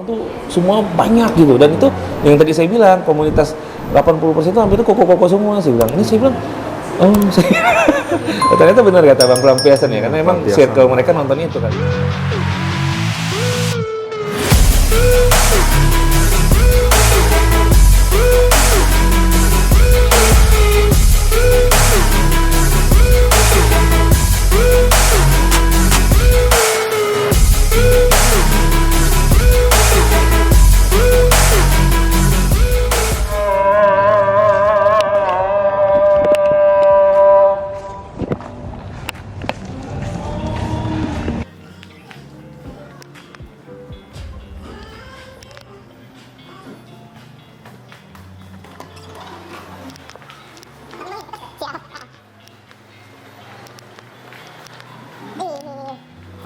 tuh semua banyak gitu. Dan itu yang tadi saya bilang komunitas 80% itu hampir itu koko-koko semua. Saya bilang, ini saya bilang, oh saya ternyata benar kata Bang pelampiasan ya, karena emang circle mereka nonton itu kan.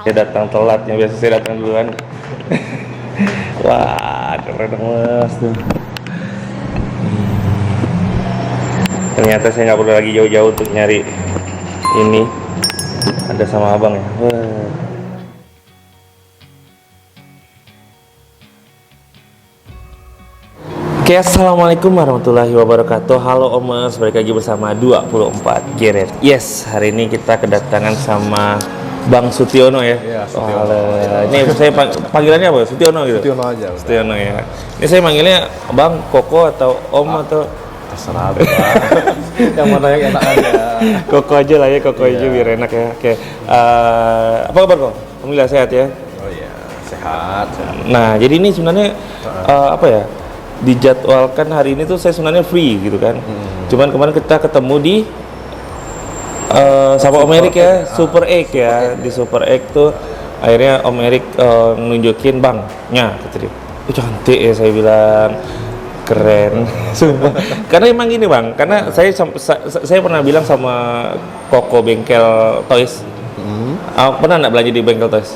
Saya datang telat, yang biasa saya datang duluan. Wah, keren mas tuh. Ternyata saya nggak perlu lagi jauh-jauh untuk nyari ini. Ada sama abang ya. Wah. Oke, assalamualaikum warahmatullahi wabarakatuh. Halo Omers, balik lagi bersama 24 Geret. Yes, hari ini kita kedatangan sama Bang Sutiono ya. Iya, Sutiono. Ini saya panggilannya apa? Sutiono gitu. Sutiono aja. Sutiono ya. Ini saya manggilnya Bang, Koko atau Om atau terserah. Yang mana yang enak aja. Koko aja lah ya, Koko aja biar enak ya. Oke. Apa kabar kok? Alhamdulillah sehat ya. Oh iya, sehat. Nah, jadi ini sebenarnya apa ya? Dijadwalkan hari ini tuh saya sebenarnya free gitu kan. Cuman kemarin kita ketemu di sama Om Erik ya, Super Egg ya. Di Super Egg tuh akhirnya Om Erik nunjukin bangnya gitu dia. Cantik ya, saya bilang keren. Sumpah. Karena emang gini Bang, karena saya pernah bilang sama Koko bengkel toys. Pernah nggak belanja di bengkel toys?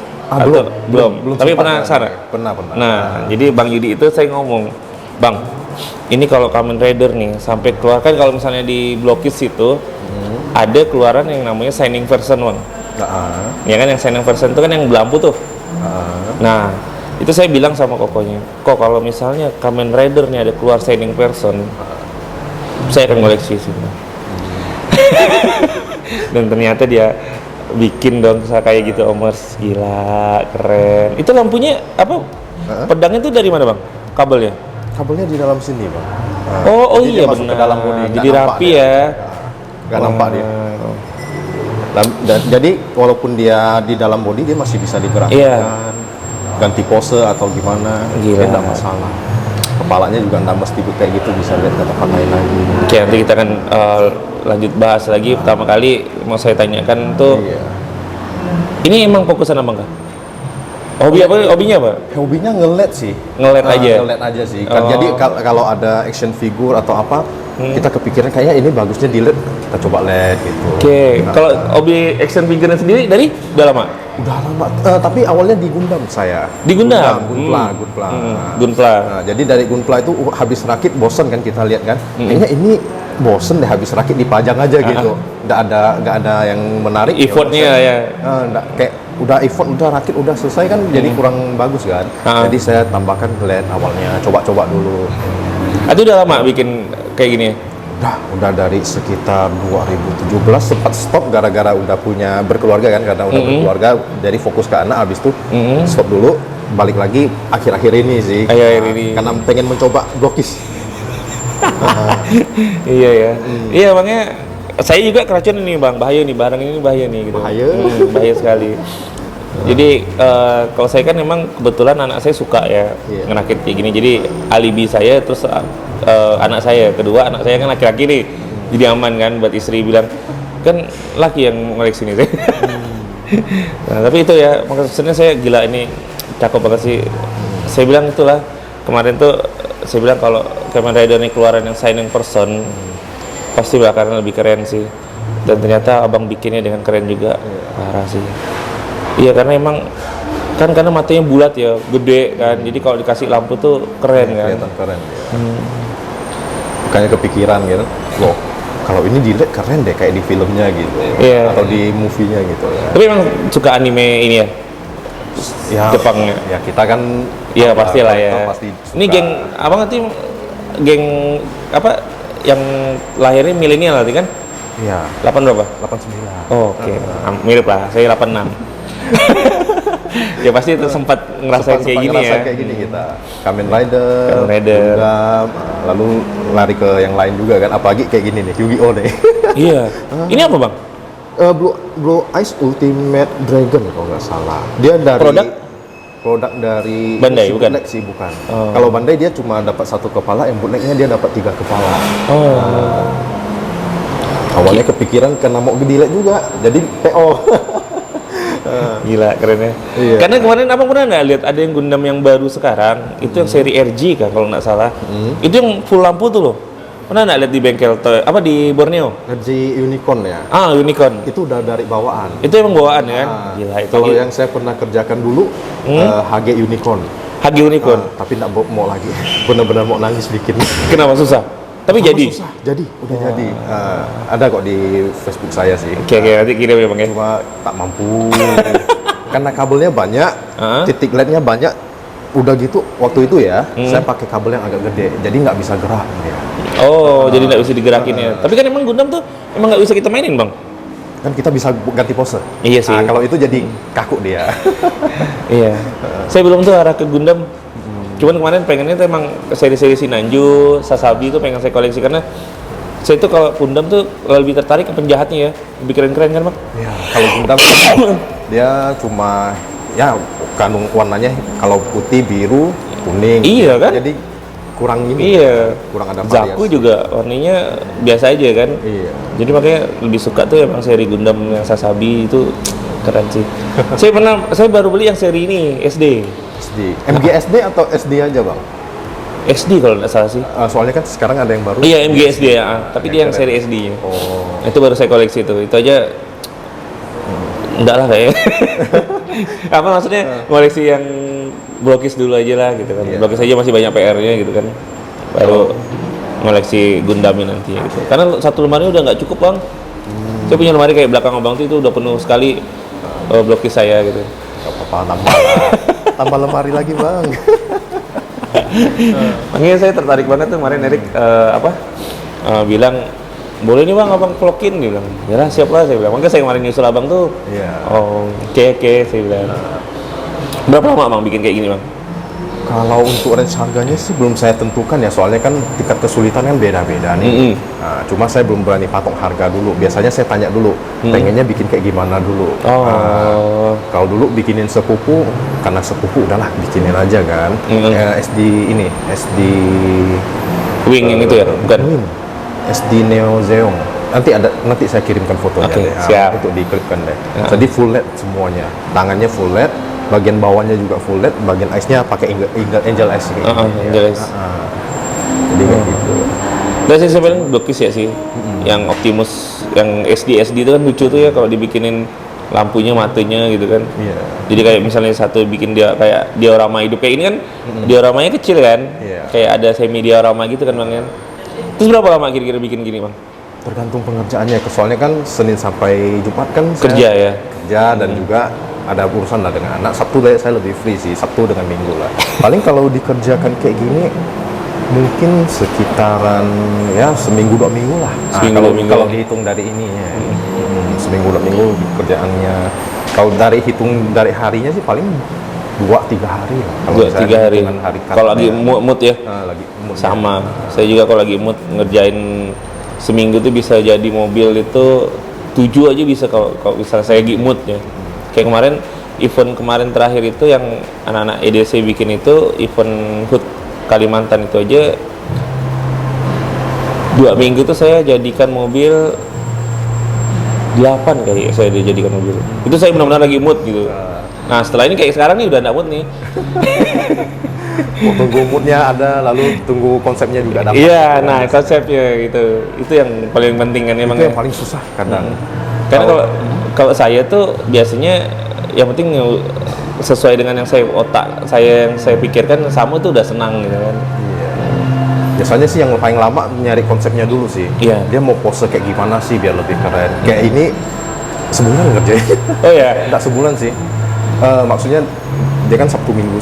Belum. Tapi pernah sana? Pernah. Nah, jadi Bang Yudi itu saya ngomong, Bang, ini kalau Kamen Rider nih sampai keluar kan, kalau misalnya di Blokis itu ada keluaran yang namanya signing version Bang. Ya kan, yang signing version itu kan yang belampu tuh. Nah, itu saya bilang sama Kokonya, kok kalau misalnya Kamen Rider nih ada keluar signing version, saya akan koleksi sih. Dan ternyata dia bikin dong kayak gitu, Omers, gila, keren. Itu lampunya apa? Pedangnya tuh dari mana Bang? Kabelnya? Kabelnya di dalam sini Bang. Oh iya benar. Ke dalam bodi. Jadi rapi ya. Gak nampak dia. Jadi walaupun dia di dalam bodi, dia masih bisa digerakkan, ganti pose atau gimana, dia tidak masalah. Kepalanya juga nggak mesti kayak gitu, bisa lihat kata pakai lagi. Oke, nanti kita akan lanjut bahas lagi. Pertama kali mau saya tanyakan tuh, ini emang fokusan apa enggak? Hobinya apa? Hobinya nge-LED sih. Nge-LED aja? Nge-LED aja sih. Jadi kalau ada action figure atau apa, kita kepikiran kayaknya ini bagusnya di LED, kita coba LED gitu. Oke. Kalau hobi action figure sendiri dari udah lama? Udah lama, tapi awalnya di Gundam saya. Di Gundam? Gunpla. Gunpla. Nah, jadi dari Gunpla itu habis rakit bosen kan, kita lihat kan. Kayaknya ini bosen deh, habis rakit dipajang aja gitu. Nggak ada yang menarik. Effortnya ya. Kayak udah effort, udah rakit, udah selesai kan, jadi kurang bagus kan. Jadi saya tambahkan LED awalnya, coba-coba dulu. Itu udah lama bikin kayak gini? Udah dari sekitar 2017 sempat stop gara-gara udah punya berkeluarga kan, karena udah berkeluarga jadi fokus ke anak, habis itu stop dulu, balik lagi akhir-akhir ini sih. Karena pengen mencoba Blokis. Iya ya. Iya, makanya saya juga keracunan nih Bang, bahaya nih, barang ini bahaya nih gitu. Bahaya sekali. Jadi kalau saya kan memang kebetulan anak saya suka ya ngerakit kayak gini, jadi alibi saya terus anak saya, kedua anak saya kan laki-laki nih, jadi aman kan buat istri bilang, kan laki yang ngoleksi nih. Nah, tapi itu ya, maksudnya saya gila, ini cakep banget sih. Saya bilang itulah, kemarin tuh saya bilang kalau Kamen Rider ini keluaran yang signing person, pasti bakalan lebih keren sih. Dan ternyata abang bikinnya dengan keren juga, parah sih. Iya, karena emang kan karena matanya bulat ya, gede kan, jadi kalau dikasih lampu tuh keren kan. Kelihatan keren. Makanya kepikiran gitu, loh kalau ini dilihat keren deh kayak di filmnya gitu, atau di movie-nya gitu ya. Tapi emang suka anime ini ya, Jepangnya. Ya kita kan Iya pastilah ya. Pasti Ini geng apa nanti geng apa yang lahirnya milenial nanti kan? Iya. 8 berapa? 89. Oh, oke. Mirip lah, saya 86. Ya pasti itu sempat ngerasain kayak gini ya. Kayak gini kita. Kamen Rider, Gundam, lalu lari ke yang lain juga kan. Apalagi kayak gini nih, Yu-Gi-Oh nih. Iya. Ini apa bang? Blue Eyes Ultimate Dragon kalau nggak salah. Dia dari produk dari Bandai, bukan? Bootleg sih bukan. Kalau Bandai dia cuma dapat 1 kepala, yang bootlegnya dia dapat 3 kepala. Awalnya kepikiran karena mau gede juga, jadi PO. Gila keren ya. Iya. Karena kemarin abang pernah nggak lihat ada yang Gundam yang baru sekarang itu yang seri RG kan kalau nggak salah. Itu yang full lampu tuh loh. Pernah nggak lihat di bengkel apa di Borneo? RG Unicorn ya. Unicorn. Itu udah dari bawaan. Itu emang bawaan kan? Gila itu. Kalau yang saya pernah kerjakan dulu HG Unicorn. HG Unicorn. Tapi nggak mau lagi. Benar-benar mau nangis bikin. Kenapa susah? Tapi jadi? Susah. Udah jadi. Ada kok di Facebook saya sih. Oke, nanti kirim ya bang ya. Cuma tak mampu. Karena kabelnya banyak, titik LED-nya banyak. Udah gitu, waktu itu ya, saya pakai kabel yang agak gede, jadi nggak bisa gerak. Ya. Jadi nggak bisa digerakin ya. Tapi kan emang Gundam tuh emang nggak bisa kita mainin bang. Kan kita bisa ganti pose. Iya sih. Kalau itu jadi kaku dia. Iya. Saya belum tuh arah ke Gundam. Cuman kemarin pengennya tuh emang seri-seri Sinanju, Sasabi itu pengen saya koleksi karena saya tuh kalau Gundam tuh lebih tertarik ke penjahatnya ya, lebih keren-keren kan bang? Iya. Kalau Gundam dia cuma ya kandung warnanya kalau putih, biru, kuning. Iya kan? Jadi kurang ini. Iya. Kurang ada variasi. Zaku juga warnanya biasa aja kan? Iya. Jadi makanya lebih suka tuh emang seri Gundam yang Sasabi itu keren sih. saya baru beli yang seri ini SD. MGSD atau SD aja bang? SD kalau nggak salah sih. Soalnya kan sekarang ada yang baru. Iya MGSD ya, tapi dia yang seri SD-nya. Itu baru saya koleksi itu aja. Enggak lah kayaknya. Apa maksudnya koleksi yang blokis dulu aja lah gitu kan. Blokis aja masih banyak PR-nya gitu kan. Baru koleksi Gundamnya nanti gitu. Karena satu lemari udah nggak cukup bang. Saya punya lemari kayak belakang abang itu udah penuh sekali blokis saya gitu. Gak apa-apa, tambah lemari lagi bang. Makanya saya tertarik banget tuh kemarin Erik bilang boleh nih bang abang vlogin, dia bilang ya lah siap lah, saya bilang makanya saya kemarin nyusul abang tuh. Oke saya bilang. Berapa lama bang bikin kayak gini bang? Kalau untuk range harganya sih belum saya tentukan ya, soalnya kan tingkat kesulitan kan beda-beda nih. Nah, cuma saya belum berani patok harga dulu. Biasanya saya tanya dulu, pengennya bikin kayak gimana dulu. Kalau dulu bikinin sepupu, karena sepupu udahlah bikinin aja kan. SD Wing yang itu ya, bukan? Wing. SD Neo Zeong. Nanti saya kirimkan fotonya siap. untuk diklipkan deh. Jadi full LED semuanya, tangannya full LED. Bagian bawahnya juga full LED, bagian ice-nya pakai Angel Ice gitu. Angel Ice. Jadi kayak gitu. Dan saya bilang blokis ya sih. Yang Optimus, yang SD itu kan lucu tuh ya kalau dibikinin lampunya, matenya gitu kan. Jadi kayak misalnya satu bikin dia kayak diorama hidup kayak ini kan, dioramanya kecil kan. Kayak ada semi diorama gitu kan bang kan. Terus berapa lama kira-kira bikin gini bang? Tergantung pengerjaannya. Soalnya kan Senin sampai Jumat kan kerja dan juga ada urusan lah dengan anak. Sabtu saya lebih free sih, Sabtu dengan Minggu lah. Paling kalau dikerjakan kayak gini mungkin sekitaran ya seminggu 2 minggu lah. Kalau dihitung dari ininya, seminggu 2 minggu kerjaannya. Kalau hitung dari harinya sih paling 2-3 hari lah. 2-3 hari. Kalau lagi mood ya. Lagi mood. Sama. Saya juga kalau lagi mood ngerjain seminggu tuh bisa jadi mobil itu 7 aja bisa kalau misalnya saya lagi mood ya. Kayak event kemarin terakhir itu yang anak-anak EDC bikin itu event HUT Kalimantan itu aja 2 minggu tuh saya jadikan mobil 8 kali saya dijadikan mobil. Itu saya benar-benar lagi mood gitu. Nah setelah ini kayak sekarang nih udah enggak mood nih. Tunggu moodnya ada, lalu tunggu konsepnya juga dapat. Iya, nah konsepnya gitu. Itu yang paling penting kan emang. Itu yang paling susah kadang. Karena kalau saya tuh biasanya yang penting sesuai dengan yang saya pikirkan sama tuh udah senang gitu kan. Iya. Biasanya sih yang paling lama nyari konsepnya dulu sih. Iya. Dia mau pose kayak gimana sih biar lebih keren. Kayak ini sebulan ngerjain. Oh ya. Nggak sebulan sih. Maksudnya dia kan Sabtu Minggu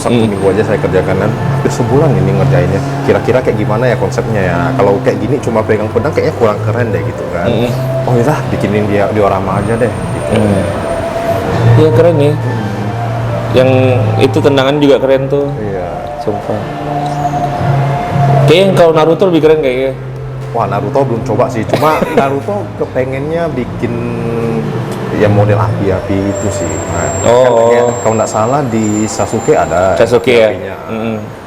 aja saya kerjakan kan, hampir sebulan ini ngerjainnya. Kira-kira kayak gimana ya konsepnya ya, kalau kayak gini cuma pegang pedang kayaknya kurang keren deh gitu kan. Oh ya bikinin dia diorama aja deh gitu. Iya keren ya. Yang itu tendangan juga keren tuh. Iya. Sumpah. Kayaknya kalau Naruto lebih keren kayaknya. Wah, Naruto belum coba sih, cuma Naruto kepengennya bikin ya model api-api itu sih. Nah, kan kalau nggak salah di Sasuke ada Sasuke ya.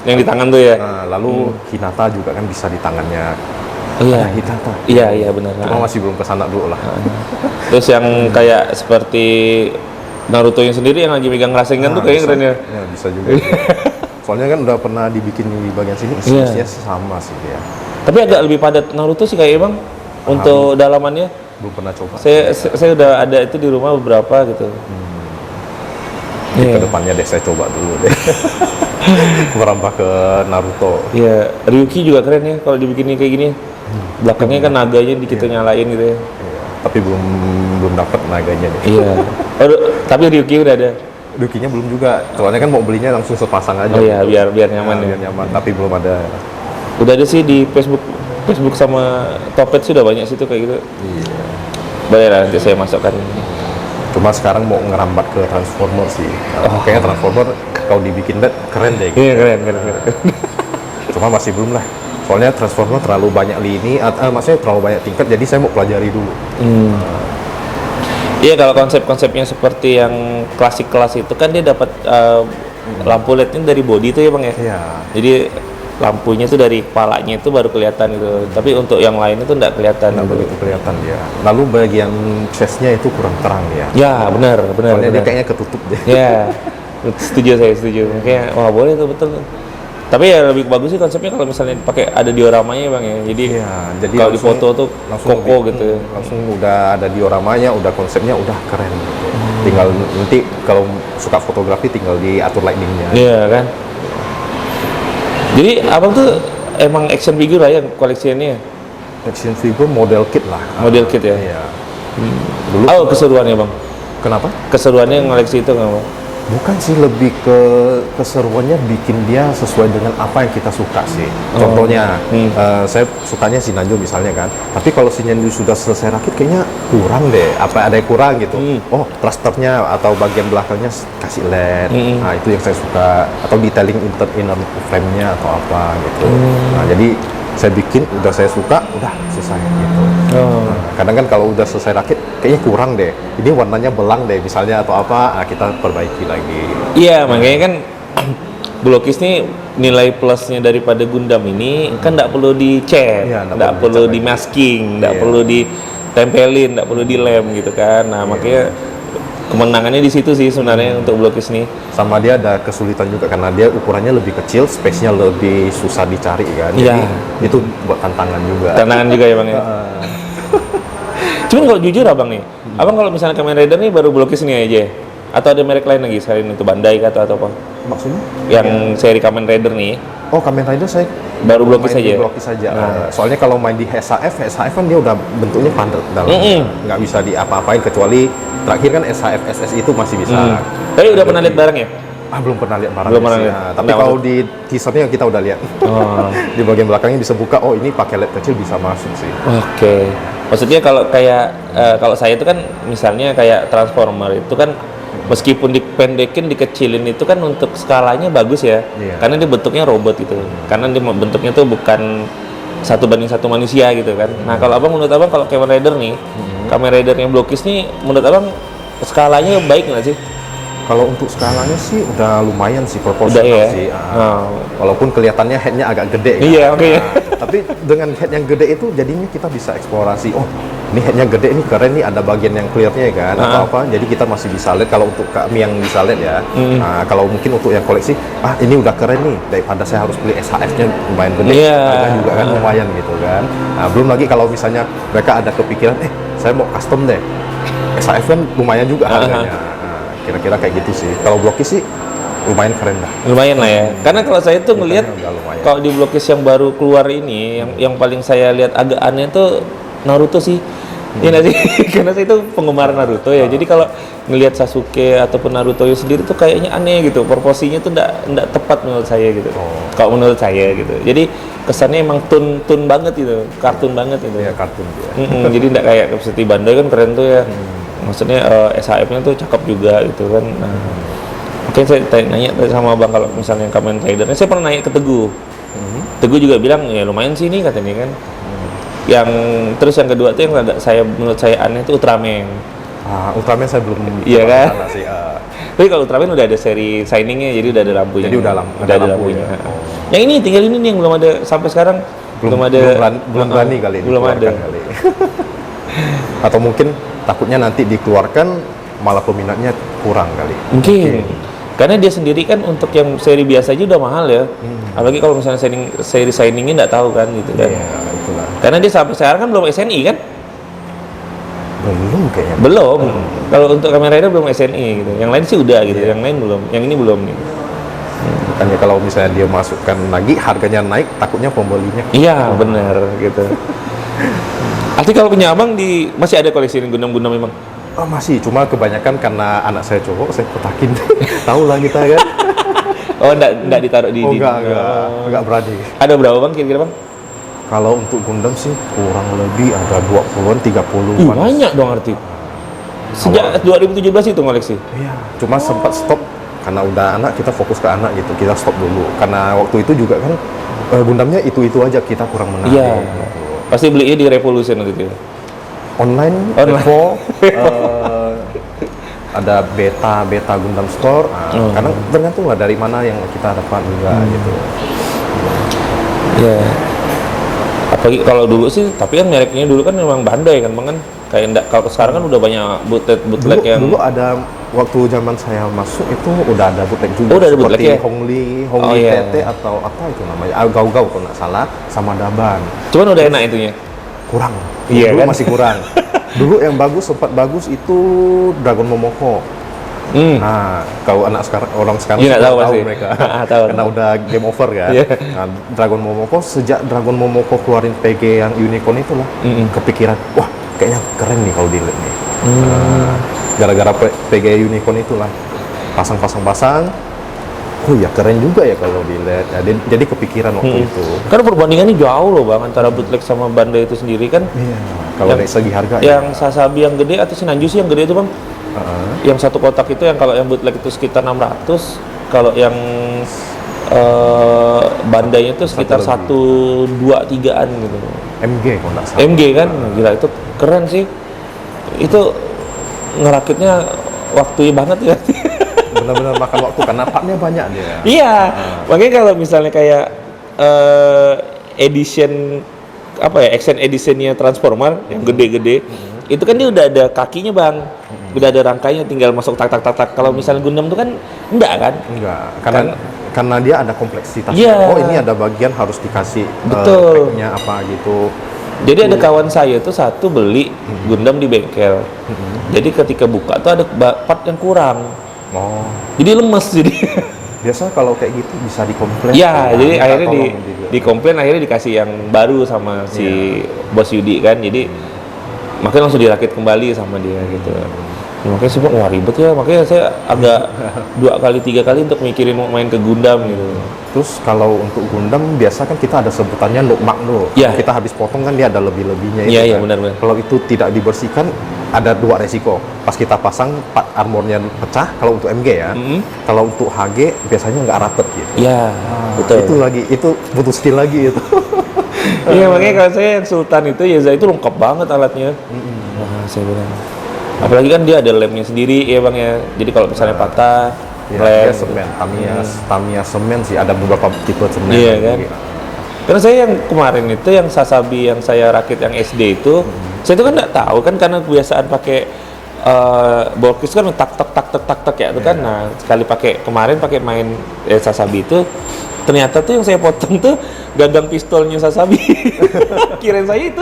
Yang di tangan tuh ya. Nah, lalu Hinata juga kan bisa di tangannya. Oh iya, Hinata. Iya benar. Cuma masih belum kesana dulu lah. Terus yang kayak seperti Naruto yang sendiri yang lagi megang Rasengan tuh kayaknya keren ya. Ya bisa juga. Soalnya kan udah pernah dibikin di bagian sini, isinya sama sih dia. Tapi agak lebih padat Naruto sih kayaknya bang. Untuk dalamannya. Belum pernah coba. Saya udah ada itu di rumah beberapa gitu. Kedepannya deh saya coba dulu deh. Merambah ke Naruto. Iya, Ryuki juga keren ya kalau dibikinnya kayak gini. Belakangnya kan naganya dikit nyalain gitu ya. Iya. Tapi belum dapat naganya nih. Iya. Tapi Ryuki udah ada. Ryukinya belum juga. Soalnya kan mau belinya langsung sepasang aja. Oh iya, biar nyaman ya. Biar nyaman, tapi belum ada. Udah ada sih di Facebook sama Topet sudah banyak situ kayak gitu. Iya. Boleh lah nanti saya masukkan. Cuma sekarang mau ngerambat ke Transformer sih. Kayaknya Transformer kalau dibikin keren deh. Iya keren. Cuma masih belum lah. Soalnya Transformer terlalu banyak lini, maksudnya terlalu banyak tingkat. Jadi saya mau pelajari dulu. Iya kalau konsep-konsepnya seperti yang klasik kelas itu kan dia dapat lampu LED-nya dari body itu ya bang ya. Iya. Jadi lampunya tuh dari kepalanya itu baru kelihatan gitu. Tapi untuk yang lain itu nggak kelihatan. Nggak begitu kelihatan dia. Lalu bagian chest-nya itu kurang terang ya. Ya benar. Soalnya dia kayaknya ketutup deh. Ya, setuju. Kayak wah boleh tuh betul. Tapi ya lebih bagus sih konsepnya kalau misalnya pakai ada dioramanya bang ya. Jadi, jadi kalau di foto tuh koko gitu. Langsung udah ada dioramanya, udah konsepnya udah keren. Gitu. Tinggal nanti kalau suka fotografi tinggal diatur lightingnya. Iya kan. Jadi abang tuh emang action figure lah ya koleksiannya? Action figure model kit lah. Model kit ya? Iya. Dulu keseruannya bang? Kenapa? Keseruannya ngoleksi itu nggak bang? Bukan sih, lebih ke keseruannya bikin dia sesuai dengan apa yang kita suka sih. Contohnya, saya sukanya Sinanjo misalnya kan. Tapi kalau Sinanjo sudah selesai rakit kayaknya kurang deh. Apa ada yang kurang gitu? Oh, thrusternya atau bagian belakangnya kasih LED. Nah itu yang saya suka. Atau detailing inner frame-nya atau apa gitu. Nah jadi saya bikin, udah saya suka, udah selesai gitu. Nah, kadang kan kalau udah selesai rakit kayaknya kurang deh, ini warnanya belang deh misalnya atau apa, kita perbaiki lagi. Iya, makanya kan Blokis nih nilai plusnya daripada Gundam ini kan nggak perlu dicat, nggak perlu di masking, nggak perlu ditempelin, nggak perlu dilem gitu kan. Nah makanya kemenangannya di situ sih sebenarnya untuk Blokis nih. Sama dia ada kesulitan juga karena dia ukurannya lebih kecil, space-nya lebih susah dicari kan. Jadi itu buat tantangan juga. Tantangan juga ya bang ya. Cuman kalau jujur abang nih, abang kalau misalnya Kamen Rider nih baru Blokis ini aja, atau ada merek lain lagi selain itu Bandai atau apa? Maksudnya? Yang seri Kamen Rider nih? Oh, Kamen Rider saya baru Blokis aja. Blokis saja. Soalnya kalau main di SHF kan dia udah bentuknya padat dalamnya, nggak bisa diapa-apain kecuali terakhir kan SHF SS itu masih bisa. Tapi udah pernah lihat barang ya? Belum pernah lihat barang. Belum pernah lihat. Tapi kalau di teasernya kita udah lihat. Di bagian belakangnya bisa buka. Oh ini pakai LED kecil bisa masuk sih. Oke. Maksudnya kalau kayak kalau saya itu kan misalnya kayak Transformer itu kan meskipun dipendekin, dikecilin itu kan untuk skalanya bagus ya. Karena dia bentuknya robot gitu. Karena dia bentuknya tuh bukan 1 banding 1 manusia gitu kan. Nah kalau abang, menurut abang kalau Kamen Rider nih, Kamen Rider yang Blokis nih menurut abang skalanya baik nggak sih? Kalau untuk skalanya sih udah lumayan sih, proporsional sih. Walaupun kelihatannya headnya agak gede. Iya, oke. Tapi dengan head yang gede itu jadinya kita bisa eksplorasi. Oh, ini headnya gede, ini keren nih, ada bagian yang clearnya kan atau apa. Jadi kita masih bisa lihat kalau untuk kami yang bisa lihat ya. Nah, kalau mungkin untuk yang koleksi, ini udah keren nih daripada saya harus beli SHF-nya lumayan gede. Harga juga kan lumayan gitu kan. Nah, belum lagi kalau misalnya mereka ada kepikiran, saya mau custom deh. SHF kan lumayan juga harganya. Kira-kira kayak gitu sih. Kalau Blokis sih lumayan keren dah. Lumayan lah ya. Karena kalau saya tuh ngelihat kalau di Blokis yang baru keluar ini, yang paling saya lihat agak aneh tuh Naruto sih. Iya nggak sih? Karena saya itu penggemar Naruto ya. Jadi kalau ngelihat Sasuke ataupun Naruto sendiri tuh kayaknya aneh gitu. Proporsinya tuh nggak tepat menurut saya gitu. Kalau menurut saya gitu. Jadi kesannya emang tun banget gitu, kartun banget gitu. Iya, kartun dia. Jadi nggak kayak seperti Bandai kan keren tuh ya. Maksudnya SHF-nya tuh cakep juga gitu kan. Nah, oke, saya nanya sama Bang kalau misalnya Kamen Rider. Saya pernah nanya ke Teguh. Teguh juga bilang ya lumayan sih nih katanya kan. Yang terus yang kedua tuh yang menurut saya aneh itu Ultraman. Ultraman saya belum. Iya kan? Sih, Tapi kalau Ultraman udah ada seri signingnya, jadi udah ada lampunya. Jadi udah ada lampunya. Yang ini tinggal ini nih yang belum ada sampai sekarang. Belum ada. Belum berani kali ini. Belum ada. Kali. Atau mungkin takutnya nanti dikeluarkan malah peminatnya kurang kali. Mungkin. Karena dia sendiri kan untuk yang seri biasa aja udah mahal ya. Apalagi kalau misalnya seri signingnya nggak tahu kan gitu kan. Iya, itulah. Karena dia sampai sekarang kan belum SNI kan? Belum kayaknya. Belum. Kalau untuk Kamen Rider belum SNI gitu. Yang lain sih udah gitu. Yang lain belum. Yang ini belum nih. Makanya kalau misalnya dia masukkan lagi harganya naik, takutnya pembelinya. Iya, benar gitu. Arti kalau punya abang masih ada koleksi Gundam memang? Masih, cuma kebanyakan karena anak saya cowok, saya kotakin. Tahu lah kita kan. Oh, enggak ditaruh di enggak berani. Ada berapa Bang kira-kira Bang? Kalau untuk Gundam sih kurang lebih ada 20-an, 30-an. Banyak dong arti. Sejak 2017 itu koleksi? Iya, cuma sempat stop karena udah anak, kita fokus ke anak gitu. Kita stop dulu. Karena waktu itu juga kan Gundamnya itu aja, kita kurang menarik. Iya. Gitu. Pasti belinya di Revolution gitu ya? Online. Revo, ada beta Gundam Store. Karena tergantung lah dari mana yang kita dapat juga gitu. Iya. Apalagi kalau dulu sih, tapi kan mereknya dulu kan memang Bandai kan, Bang kan? Kayak enggak, kalau sekarang kan udah banyak bootleg yang dulu ada waktu zaman saya masuk itu udah ada bootleg juga. Oh, udah ada bootleg ya? Hongli iya. TT atau apa itu namanya? Gau-gau kalau nggak salah, sama Daban. Cuman udah enak itunya. Kurang. Iya dulu kan? Masih kurang. Dulu yang sempat bagus itu Dragon Momoko. Nah, kalau orang sekarang nggak tahu mereka. Tahu. Karena udah game over kan. Yeah. Nah, Dragon Momoko, sejak Dragon Momoko keluarin PG yang unicorn itulah, kepikiran, wah kayaknya keren nih kalau dilihat nih. Gara-gara PG unicorn itulah, pasang. Oh ya keren juga ya kalau dilihat. Ya, jadi kepikiran waktu itu. Karena perbandingannya jauh loh Bang antara bootleg sama Bandai itu sendiri kan. Iya. Kalau dari segi harga. Yang Sasabi yang gede atau Sinanju sih yang gede itu Bang? Yang satu kotak itu yang kalau yang bootleg itu sekitar 600, kalau yang Bandainya itu sekitar 1-2-3an gitu. MG kalau nggak salah. MG kan, gila itu keren sih. Itu ngerakitnya waktu banget ya. Benar-benar makan waktu karena partnya banyak dia. Iya, makanya kalau misalnya kayak edition action editionnya Transformer yang gede-gede, itu kan dia udah ada kakinya Bang, udah ada rangkainya, tinggal masuk tak. Kalau misalnya Gundam itu kan enggak kan? Enggak, karena dia ada kompleksitas. Yeah. Oh ini ada bagian harus dikasih packnya apa gitu. Jadi ada kawan saya tuh satu beli Gundam di bengkel. Jadi ketika buka tuh ada part yang kurang. Oh. Jadi lemes jadi. Biasa kalau kayak gitu bisa dikomplain. Ya, jadi akhirnya dikomplain, akhirnya dikasih yang baru sama si Bos Yudi kan. Jadi makanya langsung dirakit kembali sama dia gitu. Ya, makanya sih wah ribet ya, makanya saya agak 2-3 kali untuk mikirin mau main ke Gundam gitu. Terus kalau untuk Gundam biasa kan kita ada sebutannya nukmak tuh. Ya. Kita habis potong kan dia ada lebih-lebihnya. Iya, kan? benar. Kalau itu tidak dibersihkan ada 2 resiko. Pas kita pasang armornya pecah kalau untuk MG ya. Kalau untuk HG biasanya nggak rapet gitu. Iya, betul. Itu butuh skill lagi itu. Iya, makanya kalau saya yang Sultan itu Yeza itu lengkap banget alatnya. Wah, saya bilang. Apalagi kan dia ada lemnya sendiri ya Bang ya. Jadi kalau misalnya patah, lem semen, Tamiya semen sih, ada beberapa tipe semen. Iya kan. Karena saya yang kemarin itu yang Sasabi yang saya rakit yang SD itu, saya itu kan nggak tahu kan karena kebiasaan pakai bolkis kan tak ya itu kan. Nah, sekali kemarin pakai main Sasabi itu, ternyata tuh yang saya potong tuh gagang pistolnya Sasabi. Kirain saya itu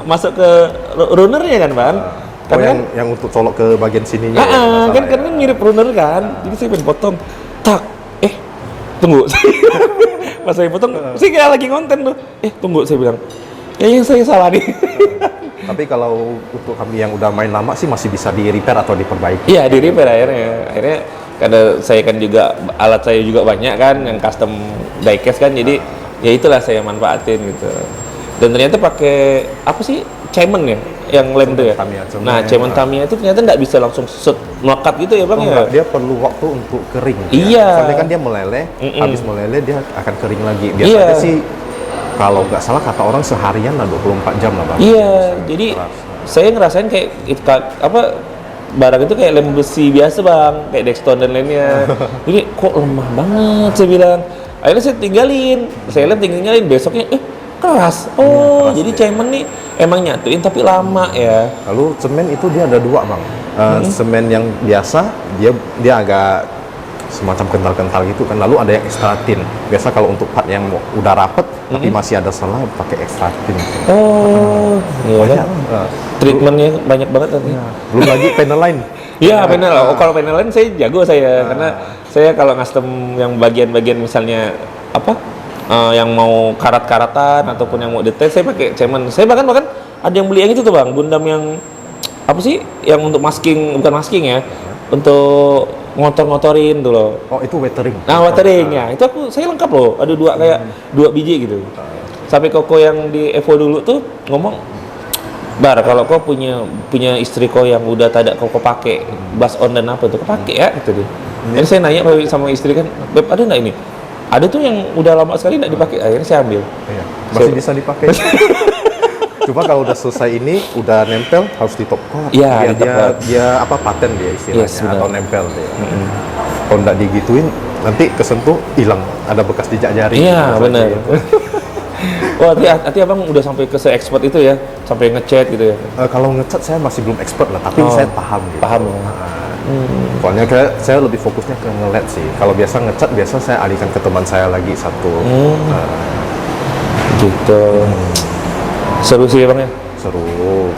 masuk ke runnernya kan Bang. Karena yang untuk colok ke bagian sininya. Kan mirip runner kan. Jadi saya pengen potong. Tunggu. Pas saya potong, saya kayak lagi ngonten tuh. Tunggu saya bilang. kayaknya saya salah nih. Tapi kalau untuk kami yang udah main lama sih masih bisa di repair atau diperbaiki. Iya, di repair akhirnya karena saya kan juga alat saya juga banyak kan yang custom diecast kan, jadi ya itulah saya manfaatin gitu. Dan ternyata pakai apa sih, cemen ya yang lem tuh ya. Tamiya, Nah, cemen Tamiya itu ternyata nggak bisa langsung set melekat gitu ya bang ya. Enggak, dia perlu waktu untuk kering. Iya. Soalnya kan dia meleleh, habis meleleh dia akan kering lagi. Biasanya sih kalau nggak salah kata orang seharian lah 24 jam lah bang. Iya, jadi saya ngerasain kayak apa barang itu kayak lem besi biasa bang, kayak Dexton dan lainnya. Jadi kok lemah banget saya bilang. Akhirnya saya tinggalin, besoknya keras. Oh, keras jadi ya. cemen nih emang nyatuin tapi lama ya. Lalu semen itu dia ada dua bang. Semen yang biasa dia agak semacam kental-kental gitu kan. Lalu ada yang extra thin. Biasa kalau untuk part yang udah rapet tapi masih ada selah pakai extra thin. Oh, iya. Banyak. Treatmentnya banyak banget tadi. Belum lagi panel line. Iya, panel. Kalau panel lain saya jago karena saya kalau custom yang bagian-bagian misalnya apa yang mau karat-karatan ataupun yang mau detail saya pakai cemen. Saya bahkan ada yang beli yang itu tuh bang, Gundam yang apa sih, yang untuk bukan masking ya, untuk ngotor-ngotorin tuh loh. Oh itu weathering. Nah weathering ya, itu saya lengkap loh, ada dua biji gitu. Sampai Koko yang di Evo dulu tuh ngomong, Bar, kalau kau punya istri kau yang udah tak ada kau pakai bus on dan apa tuh, kau pakai ya gitu deh. Jadi saya nanya sama istri kan, Beb ada nggak ini? Ada tuh yang udah lama sekali nggak dipakai, akhirnya saya ambil. Iya, masih bisa dipakai. Cuma kalau udah selesai ini, udah nempel harus di top coat. Iya, dia apa paten dia istilahnya, Yes, atau nempel dia. Kalau nggak digituin, nanti kesentuh hilang, ada bekas jejak jari. Iya benar. Wah, hati abang udah sampai ke se-expert itu ya, sampai ngecat gitu ya. Kalau ngecat saya masih belum expert lah, tapi saya paham. Gitu. Paham. Soalnya saya lebih fokusnya ke nge-LED sih. Kalau biasa ngecat, biasa saya alihkan ke teman saya lagi satu. Gitu. Seru sih bang ya. Seru.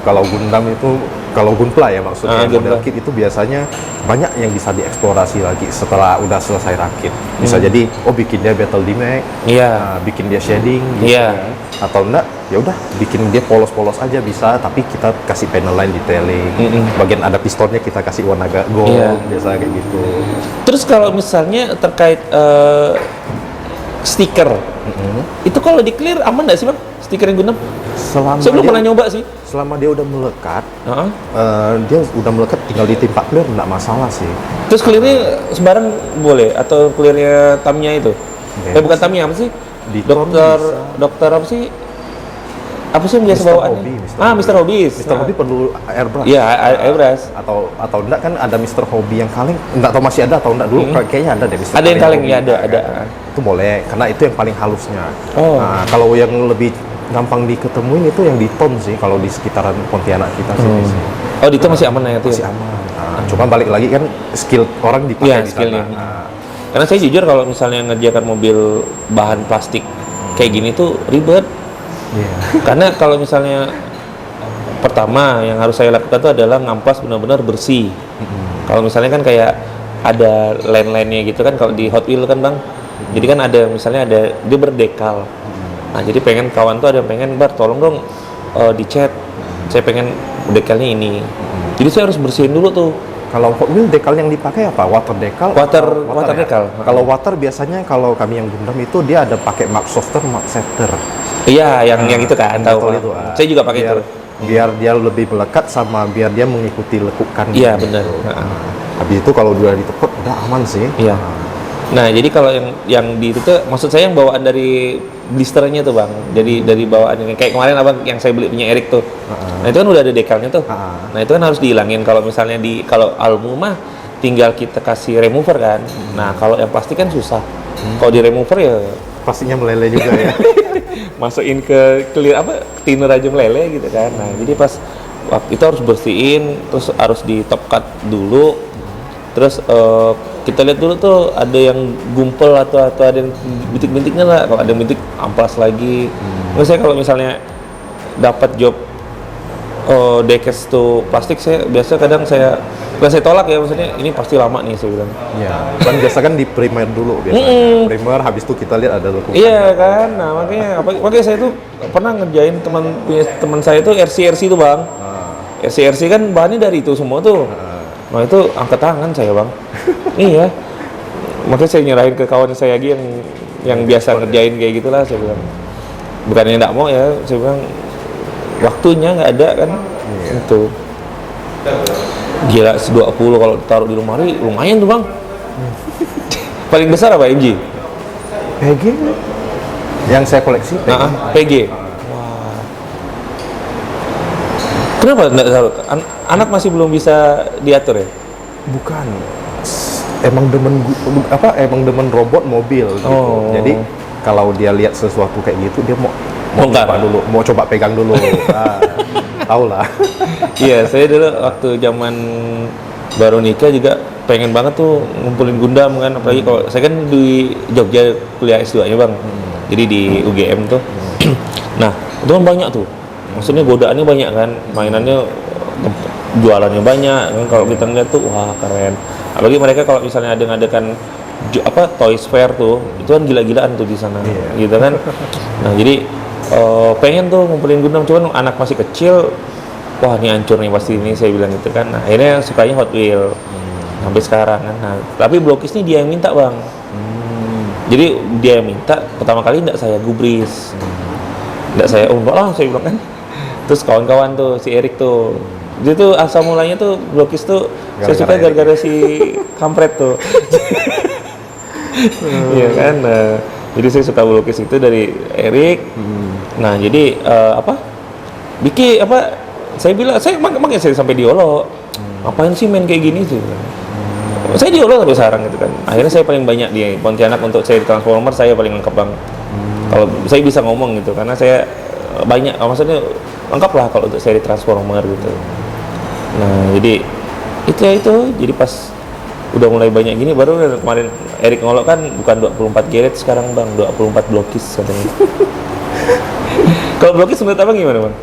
Kalau Gundam itu, kalau Gunpla ya maksudnya model kit itu biasanya banyak yang bisa dieksplorasi lagi setelah udah selesai rakit. Bisa jadi bikin dia battle damage, bikin dia shading, gitu atau enggak ya udah bikin dia polos-polos aja bisa, tapi kita kasih panel line detailing. Bagian ada pistonnya kita kasih warna gold, biasa kayak gitu. Terus kalau misalnya terkait stiker, itu kalau di clear aman nggak sih bang? Stiker yang Gundam? Saya belum pernah nyoba sih. Selama dia udah melekat, dia udah melekat tinggal ditimpa clear nggak masalah sih. Terus clearnya sembarang boleh atau clearnya Tamiya itu? Bukan Tamiya, apa sih? Dokter apa sih? Apa sih yang biasa bawaannya? Mr. Hobby. Mr. Hobby perlu airbrush. Iya, airbrush. Atau enggak kan ada Mr. Hobby yang kaleng, enggak tahu masih ada atau enggak dulu, kayaknya ada deh Mr. Ada yang kaleng, ya ada. Itu boleh, karena itu yang paling halusnya. Nah, kalau yang lebih gampang diketemuin itu yang di ton sih, kalau di sekitaran Pontianak kita sih. Oh, di ton masih aman ya itu? Masih aman. Cuma balik lagi kan skill orang dipakai di sana. Karena saya jujur kalau misalnya ngerjakan mobil bahan plastik kayak gini tuh ribet. Karena kalau misalnya pertama yang harus saya lakukan itu adalah ngampas benar-benar bersih. Kalau misalnya kan kayak ada line-line-nya gitu kan kalau di Hot Wheel kan bang, jadi kan ada misalnya dia berdekal. Nah jadi kawan tuh ada yang pengen, Bar tolong dong dicat, saya pengen dekalnya ini. Jadi saya harus bersihin dulu tuh. Kalau Hot Wheel dekal yang dipakai apa? Water dekal? Water dekal. Kalau water biasanya kalau kami yang Gundam itu dia ada pakai mark softer, mark setter. Iya, yang itu kan tahu. Itu. Saya juga pakai itu. Biar dia lebih melekat sama biar dia mengikuti lekukan. Iya, benar. Habis itu kalau udah ditekuk udah aman sih. Iya. Nah, jadi kalau yang di itu tuh maksud saya yang bawaan dari blisternya tuh, Bang. Jadi dari bawaan yang kayak kemarin Abang yang saya beli punya Erik tuh. Nah, itu kan udah ada dekalnya tuh. Nah, itu kan harus dihilangin kalau misalnya kalau Almu mah tinggal kita kasih remover kan. Nah, kalau yang plastik kan susah. Kalau di remover ya pastinya meleleh juga ya. Masukin ke clear thinner aja meleleh gitu kan. Nah, jadi pas waktu itu harus bersihin, terus harus di top cut dulu. Terus kita lihat dulu tuh ada yang gumpel atau ada yang bintik-bintiknya lah. Kalau ada bintik amplas lagi. Terus saya kalau misalnya dapat job diecast tuh plastik, saya biasa kadang saya Bukan saya tolak ya, maksudnya ini pasti lama nih saya bilang. Iya. Kan biasa kan di primer dulu biasanya. Primer habis itu kita lihat ada dokumen. Iya kan, nah makanya saya tuh pernah ngerjain teman saya tuh RC tuh bang. RC kan bahannya dari itu semua tuh. Nah itu angkat tangan saya bang. Iya. Makanya saya nyerahin ke kawan saya lagi yang biasa ngerjain kayak gitulah saya bilang. Bukannya nggak mau ya, saya bilang waktunya nggak ada kan. Itu. Gila 20 kalau taruh di lemari lumayan tuh bang. Paling besar apa MG? PG yang saya koleksi PG. PG. Wah. Kenapa enggak taruh? Anak masih belum bisa diatur ya? Bukan. Emang demen robot mobil gitu. Jadi kalau dia lihat sesuatu kayak gitu dia mau coba dulu, mau coba pegang dulu. Tahu lah. Iya, saya dulu waktu zaman baru nikah juga pengen banget tuh ngumpulin Gundam kan, apalagi kalau saya kan di Jogja kuliah S2-nya bang, jadi di UGM tuh. Nah, itu kan banyak tuh, maksudnya godaannya banyak kan, mainannya, jualannya banyak kan, kalau kita ngeliat tuh wah keren. Apalagi mereka kalau misalnya ada ngadakan Toys Fair tuh, itu kan gila-gilaan tuh di sana, gitu kan. Nah jadi pengen tuh ngumpulin Gundam, cuman anak masih kecil, wah ini hancur nih pasti ini, saya bilang gitu kan. Nah akhirnya sukanya Hot Wheel sampai sekarang kan. Nah tapi Blokis nih dia yang minta bang. Jadi dia yang minta, pertama kali enggak saya gubris, enggak saya enggak lah saya bilang kan. Terus kawan-kawan tuh si Erik tuh, dia tuh asal mulanya tuh Blokis tuh saya suka gara-gara si kampret tuh. Iya kan. Jadi saya suka Blokis itu dari Erik. Nah jadi saya bilang, makanya saya sampai diolo, ngapain sih main kayak gini sih? Saya diolo sampai sekarang gitu kan. Akhirnya saya paling banyak di Pontianak untuk seri Transformer, saya paling lengkap bang. Kalau saya bisa ngomong gitu, karena saya banyak, maksudnya lengkap lah kalau untuk seri Transformer gitu. Nah jadi itu jadi pas udah mulai banyak gini, baru kemarin Erik ngolok kan bukan 24 Geret sekarang bang, 24 Blokis katanya. Kalau Blokis menurut abang gimana bang?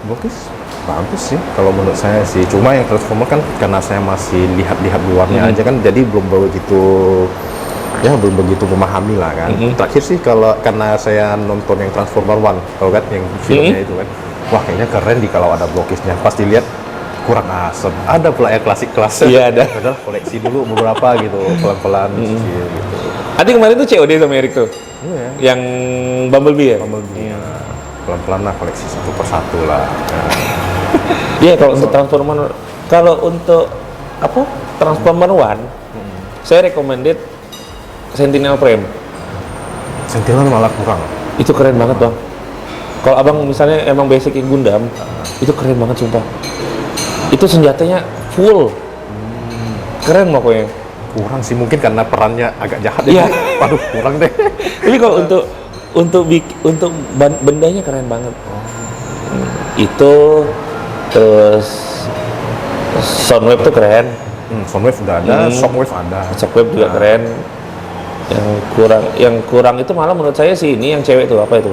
Blokis bagus sih kalau menurut saya sih, cuma yang Transformer kan karena saya masih lihat luarnya aja kan, jadi belum begitu memahami lah kan. Terakhir sih karena saya nonton yang Transformer One, kalau kan yang filmnya itu kan, wah kayaknya keren kalau ada Blokisnya. Pas dilihat kurang asem. Ada pula yang klasik-klasik. Iya ada. Padahal koleksi dulu beberapa gitu, pelan-pelan gitu. Ada kemarin tuh COD sama Erik tuh. Iya. Yang Bumblebee ya? Bumblebee. Pelan-pelan lah koleksi satu persatu lah. Iya kalau untuk Transformer, kalau untuk Transformer One, saya recommended Sentinel Frame. Sentinel malah kurang. Itu keren banget bang. Kalau abang misalnya emang basic Gundam, itu keren banget sumpah. Itu senjatanya full, keren pokoknya. Kurang sih mungkin karena perannya agak jahat ya. Waduh kurang deh. Tapi kalau untuk bendanya keren banget. Itu terus Soundwave tuh keren. Soundwave udah ada, Shockwave ada. Shockwave juga keren. Yang kurang itu malah menurut saya sih ini yang cewek tuh apa itu?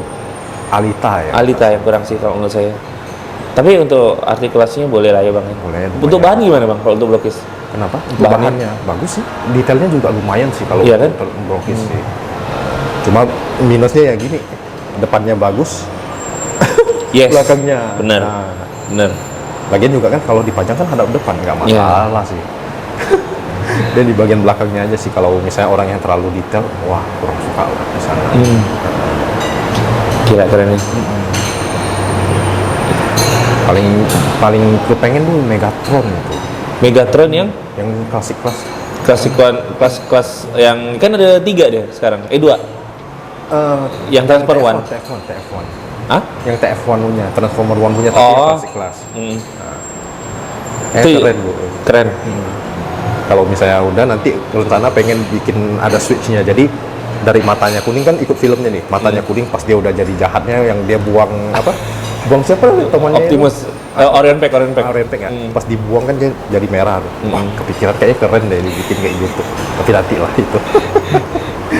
Alita ya. Alita yang kurang sih kalau menurut saya. Tapi untuk artikulasinya boleh lah ya bang. Boleh. Untuk bahan gimana bang kalau untuk Blokis? Kenapa? Bahannya bagus sih. Detailnya juga lumayan sih kalau iya, kan? untuk Blokis sih. Cuma minusnya ya gini, depannya bagus, belakangnya. Benar. Benar. Lagian juga kan kalau dipajang kan hadap depan nggak masalah sih. Dan di bagian belakangnya aja sih kalau misalnya orang yang terlalu detail, wah kurang suka lah di sana. Gila keren ya. Paling kepengen tuh Megatron itu. Megatron yang klasik kelas yang kan ada 3 deh sekarang. 2. Yang Transformer One. TF1. Hah? Yang TF1 punya, Transformer One punya tapi yang klasik kelas. Itu keren bu. Keren. Kalau misalnya udah nanti rencana pengen bikin ada switchnya, jadi dari matanya kuning kan ikut filmnya nih, matanya kuning pas dia udah jadi jahatnya yang dia buang buang siapa temannya Optimus, Orion Pack ya. Pas dibuang kan dia jadi merah. Wah kepikiran kayaknya keren deh dibikin kayak gitu, tapi nanti lah itu.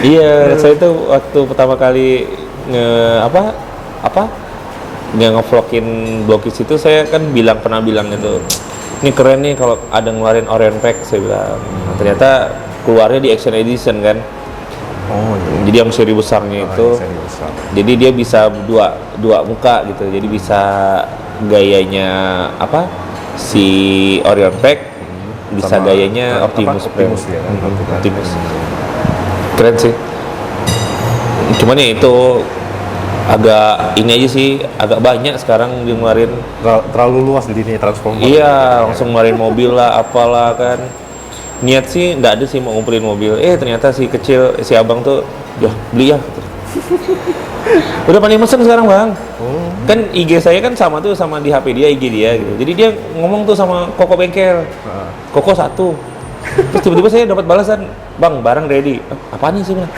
Iya, saya tuh waktu pertama kali ngevlogin Blokis itu, saya kan pernah bilang itu ini keren nih kalau ada ngeluarin Orion Pack, saya bilang. Nah, ternyata keluarnya di Action Edition kan. Oh iya. Jadi yang seri besarnya itu, besar. jadi dia bisa dua muka gitu. Jadi bisa gayanya apa si Orion Pack, bisa Sama, gayanya Optimus Prime. Optimus ya kan? Optimus. Keren sih. Cuman ya itu agak ini aja sih, agak banyak sekarang dia ngeluarin. Terlalu luas di dunia Transformer. Iya, langsung ngeluarin mobil lah, apalah kan. Niat sih nggak ada sih mau ngumpulin mobil. Ternyata si kecil, si abang tuh, ya beli ya. Udah paling mesen sekarang bang. Kan IG saya kan sama tuh sama di HP dia, IG dia gitu. Jadi dia ngomong tuh sama Koko bengkel. Koko 1. Terus tiba-tiba saya dapat balasan, bang barang ready. Apaan nih sih bilang?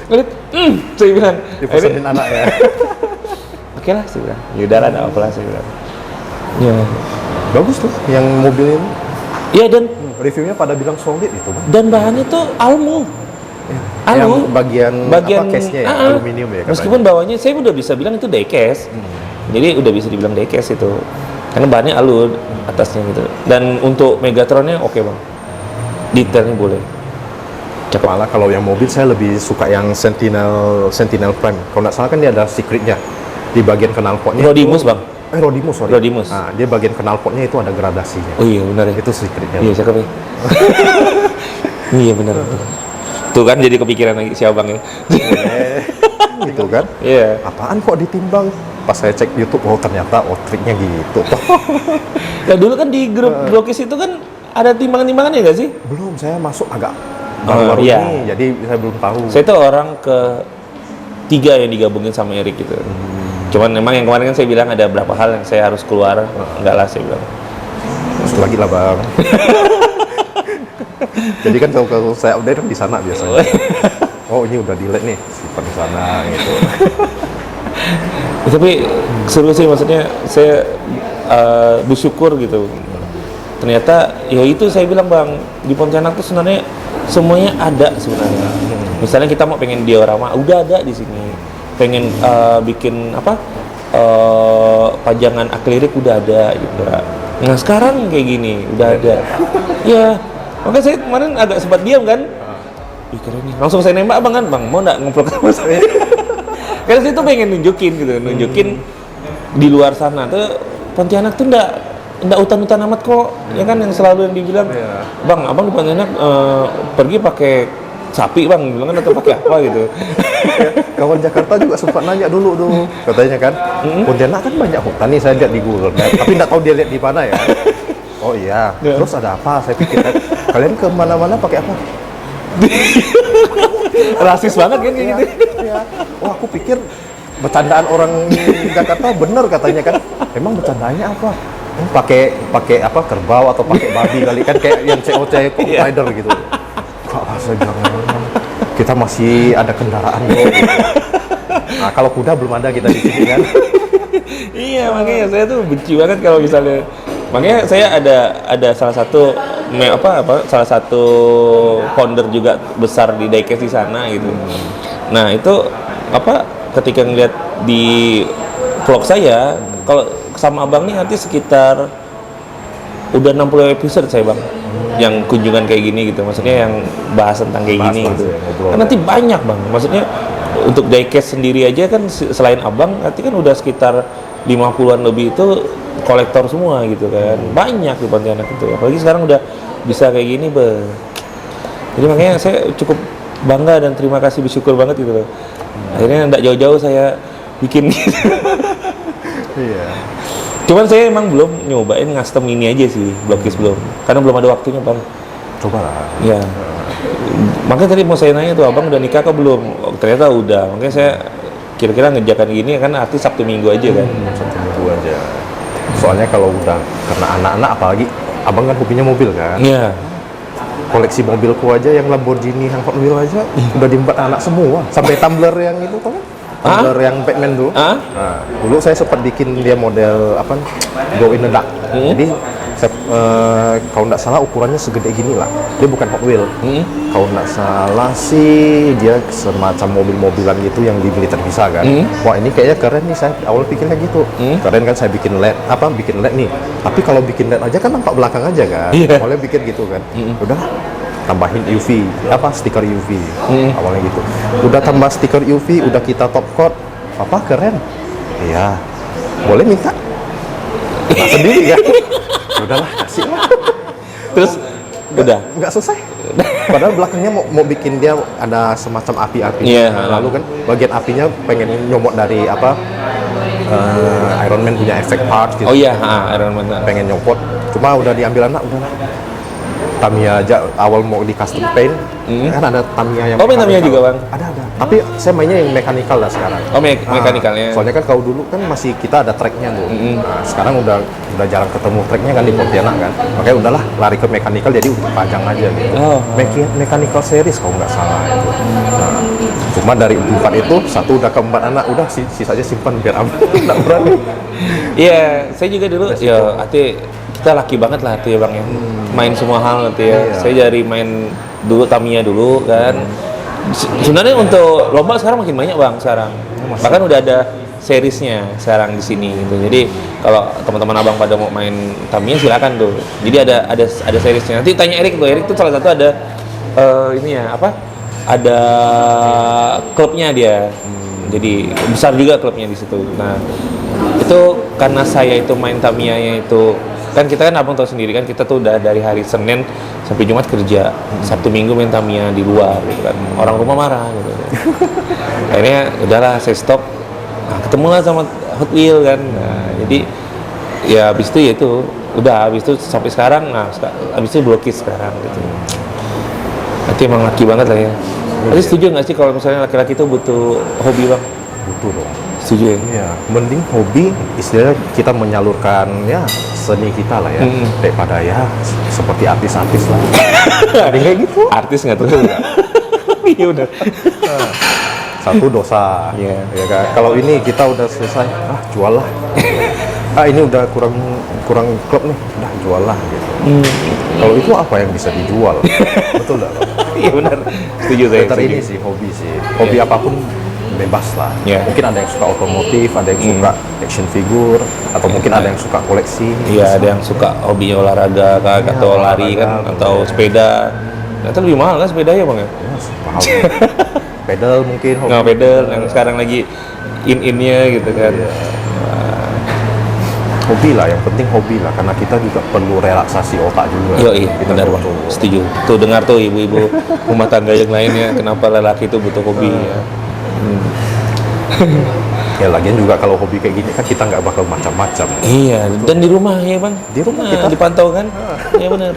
Ngeliat, saya bilang. Dipesenin anak ya. Oke lah, saya bilang. Yaudah lah, ada apa lah, saya bilang. Ya. Bagus tuh yang mobil ini. Iya dan reviewnya pada bilang solid itu bang. dan bahannya tuh almu. Yang bagian apa case-nya ya, aluminium ya katanya. Meskipun bawahnya saya udah bisa bilang itu diecast. Jadi udah bisa dibilang diecast itu. Karena bahannya alu atasnya gitu. Dan untuk Megatronnya oke bang. Detailnya boleh. Cakep. Malah kalau yang mobil saya lebih suka yang Sentinel Prime. Kalau nggak salah kan dia ada secretnya di bagian knalpotnya. Rodimus bang. Rodimus, sorry. Rodimus. Nah, dia bagian knalpotnya itu ada gradasinya. Oh iya benar ya. Itu secretnya. Iya cakep ya. Iya benar. Tuh kan jadi kepikiran lagi si abang ya. Gitu kan? Iya. Apaan kok ditimbang? Pas saya cek YouTube, oh ternyata triknya gitu. Nah dulu kan di grup Blokis itu kan ada timbangan-timbangannya nggak sih? Belum, saya masuk agak baru-baru iya. ini, jadi saya belum tahu. Saya tuh orang ke-3 yang digabungin sama Erik gitu. Cuman memang yang kemarin kan saya bilang ada berapa hal yang saya harus keluar. Enggak lah saya bilang. Terus lagi lah bang. Jadi kan kalau saya update kan di sana biasanya. Oh ini udah delete nih, simpan di sana gitu. Tapi seru sih, maksudnya saya bersyukur gitu. Ternyata ya itu saya bilang bang, di Pontianak tuh sebenarnya semuanya ada sebenarnya. Misalnya kita mau pengen diorama, udah ada di sini. Pengen bikin apa pajangan akrilik udah ada gitu. Nah sekarang kayak gini udah ada. Ya makanya saya kemarin agak sempat diam kan. Ih keren nih. Langsung saya nembak abang kan, bang mau nggak ngumpul sama saya? Karena saya tuh pengen nunjukin gitu, di luar sana tuh Pontianak tuh nggak hutan-hutan amat kok, ya kan yang selalu yang dibilang, bang abang di Pontianak pergi pakai sapi bang, bilang kan atau pakai apa gitu. Ya, kawan Jakarta juga sempat nanya dulu tuh, katanya kan, Pontianak kan banyak hutan nih saya lihat di Google Map, tapi nggak tahu dia lihat di mana ya. Oh iya, terus ada apa? Saya pikir kan, kalian kemana-mana pakai apa? Rasis banget kan kayak gitu. Ya. Oh aku pikir bercandaan orang Jakarta bener katanya kan. Emang bercandaannya apa? Pakai apa kerbau atau pakai babi kali kan kayak yang COC Rider gitu. Kok saya jangan. Kita masih ada kendaraan bro. Gitu. Nah kalau kuda belum ada kita di sini kan. Iya makanya saya tuh benci banget kalau misalnya. Makanya saya ada salah satu salah satu founder juga besar di diecast di sana gitu. Nah itu ketika ngeliat di vlog saya, kalau sama abang nih nanti sekitar udah 60 episode saya bang, yang kunjungan kayak gini gitu, maksudnya yang bahas tentang kayak gini gitu. Kan nanti banyak bang, maksudnya untuk diecast sendiri aja kan selain abang, nanti kan udah sekitar 50-an lebih itu kolektor semua gitu kan, banyak di Pontianak itu, apalagi sekarang udah bisa kayak gini jadi makanya saya cukup bangga dan terima kasih, bersyukur banget gitu loh. Akhirnya nggak jauh-jauh saya bikin gitu. Iya. Cuman saya emang belum nyobain custom ini aja sih, Blokis belum, karena belum ada waktunya bang. Coba lah. Ya. Makanya tadi mau saya nanya tuh, abang udah nikah ke belum? Oh, ternyata udah. Makanya saya kira-kira ngejakan gini kan artis Sabtu Minggu aja kan. Sabtu Minggu aja. Soalnya kalau udah karena anak-anak, apalagi abang kan hobinya mobil kan. Iya. Koleksi mobilku aja yang Lamborghini, yang Hot Wheels aja udah diempat anak semua. Sampai tumbler yang itu tau kan? Tumbler yang Batman tuh. Nah, dulu saya sempat bikin dia model Go in the Dark. Jadi Kalau nggak salah ukurannya segede gini lah. Dia bukan Hot Wheel. Kalau nggak salah sih dia semacam mobil-mobilan gitu yang di militer bisa kan. Wah ini kayaknya keren nih, saya awal pikirnya gitu. Keren kan, saya bikin LED nih. Tapi kalau bikin LED aja kan nampak belakang aja kan. Awalnya pikir gitu kan. Udah tambahin UV, stiker UV. Awalnya gitu. Udah tambah stiker UV, udah kita top coat. Keren. Iya. Boleh minta. Nah, sendiri kan. Udahlah, kasih lah. Terus udah nggak selesai. Padahal belakangnya mau bikin dia ada semacam api-api. Lalu kan bagian apinya pengen nyomot dari Iron Man punya efek parts gitu. Oh iya, Iron Man pengen nyopot, cuma udah diambil anak, udahlah. Tamiya aja awal mau di custom paint, kan ada Tamiya yang main Tamiya juga bang? Ada. Tapi saya mainnya yang mechanical lah sekarang. Mechanikalnya. Soalnya kan kalau dulu kan masih kita ada tracknya tuh. Nah, sekarang udah jarang ketemu tracknya kan di Pontianak kan. Makanya udahlah lari ke mechanical, jadi untuk pajang aja gitu. Mechanical series kalau nggak salah itu. Nah, cuma dari 4 itu satu udah ke 4 anak, udah sisanya simpan biar aman. Nggak berani. Iya, saya juga dulu. Ya, kita laki banget lah ya bang ya. Main semua hal ya. Saya dari main dulu Tamiya dulu kan. Sebenarnya untuk lomba sekarang makin banyak bang sekarang. Bahkan udah ada seriesnya sekarang di sini gitu. Jadi kalau teman-teman abang pada mau main Tamiya silakan tuh. Jadi ada seriesnya. Nanti tanya Erik tuh salah satu ada ada klubnya dia. Jadi besar juga klubnya di situ. Nah, itu karena saya itu main Tamiya-nya itu kan kita kan abang tahu sendiri kan, kita tuh udah dari hari Senin sampai Jumat kerja, Sabtu Minggu main Tamiya di luar gitu kan, orang rumah marah gitu. Akhirnya udahlah saya stop. Nah, ketemulah sama Hot Wheel kan. Nah, jadi ya habis itu habis itu sampai sekarang. Nah, habis itu blokis sekarang gitu. Nanti emang laki banget lah ya. Tapi setuju nggak sih kalau misalnya laki-laki itu butuh hobi bang? Butuh dong. Setuju ya? Iya, mending hobi istilahnya kita menyalurkan ya seni kita lah ya, daripada ya seperti artis-artis lah. Ada kayak gitu. Artis nggak tuh? Iya udah. Satu dosa, ya kan. Kalau ini kita udah selesai, jual lah. Ini udah kurang klub nih, udah jual lah gitu. Kalau itu apa yang bisa dijual? Betul nggak? Iya benar. Setuju saya. Ini sih hobi sih. Hobi apapun bebas lah. Mungkin ada yang suka otomotif, ada yang suka action figure, atau mungkin ada yang suka koleksi. Iya, ada yang suka hobi olahraga kan, atau lari kan, atau sepeda. Nah, itu lebih mahal kan sepedanya bang ya? Mahal. Pedal mungkin. Pedal yang sekarang lagi in-innya gitu kan. Hobi lah, yang penting hobi lah, karena kita juga perlu relaksasi otak juga. Iya, benar bang. Setuju. Tuh dengar tuh ibu-ibu rumah tangga yang lainnya, kenapa lelaki itu butuh hobi ya. Ya lagian juga kalau hobi kayak gini kan kita nggak bakal macam-macam. Iya, dan di rumah ya bang. Di rumah kita dipantau kan. Iya benar.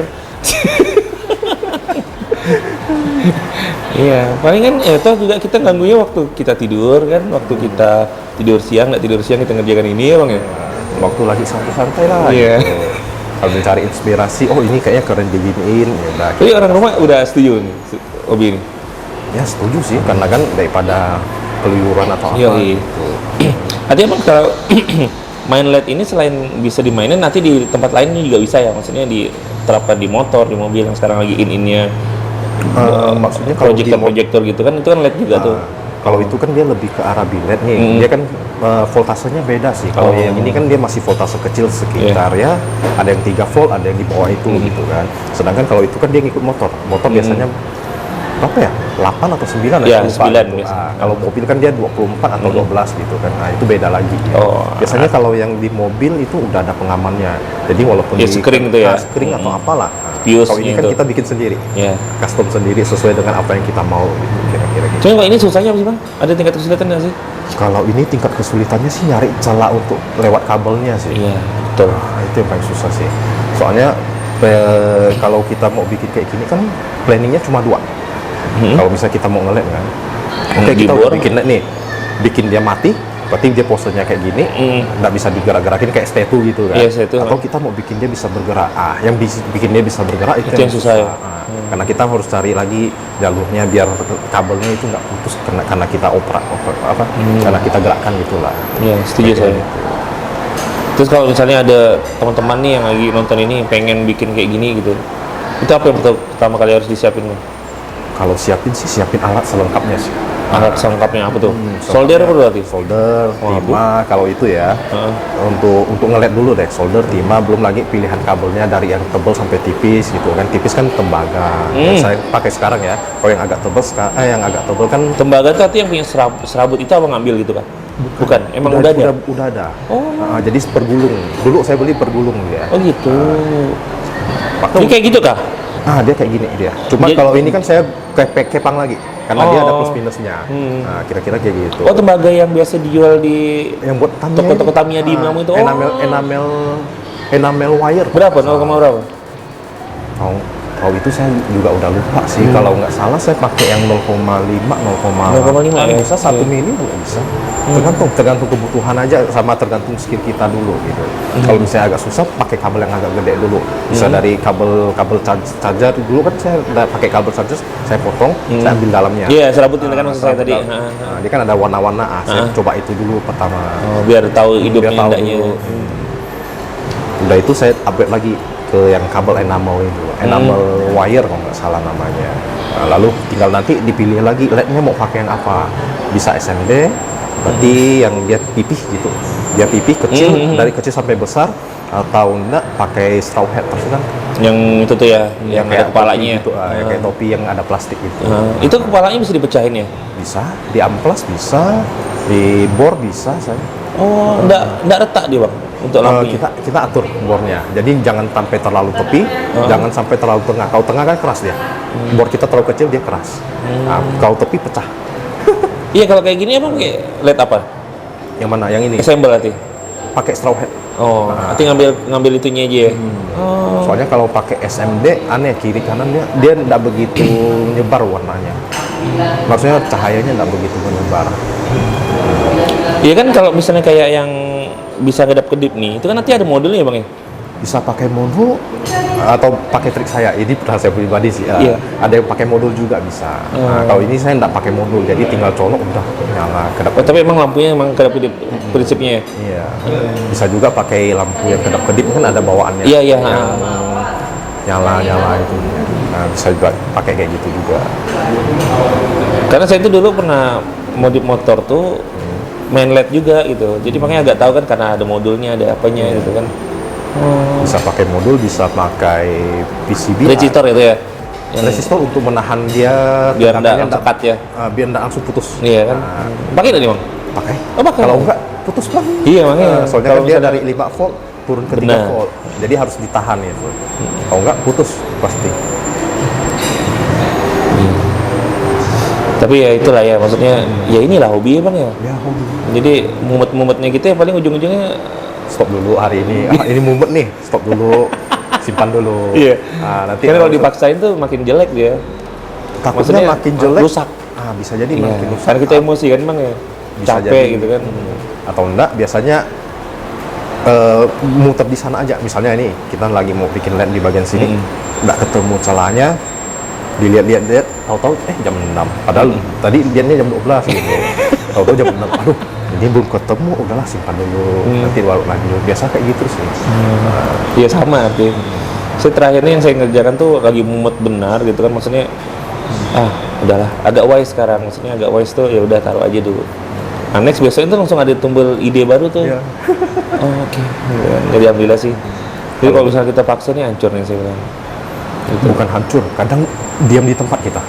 Iya, paling kan toh juga kita ganggunya waktu kita tidur kan, waktu kita tidur siang kita ngerjakan ini ya bang ya. Waktu lagi santai-santai lah. Iya. Gitu. Kalau mencari inspirasi, ini kayaknya keren diginiin. Ya udah. Jadi orang rumah udah setuju nih hobi ini. Ya setuju sih, karena kan daripada keluyuran atau apa gitu. Artinya bang kalau main LED ini selain bisa dimainin nanti di tempat lain juga bisa ya, maksudnya diterapkan di motor, di mobil yang sekarang lagi in-innya. Maksudnya kalau proyektor gitu kan, itu kan LED juga tuh. Kalau itu kan dia lebih ke arah bilet nih, dia kan voltasenya beda sih. Kalau yang ini kan dia masih voltase kecil sekitar ya, ada yang 3 volt, ada yang di bawah itu gitu kan. Sedangkan kalau itu kan dia ngikut motor biasanya berapa ya? 8 atau 9 ya? 9 gitu. Kalau mobil kan dia 24 atau 12 gitu kan. Nah, itu beda lagi. Ya. Biasanya kalau yang di mobil itu udah ada pengamannya. Jadi walaupun screen itu ya. Screen atau apalah. Kalau ini kan kita bikin sendiri. Custom sendiri sesuai dengan apa yang kita mau gitu kira-kira gitu. Cuma ini susahnya apa sih, Bang? Ada tingkat kesulitan nggak sih? Kalau ini tingkat kesulitannya sih nyari celah untuk lewat kabelnya sih. Iya, betul. Itu yang paling susah sih. Soalnya kalau kita mau bikin kayak gini kan planningnya cuma 2. Kalau misalnya kita mau nge-LED kan, kita udah bikin LED nih, bikin dia mati, berarti dia posenya kayak gini, nggak bisa digerak-gerakin kayak statue gitu kan. Atau kita mau bikin dia bisa bergerak, yang bikin dia bisa bergerak itu yang susah. Ya. Karena kita harus cari lagi jalurnya biar kabelnya itu nggak putus karena kita karena kita gerakkan gitulah. Iya, setuju saya. Terus kalau misalnya ada teman-teman nih yang lagi nonton ini pengen bikin kayak gini gitu, itu apa yang pertama kali harus disiapin Bang? Kalau siapin sih siapin alat selengkapnya sih. Alat selengkapnya apa tuh? Solder Selengkapnya. apa berarti? Solder, timah kalau itu ya. Untuk ngelet dulu deh, solder, timah, belum lagi pilihan kabelnya dari yang tebal sampai tipis gitu kan. Tipis kan tembaga. Yang saya pakai sekarang ya. Kalau yang agak tebal yang agak tebal kan Tembaga itu artinya yang punya serabut itu abang ngambil gitu kan? Bukan, emang udah ada? Udah ada. Oh. Jadi pergulung. Dulu saya beli pergulung ya. Oh gitu. Pakai Ini kayak gitu kah? dia kayak gini dia. Cuma Dia- kalau ini kan saya kepang lagi karena dia ada plus minusnya. Nah, kira-kira kayak gitu. Oh, tembaga yang biasa dijual di Yang buat Tamiya toko-toko ini. Tamiya di Mamu itu. Oh. Enamel wire. Berapa? 0, berapa? Kalau itu saya juga udah lupa sih. Kalau nggak salah saya pakai yang 0,5, 0,5 ya? bisa 1 mili juga bisa. Tergantung kebutuhan aja sama tergantung skill kita dulu gitu. Kalau misalnya agak susah pakai kabel yang agak gede dulu. Bisa dari kabel charger dulu kan saya udah pakai kabel charger, saya potong, saya ambil dalamnya. Iya, serabut itu kan maksud saya tadi. Dia kan ada warna-warna. Saya coba itu dulu pertama. Oh, biar tahu hidupnya Biar tahu enggaknya. dulu. Udah itu saya upgrade lagi ke yang kabel enamel itu, enamel wire kalau nggak salah namanya. Nah, lalu tinggal nanti dipilih lagi LED-nya mau pakai yang apa. Bisa SMD, berarti yang dia pipih gitu. Dia pipih kecil, dari kecil sampai besar, atau enggak pakai straw hat terus kan. Yang itu tuh ya, yang ada kayak kepalanya. topi gitu, yang kayak topi yang ada plastik gitu. Itu kepalanya bisa dipecahin ya? Bisa, di amplas bisa, di bor bisa saya. Oh, enggak retak dia, Bang, untuk lampunya. Kita atur bornya. Jadi jangan sampai terlalu tepi, jangan sampai terlalu tengah. Kalau tengah kan keras dia. Bor kita terlalu kecil dia keras. Nah, kalau tepi pecah. Iya, kalau kayak gini emang kayak LED apa? Yang mana? Yang ini. Assemble berarti. Pakai straw hat. Oh, nanti ngambil itunya aja ya. Oh. Soalnya kalau pakai SMD aneh kiri kanan dia tidak begitu menyebar warnanya. Maksudnya cahayanya tidak begitu menyebar. Iya kan kalau misalnya kayak yang bisa kedap-kedip nih, itu kan nanti ada modulnya ya, Bang ya? Bisa pakai modul atau pakai trik saya. Ini rahasia pribadi sih. Iya. Ada yang pakai modul juga bisa. Nah, kalau ini saya tidak pakai modul, jadi tinggal colok udah nyala kedap. Oh, tapi emang lampunya emang kedap-kedip prinsipnya ya? Iya. Bisa juga pakai lampu yang kedap-kedip kan ada bawaannya. Iya, iya. Yang nyala itu. Nah, bisa juga pakai kayak gitu juga. Karena saya itu dulu pernah modif motor tuh main LED juga gitu. Jadi makanya agak tahu kan karena ada modulnya, ada apanya gitu kan. Bisa pakai modul, bisa pakai PCB. Resistor itu ya? Resistor untuk menahan dia Biar tegangannya enggak sekat ya? biar enggak langsung putus. Iya kan? Pakai tadi, Bang? Pakai. Oh, pakai. Kalau enggak putus bang. Iya, makanya. Soalnya Kalau kan dia misalnya- dari 5 volt turun ke 3 Benar. volt. Jadi harus ditahan itu. Kalau enggak putus pasti. Tapi ya itulah ya, maksudnya ya inilah hobi ya, Bang ya. Ya hobi. Jadi mumet-mumetnya kita ya paling ujung-ujungnya Stop dulu hari ini. Ini mumet nih. Stop dulu. Simpan dulu. Iya. Nah, nanti karena kalau dipaksain tuh makin jelek dia. takutnya maksudnya makin jelek. rusak. Bisa jadi Iya. makin rusak. Karena kita emosi kan, Bang ya. Bisa Capek jadi. gitu kan. Atau enggak biasanya muter di sana aja. Misalnya ini kita lagi mau bikin LED di bagian sini, enggak ketemu celahnya, dilihat-lihat, tahu-tahu jam 6. Padahal tadi lihatnya jam 12 gitu. Tahu-tahu jam 6. Aduh, ini belum ketemu, udahlah simpan dulu. Nanti baru lanjut. Biasa kayak gitu sih. Iya sama artinya. Saya terakhir nih yang saya ngerjakan tuh lagi mumet benar gitu kan, maksudnya udahlah agak wise sekarang, maksudnya agak wise tuh ya udah taruh aja dulu. Nah, next biasanya tuh langsung ada timbul ide baru tuh. Iya. Oh, oke. Ya, jadi alhamdulillah sih. Jadi kalau misalnya kita paksa nih hancur nih saya bilang. Bukan hancur, kadang diam di tempat kita.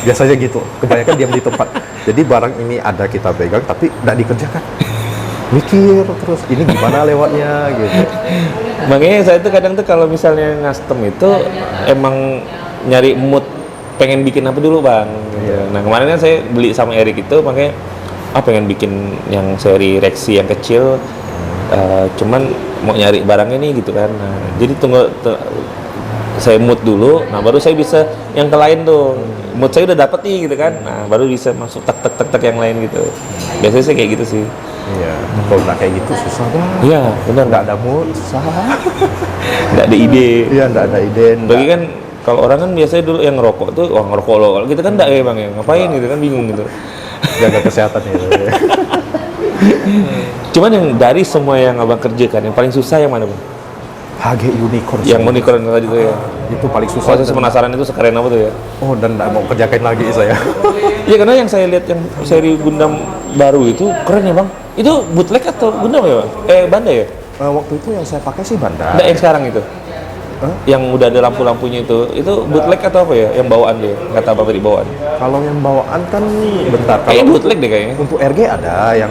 Biasanya gitu. Kebanyakan diam di tempat. Jadi barang ini ada kita pegang tapi tidak dikerjakan. Mikir terus ini gimana lewatnya gitu. Makanya saya tuh kadang tuh kalau misalnya custom itu emang nyari mood pengen bikin apa dulu, Bang gitu. Nah kemarin kan saya beli sama Erik itu makanya pengen bikin yang seri Rexy yang kecil, cuman mau nyari barangnya nih gitu kan. Nah, jadi saya mood dulu, nah baru saya bisa yang ke lain tuh. Mood saya udah dapet nih gitu kan, nah baru bisa masuk tek yang lain gitu. Biasanya saya kayak gitu sih. Iya, kalau nggak kayak gitu susah banget. Iya, benar. Nggak ada mood, susah. Nggak ada ide. Iya, nggak ada ide. Bagi kan kalau orang kan biasanya dulu yang ngerokok tuh, ngerokok lo. Kalau kita kan nggak ya, Bang ya, ngapain gitu kan bingung gitu. Jaga kesehatan ya. Cuman yang dari semua yang abang kerjakan, yang paling susah yang mana bang? HG Unicorn. Yang unicorn tadi tuh ya. Itu paling susah. Saya penasaran itu sekeren apa tuh ya? Oh, dan nggak mau kerjakan lagi saya. Iya karena yang saya lihat yang seri Gundam baru itu keren ya bang. Itu bootleg atau Gundam ya bang? Bandai ya? Waktu itu yang saya pakai sih Bandai. Nggak yang sekarang itu? Yang udah ada lampu-lampunya itu bootleg atau apa ya? Yang bawaan dia? Kata abang tadi bawaan. Kalau yang bawaan kan bentar. Kayaknya Kalau bootleg deh kayaknya. untuk RG ada yang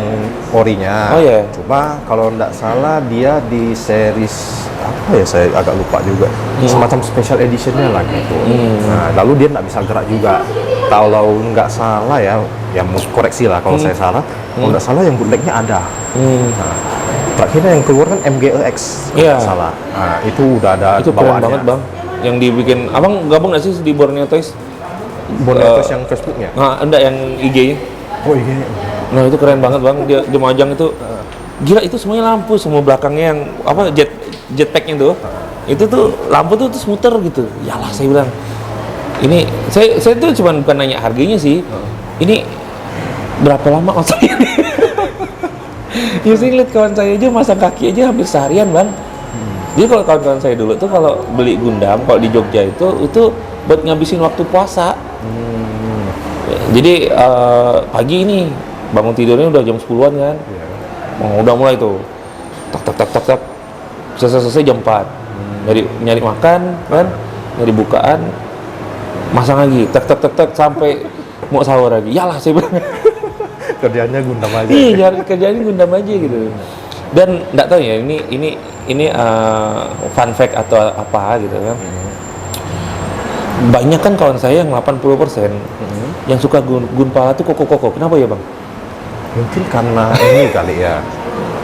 orinya. Oh iya. Cuma kalau nggak salah dia di series apa ya, saya agak lupa juga. Semacam special editionnya lah gitu. Nah, lalu dia nggak bisa gerak juga. Kalau nggak salah ya mesti koreksi lah kalau saya salah. Kalau nggak salah yang bootlegnya ada. Nah, terakhirnya yang keluar kan MGEX. Iya. Salah. Nah, itu udah ada Itu keren bawaannya. banget bang. Yang dibikin, abang gabung nggak sih di Borneo Toys? Boneka yang Facebooknya. Nah, enggak yang IG-nya. Oh iya. Nah itu keren banget bang. Dia majang itu. Gila itu semuanya lampu, semua belakangnya yang apa jetpacknya tuh. Itu tuh lampu tuh terus muter gitu. Yalah saya bilang. Ini saya tuh cuma bukan nanya harganya sih. Ini berapa lama masang ini? Ya saya ngeliat kawan saya aja masang kaki aja hampir seharian bang. Jadi kalau kawan-kawan saya dulu tuh kalau beli Gundam kalau di Jogja itu buat ngabisin waktu puasa. Jadi pagi ini bangun tidurnya udah jam 10-an kan. Udah mulai tuh. Tak. Selesai jam 4. Nyari makan kan, nyari bukaan, masang lagi. Tak sampai mau sahur lagi. Yalah saya bilang. Kerjanya Gundam aja. Iya, kerjanya Gundam aja gitu. Dan enggak tahu ya ini fun fact atau apa gitu kan. Banyak kan kawan saya yang 80% yang suka Gunpla tuh koko. Kenapa ya bang? Mungkin karena ini kali ya,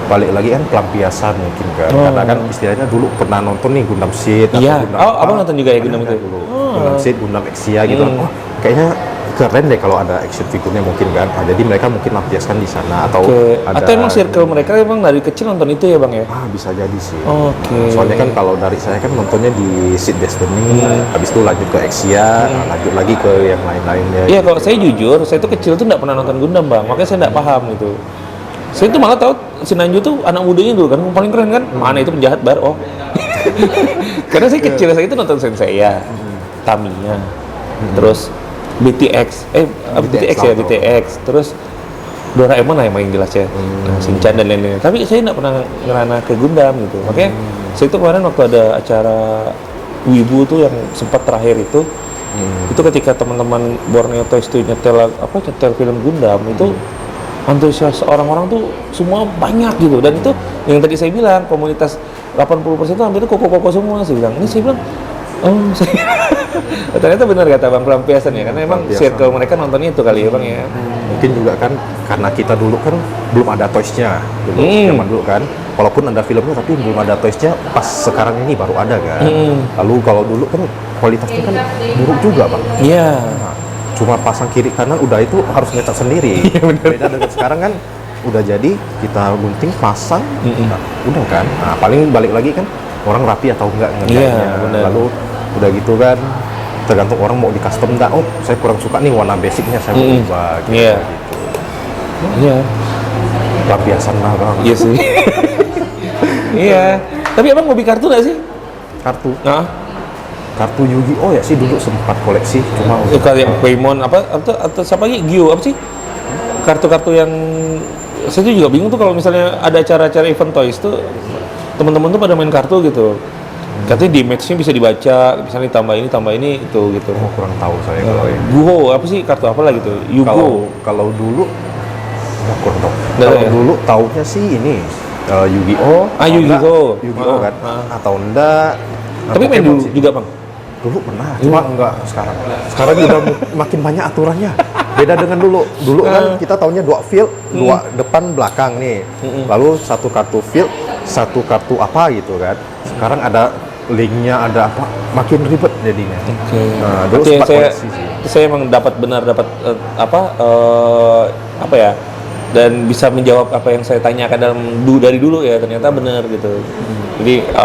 balik lagi kan pelampiasan mungkin kan. Karena kan istilahnya dulu pernah nonton nih Gundam Seed. Iya. Gundam Abang nonton juga ya Gundam itu? Dulu. Gundam Seed, Gundam Exia gitu. Wah, kayaknya keren deh kalau ada action figurnya mungkin kan. Jadi mereka mungkin lampiaskan di sana atau ada. Atau emang circle mereka emang dari kecil nonton itu ya bang ya? Bisa jadi sih. Oke. Soalnya kan kalau dari saya kan nontonnya di Seed Destiny, habis itu lanjut ke Exia, lanjut lagi ke yang lain-lainnya. Iya, gitu. kalau saya jujur, saya tuh kecil tuh nggak pernah nonton Gundam bang, makanya saya nggak paham gitu. Saya tuh malah tahu si Nanju tuh anak mudanya dulu kan, paling keren kan, mana itu penjahat bar, oh. Karena saya kecil, saya itu nonton Senseiya, Tamiya, terus BTX, BTX, terus Doraemon lah yang paling jelas ya, Shinchan dan lain-lain. Tapi saya nggak pernah ngerana ke Gundam gitu, makanya saya itu kemarin waktu ada acara Wibu tuh yang sempat terakhir itu ketika teman-teman Borneo Toys itu nyetel film Gundam itu antusias orang-orang tuh semua banyak gitu, dan itu yang tadi saya bilang komunitas 80% itu hampir itu koko-koko semua. Saya bilang ternyata benar kata bang, pelampiasan ya, karena emang circle mereka nontonnya itu kali ya bang ya. Mungkin juga kan karena kita dulu kan belum ada toysnya dulu, zaman dulu kan, walaupun ada filmnya tapi belum ada toysnya. Pas sekarang ini baru ada kan. Lalu kalau dulu kan kualitasnya kan buruk juga bang. Iya. Cuma pasang kiri kanan udah itu harus ngecat sendiri. Beda dengan sekarang kan udah jadi kita gunting pasang, udah kan. Nah paling balik lagi kan orang rapi atau enggak ngerjainnya. Lalu udah gitu kan tergantung orang mau di custom enggak. Oh saya kurang suka nih warna basicnya, saya mau ubah gitu. Iya. Pelampiasan lah bang. Iya sih. Iya. Tapi abang hobi kartu nggak sih? Kartu. Nah. Kartu Yu-Gi-Oh ya sih dulu sempat koleksi, cuma kayak Paimon atau siapa lagi, Gyo apa sih? Kartu-kartu yang saya tuh juga bingung tuh kalau misalnya ada acara-acara event toys tuh teman-teman tuh pada main kartu gitu. Katanya di match-nya bisa dibaca, misalnya tambah ini itu gitu. Oh, kurang tahu saya kalau ini. Guho apa sih, kartu apa lah gitu? Yugo. Kalau dulu kurang tahu. Nggak Kalau ya? dulu taunya sih ini Yu-Gi-Oh. Yu-Gi-Oh kan. Atau enggak. Tapi main dulu juga bang. Dulu pernah, cuma enggak sekarang. Sekarang udah makin banyak aturannya. Beda dengan dulu. Dulu kan kita taunya dua field, dua depan belakang nih. Lalu satu kartu field, satu kartu apa gitu kan. Sekarang ada linknya, ada apa, makin ribet jadinya. Nah, dulu sempat koleksi sih. Saya emang dapat apa ya, dan bisa menjawab apa yang saya tanyakan dari dulu ya, ternyata benar gitu. Jadi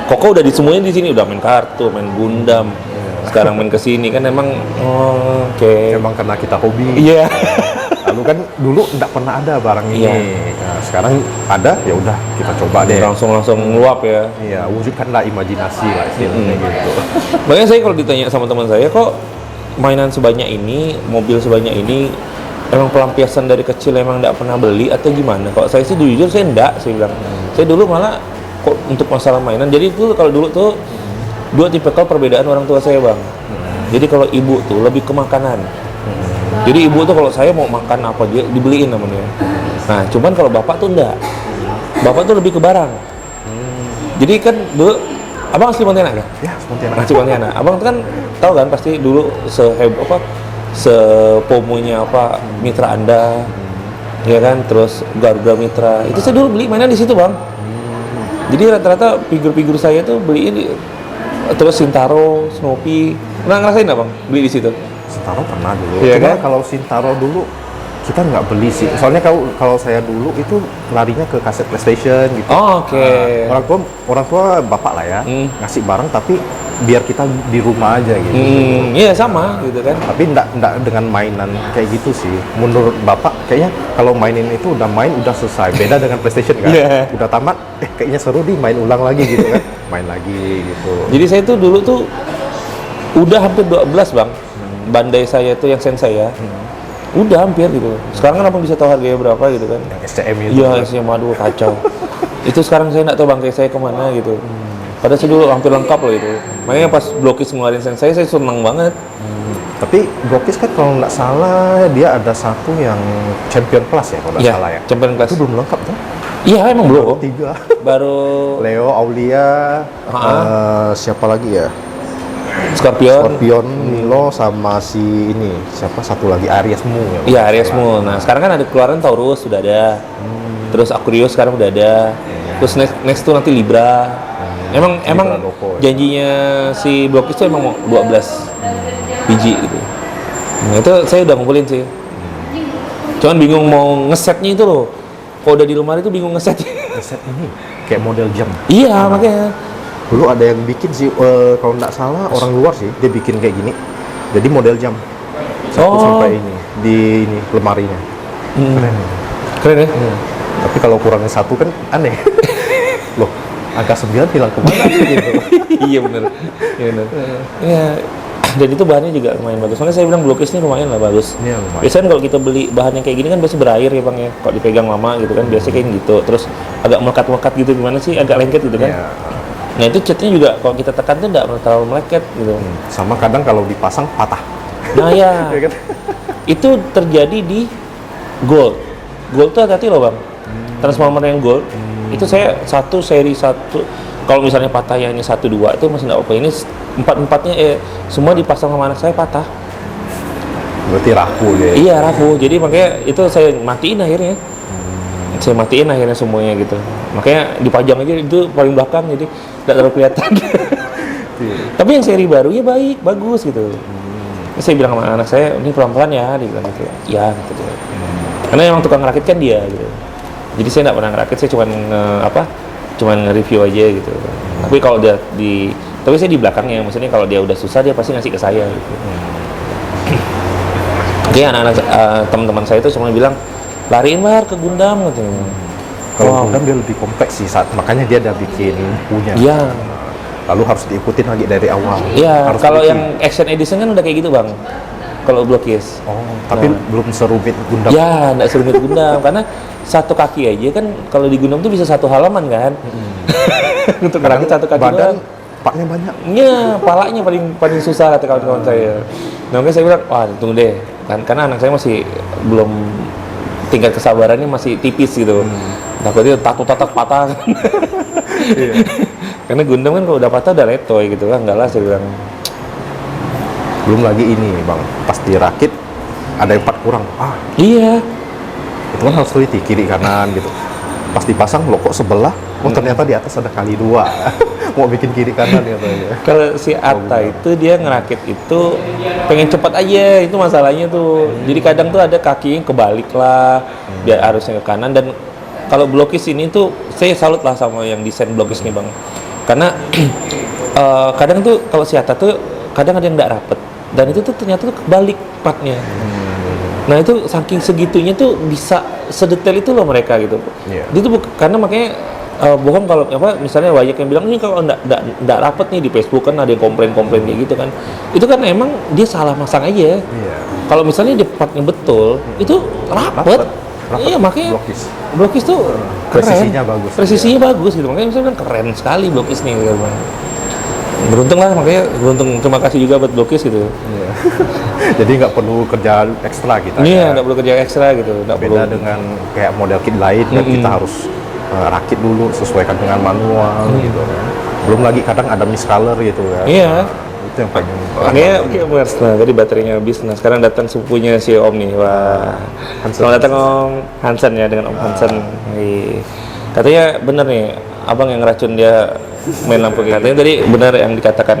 Koko udah semuanya di sini, udah main kartu, main Gundam, sekarang main kesini kan emang. Oke. Emang karena kita hobi. Iya. Lalu kan dulu nggak pernah ada barang ini. Iya. Nah, sekarang ada, ya udah kita coba deh. langsung ngeluap ya. Iya, wujudkanlah imajinasi lah istilahnya gitu. Makanya saya kalau ditanya sama teman saya, kok mainan sebanyak ini, mobil sebanyak ini, emang pelampiasan dari kecil emang nggak pernah beli atau gimana? Kalau saya sih jujur saya enggak, saya bilang. Saya dulu malah kok untuk masalah mainan. Jadi itu kalau dulu tuh dua tipikal perbedaan orang tua saya, Bang. Jadi kalau ibu tuh lebih ke makanan. Jadi ibu tuh kalau saya mau makan apa dia dibeliin namanya. Nah, cuman kalau bapak tuh enggak. Bapak tuh lebih ke barang. Jadi kan dulu abang asli Pontianak kan? Ya, Pontianak. Asli Pontianak. Abang tuh kan tahu kan pasti dulu sepomonya apa mitra Anda. Ya kan, terus Garuda Mitra. Itu saya dulu beli mainan di situ, Bang. Jadi rata-rata figur-figur saya tuh beliin terus Sintaro, Snoopy. Pernah ngerasain nggak, Bang? Beli di situ? Sintaro pernah dulu. Iya Cuma kan? kalau Sintaro dulu kita nggak beli sih. Soalnya kalau saya dulu itu larinya ke kaset PlayStation gitu. Oh, oke. Orang tua bapak lah ya ngasih barang, tapi biar kita di rumah aja gitu. Iya sama gitu kan. Tapi ndak dengan mainan kayak gitu sih. Menurut bapak kayaknya kalau mainin itu udah selesai. Beda dengan PlayStation kan. Yeah. Udah tamat, kayaknya seru nih main ulang lagi gitu kan. Main lagi gitu. Jadi saya tuh dulu tuh udah hampir 12, Bang. Bandai saya tuh yang Sensei ya. Udah hampir gitu. Sekarang kan abang bisa tahu harganya berapa gitu kan? Yang SCM itu. Iya, SCM, aduh kacau. Itu sekarang saya nggak tahu bangkai saya kemana gitu. Padahal saya dulu hampir lengkap loh itu. Makanya pas Blokis ngeluarin Sensei saya senang banget. Tapi Blokis kan kalau nggak salah dia ada satu yang Champion Class ya kalau nggak Iya, salah ya. Champion Class. Itu belum lengkap tuh. Iya, emang belum. 3. Baru Leo, Aulia, siapa lagi ya? Scorpion, Milo sama si ini siapa satu lagi Aries Mu ya. Iya, Aries Moon. Nah, sekarang kan ada keluaran Taurus sudah ada. Terus Aquarius sekarang udah ada. Terus next tuh nanti Libra. Emang Loko, ya. janjinya si Blokis tuh emang mau 12 biji gitu. Nah, itu saya udah ngumpulin sih. Cuman bingung mau ngesetnya itu loh. Kalau udah di lemari itu bingung ngesetnya. Set ini kayak model jam. Iya, makanya. Dulu ada yang bikin sih kalau nggak salah orang luar sih dia bikin kayak gini. Jadi model jam. Satu sampai ini di ini lemarinya. Keren. Keren ya? Tapi kalau kurangnya satu kan aneh. Loh, angka 9 hilang kemana gitu. Iya benar. Iya benar. Iya. Dan itu bahannya juga lumayan bagus. Makanya saya bilang Blokis ini lumayan lah bagus. Iya, lumayan. Biasanya kalau kita beli bahan yang kayak gini kan biasa berair ya Bang ya. Kalau dipegang lama gitu kan biasanya kayak gitu. Terus agak melekat-melekat gitu gimana sih? Agak lengket gitu kan. Iya. Nah itu catnya juga kalau kita tekan tuh nggak terlalu melekat gitu. Sama kadang kalau dipasang patah. Nah ya, Iya kan? itu terjadi di Gold. Gold tuh hati-hati loh Bang. Transformer yang Gold, itu saya seri satu. Kalau misalnya patah yang ini 1, 2 itu masih nggak apa. Ini 4-4-nya semua dipasang sama anak saya patah. Berarti rapuh ya. Iya rapuh. Jadi makanya itu saya matiin akhirnya. Saya matiin akhirnya semuanya gitu. Makanya dipajang aja itu paling belakang jadi nggak terlalu kelihatan. Tapi yang seri baru ya baik, bagus gitu. Saya bilang sama anak saya, ini pelan-pelan ya, dia bilang gitu. Ya gitu. Karena emang tukang ngerakit kan dia gitu. Jadi saya nggak pernah ngerakit, saya cuman nge-review aja gitu. Tapi kalau tapi saya di belakangnya, maksudnya kalau dia udah susah dia pasti ngasih ke saya gitu. Oke, anak-anak teman-teman saya itu cuma bilang lariin Bar ke Gundam gitu. Kalau Gundam dia lebih kompleks sih, makanya dia udah bikin punya. Iya. Lalu harus diikutin lagi dari awal. Iya, kalau yang Action Edition kan udah kayak gitu Bang. Kalau Blokis. Oh, tapi belum serumit Gundam. Ya, enggak serumit Gundam karena satu kaki aja kan kalau di Gundam tuh bisa satu halaman kan. Untuk ngerakit satu kaki badan doang. partnya banyak. Iya, palanya paling susah kata kawan-kawan saya. Nah, makanya saya bilang, wah tunggu deh, karena anak saya masih belum tingkat kesabarannya masih tipis gitu. Takutnya tatak patah. Iya. Karena Gundam kan kalau udah patah udah letoy gitu kan, enggak lah saya bilang. Belum lagi ini Bang, pas dirakit ada yang part kurang. Iya. Itu kan harus teliti kiri kanan gitu. Pas dipasang loh kok sebelah, ternyata di atas ada kali 2. Mau bikin kiri kanan katanya. Kalau si Atta itu dia ngerakit itu pengen cepat aja, itu masalahnya tuh. Jadi kadang tuh ada kakinya kebalik lah, biar harusnya ke kanan. Dan kalau Blokis ini tuh saya salut lah sama yang desain Blokis nih Bang. Karena kadang tuh kalau si Atta tuh kadang ada yang nggak rapet dan itu tuh ternyata tuh kebalik partnya. Nah itu saking segitunya tuh bisa sedetail itu loh mereka gitu. Iya. Itu karena makanya bohong kalau apa misalnya banyak yang bilang ini kalau nggak rapet nih di Facebook kan ada yang komplain kayak gitu kan. Itu kan emang dia salah masang aja. Iya. Kalau misalnya di partnya betul, itu rapet. Iya makanya blokis tuh keren. Presisinya bagus. Presisinya bagus gitu. Makanya misalnya keren sekali blokis nih gitu. Beruntung lah makanya terima kasih juga buat blokis gitu. Iya. Jadi nggak perlu kerja ekstra kita. Iya, nggak perlu kerja ekstra gitu. Beda dengan kayak model kit lain kan kita harus rakit dulu sesuaikan dengan manual gitu kan. Belum lagi kadang ada miscolor gitu kan. Iya. Itu yang paling Makanya Mers, nah tadi baterainya habis. Nah sekarang datang sepupunya si Om nih. Wah. Selamat datang Om Hansen ya dengan Om Hansen. Katanya bener nih, abang yang racun dia main lampu. Katanya tadi benar yang dikatakan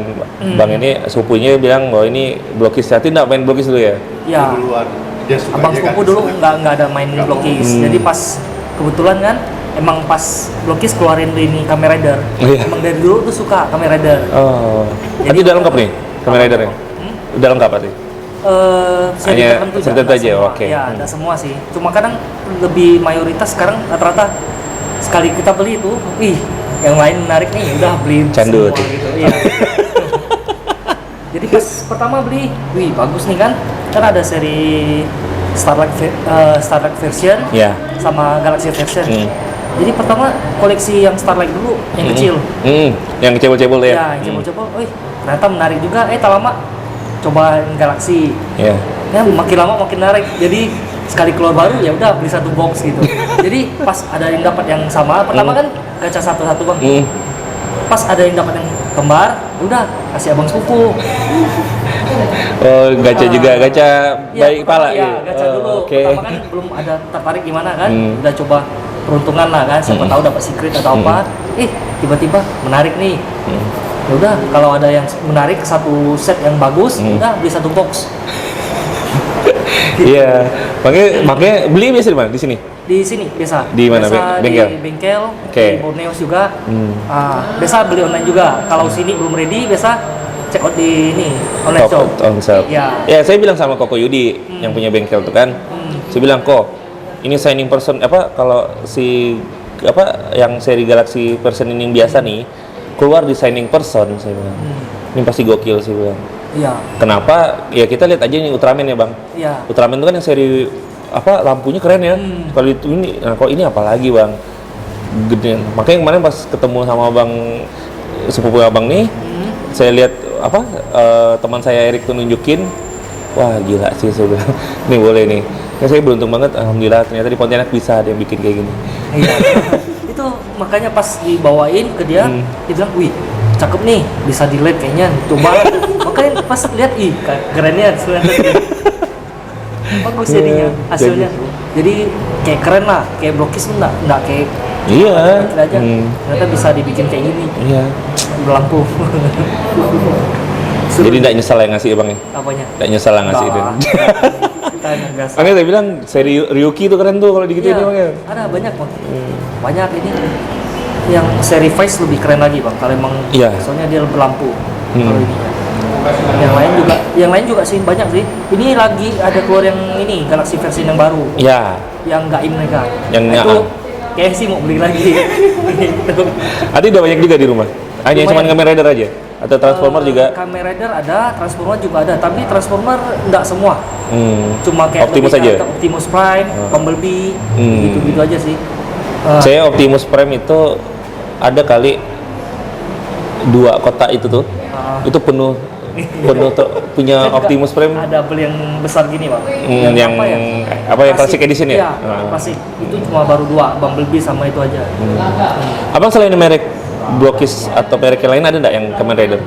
Bang ini sepupunya bilang bahwa ini blokis. Hati nggak main blokis dulu ya? Ya. Abang sepupu dulu nggak ada main blokis. Jadi pas kebetulan kan emang pas blokis keluarin ini Kamen Rider. Emang dari dulu tuh suka Kamen Rider. Oh. Jadi udah lengkap nih Kamen Ridernya? Udah lengkap berarti? Seri tertentu aja, oke. Ya, ada semua sih. Cuma kadang lebih mayoritas sekarang rata-rata sekali kita beli itu, yang lain menarik nih, udah beli Candut. semua gitu. Iya. Jadi pas pertama beli, bagus nih kan? Kan ada seri Starlight version sama Galaxy version. Jadi pertama koleksi yang Starlight dulu, yang kecil. Yang cebol-cebol ya? Ya, yang cebol-cebol. Ternyata menarik juga. Tak lama coba Galaxy. Ya, makin lama makin menarik. Jadi sekali keluar baru ya udah beli satu box gitu. Jadi pas ada yang dapat yang sama, pertama kan gacha satu-satu Bang. Pas ada yang dapat yang kembar, udah kasih abang sepupu. Oh, gacha juga, gacha baik pala ya? Gacha dulu. Pertama kan belum ada tertarik gimana kan, udah coba peruntungan lah kan, siapa tahu dapat secret atau apa. Tiba-tiba menarik nih. Ya udah, kalau ada yang menarik satu set yang bagus, udah beli satu box. Iya, makanya beli biasa di mana? Di sini? Di sini biasa. Di mana? Bengkel. Di bengkel. Di Borneo juga. Biasa beli online juga. Kalau sini belum ready, biasa check out di ini online shop. Ya, saya bilang sama Koko Yudi yang punya bengkel tuh kan. Saya bilang kok, ini signing person kalau si yang seri Galaxy version ini yang biasa nih keluar di signing person, saya bilang. Ini pasti gokil sih bilang. Iya. Kenapa? Ya kita lihat aja nih Ultraman ya Bang. Iya. Ultraman itu kan yang seri lampunya keren ya. Kalau itu ini, kalau ini apalagi Bang, gede. Makanya kemarin pas ketemu sama sepupu Abang nih, saya lihat teman saya Erik tuh nunjukin, wah gila sih saya bilang. Nih boleh nih. Ya, saya beruntung banget, alhamdulillah ternyata di Pontianak bisa ada yang bikin kayak gini. Iya. Itu makanya pas dibawain ke dia, dia bilang, wih cakep nih, bisa di-LED kayaknya, coba. Makanya pas lihat, kerennya bagus jadinya hasilnya. Jadi kayak keren lah, kayak blokis nggak kayak aja. Ternyata bisa dibikin kayak gini. Iya. Berlampu. Jadi nggak nyesal ya ngasih Bang ya? Apanya? Nggak nyesal lah ngasih itu. Makanya saya bilang seri Ryuki itu keren tuh kalau digituin Bang ya. Ada banyak Bang. Banyak ini. Yang seri Vice lebih keren lagi Bang. Kalau emang soalnya dia berlampu. Kalau ini. Yang lain juga sih banyak sih. Ini lagi ada keluar yang ini Galaxy versi yang baru. Iya. Yang gaim mereka. Yang itu kayak sih mau beli lagi. Ada udah banyak juga di rumah. Hanya cuma Kamen Rider aja atau Transformer juga? Kamen Rider ada, Transformer juga ada, tapi Transformer enggak semua. Cuma kayak Optimus aja. Optimus Prime, Bumblebee, gitu-gitu aja sih. Saya Optimus Prime itu ada kali 2 kotak itu tuh. Itu penuh tuh punya Optimus Prime. Ada beli yang besar gini Bang. Yang Classic Edition ya? Iya, klasik. Itu cuma baru 2, Bumblebee sama itu aja. Abang selain merek blokis atau merek yang lain ada nggak yang Kamen Rider?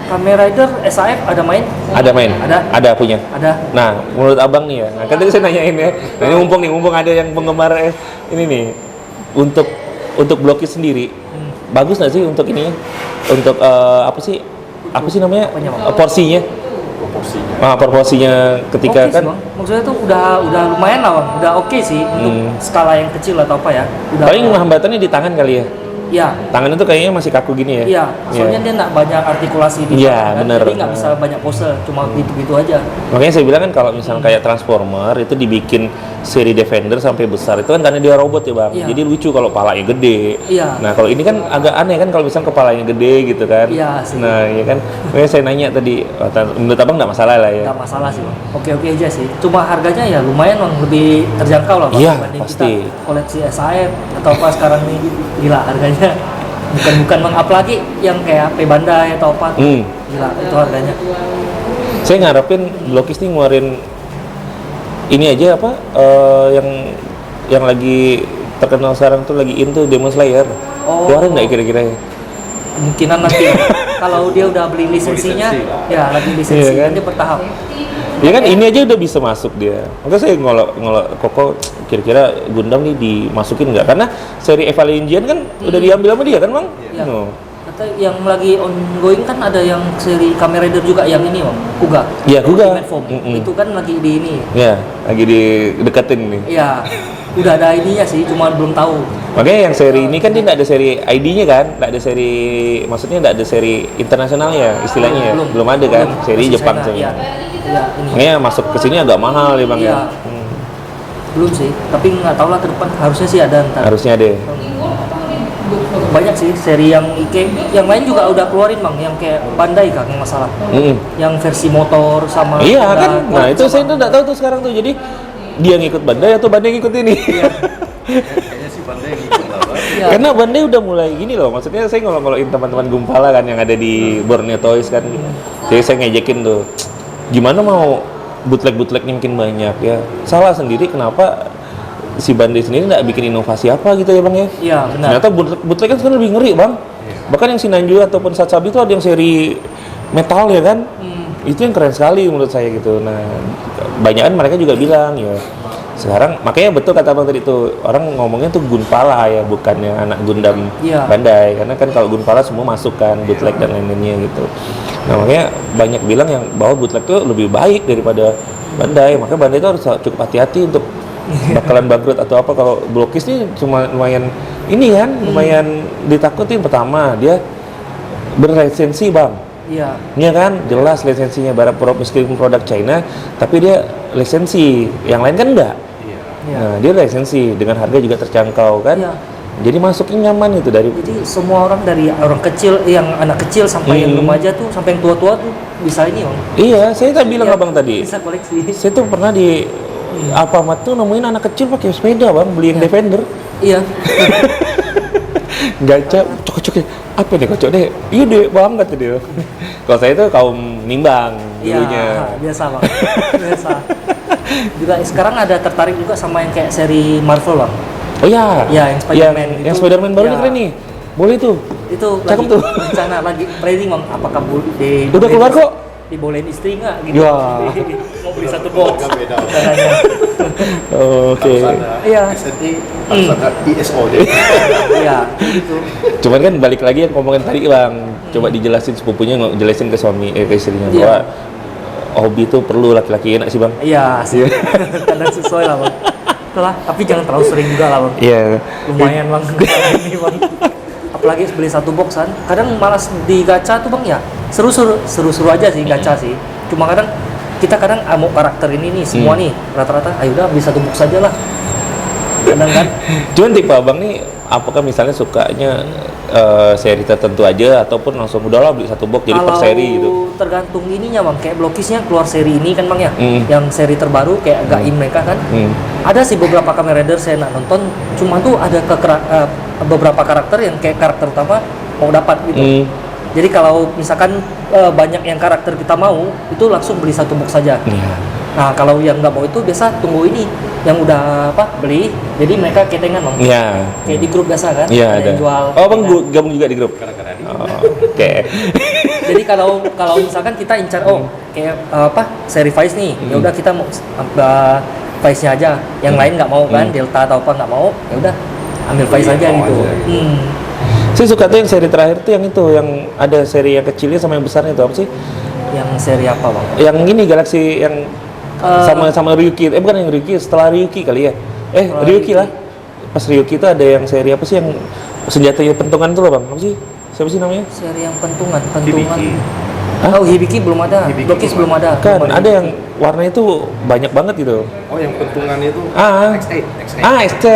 Kamen Rider SAF ada main? Ada main? Ada punya? Ada. Nah, menurut abang nih ya, nah, kan tadi saya nanyain ya, nah, ini mumpung ada yang penggemar ini nih, untuk blokis sendiri, bagus nggak sih untuk ini? Untuk apa sih namanya? Porsinya? Proporsinya ketika kan? Bang. Maksudnya tuh udah lumayan lah Bang, udah oke sih untuk skala yang kecil atau apa ya. Paling hambatannya di tangan kali ya? Iya. Tangannya tuh kayaknya masih kaku gini ya. Iya, soalnya dia nggak banyak artikulasi di Iya, tangan, bener. jadi nggak bisa banyak pose, cuma gitu-gitu aja. Makanya saya bilang kan kalau misalnya kayak Transformer itu dibikin seri Defender sampai besar itu kan karena dia robot ya bang. Iya. Jadi lucu kalau palanya gede. Iya. Nah kalau ini kan agak aneh kan kalau misalnya kepalanya gede gitu kan. Iya sih. Nah ya kan. Makanya saya nanya tadi, menurut abang nggak masalah lah ya. Nggak masalah sih bang, oke-oke aja sih. Cuma harganya ya lumayan bang, lebih terjangkau lah bang, Iya, dibanding pasti. kita koleksi SAF atau apa sekarang nih, gila harganya. Bukan bang, apalagi yang kayak HP Bandai atau apa, gila itu harganya. Saya ngarepin Blokis nih ngeluarin ini aja apa yang lagi terkenal sekarang tuh lagi tuh Demon Slayer. Oh. Keluarin nggak kira-kira ya? Kemungkinan nanti kalau dia udah beli lisensinya, ya lagi lisensi, Iya kan? dia bertahap. Ya kan ini aja udah bisa masuk dia. Makanya saya ngolok Koko kira-kira Gundam nih dimasukin nggak? Karena seri Evangelion kan udah diambil sama dia kan bang? Iya. No. Atau yang lagi ongoing kan ada yang seri Kamen Rider juga yang ini bang, Kuga. Iya, Kuga. Ultimate Form. Itu kan lagi di ini. Ya lagi dideketin nih. Iya, udah ada ininya sih, cuma belum tahu. Makanya yang seri ini kan dia nggak ada seri ID-nya kan, nggak ada seri, maksudnya nggak ada seri internasionalnya istilahnya ya, belum ada kan, seri Masih Jepang China, saja. iya. Iya, ini. Makanya masuk ke sini agak mahal ya bang Iya. ya. Belum sih, tapi nggak tahu lah ke depan, harusnya sih ada ntar. Harusnya ada. Banyak sih seri yang yang lain juga udah keluarin bang, yang kayak Bandai kan yang masalah. Yang versi motor sama Iya kuda, kan, nah itu sama- saya tuh nggak tahu tuh sekarang tuh, jadi dia ngikut Bandai atau Bandai ngikut ini? Kayaknya sih Bandai ngikut lah, Bang. Iya. Karena Bandai udah mulai gini loh, maksudnya saya ngolok-ngolokin teman-teman Gumpala kan yang ada di Borneo Toys kan, jadi saya ngejekin tuh, gimana mau bootleg yang makin banyak ya, salah sendiri kenapa si Bandai sendiri nggak bikin inovasi apa gitu ya bang ya? Iya benar. Ternyata bootleg kan sekarang lebih ngeri bang, bahkan yang Sinanju ataupun Satsabi itu ada yang seri metal ya kan, itu yang keren sekali menurut saya gitu. Nah banyakan mereka juga bilang ya sekarang, makanya betul kata bang tadi tuh, orang ngomongnya tuh Gunpala ya, bukannya anak Gundam Iya. Bandai, karena kan kalau Gunpala semua masuk kan bootleg dan lain-lainnya gitu. Nah makanya banyak bilang yang bahwa bootleg tuh lebih baik daripada Bandai, makanya Bandai itu harus cukup hati-hati untuk bakalan bangkrut atau apa. Kalau Blokis nih cuma lumayan ini kan, lumayan ditakutin. Pertama dia berlisensi bang. Iya. Iya kan, jelas lisensinya barat meskipun produk China, tapi dia lisensi, yang lain kan enggak. Iya. Nah, dia lisensi dengan harga juga terjangkau kan. Iya. Jadi masuknya nyaman itu dari. Jadi semua orang dari orang kecil, yang anak kecil sampai yang remaja tuh, sampai yang tua-tua tuh bisa ini bang. Iya, saya tadi bilang Iya, abang tadi. Bisa koleksi. Saya tuh pernah di Alfamart tuh nemuin anak kecil pakai sepeda bang, beli yang Defender. Iya. Gacha, cocok apa nih kocok deh? Iya deh banget dia. Kalau saya tuh kaum nimbang dulunya. Iya, biasa bang. Biasa. Juga sekarang ada tertarik juga sama yang kayak seri Marvel bang. Oh iya. Iya, yang Spider-Man Yang itu. Spider-Man baru Iya. nih keren nih. Boleh tuh. Itu Cakep lagi tuh. rencana, lagi planning bang. Apakah Udah keluar kok. dibolehin istri nggak gitu? Ya. Mau beli satu box. Harga beda. Caranya. Oke. Harus ada Iya. SNI, harus ada ISO deh. Iya, gitu. Cuman kan balik lagi yang ngomongin tadi bang, coba dijelasin sepupunya, jelasin ke suami, ke istrinya Iya. bahwa hobi itu perlu laki-laki enak sih bang. Iya, sih. Kadang sesuai lah bang. Itulah, tapi jangan terlalu sering juga lah bang. Iya. Lumayan bang. Ini bang. Apalagi beli satu box kan. Kadang malas di gacha tuh bang ya. Seru-seru aja sih gacha sih. Cuma kadang kita mau karakter ini nih semua nih rata-rata. Ayo udah beli satu box aja lah. Kadang kan. Cuman tipe abang nih, apakah misalnya sukanya seri tertentu aja ataupun langsung udahlah beli satu box jadi per seri gitu? Tergantung ininya bang, kayak Blokisnya keluar seri ini kan bang ya, yang seri terbaru kayak Gaim mereka kan. Ada sih beberapa Kamen Rider saya nonton, cuma tuh ada beberapa karakter yang kayak karakter utama mau dapat gitu. Jadi kalau misalkan banyak yang karakter kita mau, itu langsung beli satu box saja. Iya. Nah kalau yang nggak mau itu biasa tunggu ini yang udah beli, jadi mereka ketengan bang. Iya. Kayak di grup biasa kan, Iya ada. yang jual. Oh bang ketengan. gabung juga di grup. Oh, oke. Jadi kalau misalkan kita incar kayak seri Vice nih, ya udah kita mau Vice-nya aja, yang lain nggak mau kan, Delta atau apa nggak mau, ya udah ambil Vice aja mau gitu. aja. Saya suka tuh yang seri terakhir tuh yang ada seri yang kecilnya sama yang besarnya itu apa sih? Yang seri apa bang? Yang ini Galaxy yang sama Ryuki. Bukan yang Ryuki, setelah Ryuki kali ya. Setelah Ryuki Ryuki. lah. pas Ryuki itu ada yang seri apa sih yang senjatanya pentungan itu loh bang, apa sih? Siapa sih namanya? Seri yang pentungan. Oh, Hibiki belum ada, Blokis belum ada. Kan ada yang warna itu banyak banget gitu. Oh, yang pentungan itu XT.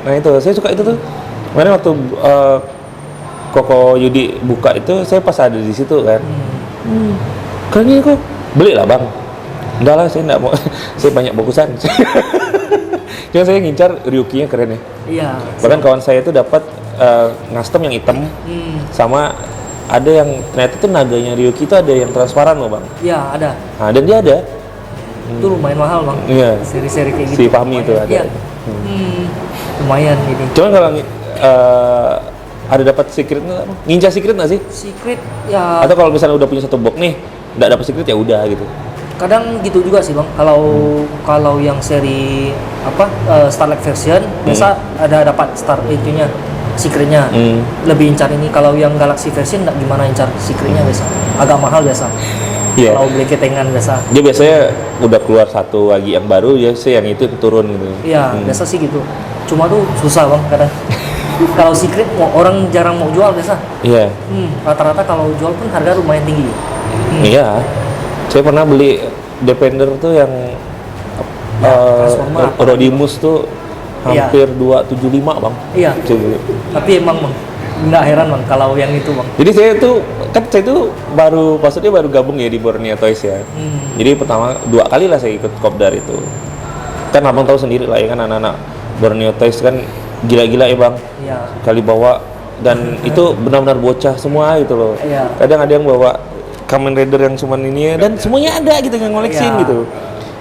Nah itu, saya suka itu tuh. Kemarin waktu Koko Yudi buka itu, saya pas ada di situ kan. Keren ini kok, beli lah bang. Enggak lah, saya enggak mau. Saya banyak bagusan. Cuma saya ngincar Ryuki-nya keren ya. Iya. Bahkan kawan saya itu dapat custom yang hitam, sama ada yang ternyata tuh naganya Ryuki itu ada yang transparan loh bang. Iya ada. Nah dan dia ada. Itu lumayan mahal bang. Iya. Seri-seri kayak gitu. Si Fahmi itu ada. Iya. Lumayan ini. Cuman kalau ada dapat secret nggak? Ninja secret nggak sih? Secret ya. Atau kalau misalnya udah punya satu box nih, nggak dapat secret ya udah gitu. Kadang gitu juga sih bang. Kalau yang seri Starlight version biasa ada dapat itunya secretnya. Lebih incar ini. Kalau yang Galaxy version nggak gimana incar secretnya biasa. Agak mahal biasa. Yeah. Kalau beli ketengan biasa. Dia biasanya udah keluar satu lagi yang baru, ya sih yang itu turun gitu. Iya biasa sih gitu. Cuma tuh susah bang kadang. Kalau secret orang jarang mau jual biasa. Iya. Rata-rata kalau jual pun harga lumayan tinggi. Iya. Saya pernah beli Defender tuh yang Rodimus tuh hampir 275 bang. Iya. Tapi emang bang nggak heran bang kalau yang itu bang. Jadi saya tuh maksudnya baru gabung ya di Borneo Toys ya. Jadi pertama 2 kali lah saya ikut kopdar itu. Kan abang tahu sendiri lah ya kan anak-anak Borneo Toys kan gila-gila ya bang. Iya. Kali bawa dan itu benar-benar bocah semua gitu loh. Iya. Kadang ada yang bawa Kamen Rider yang cuman ini ya, dan semuanya ada gitu yang ngoleksin gitu.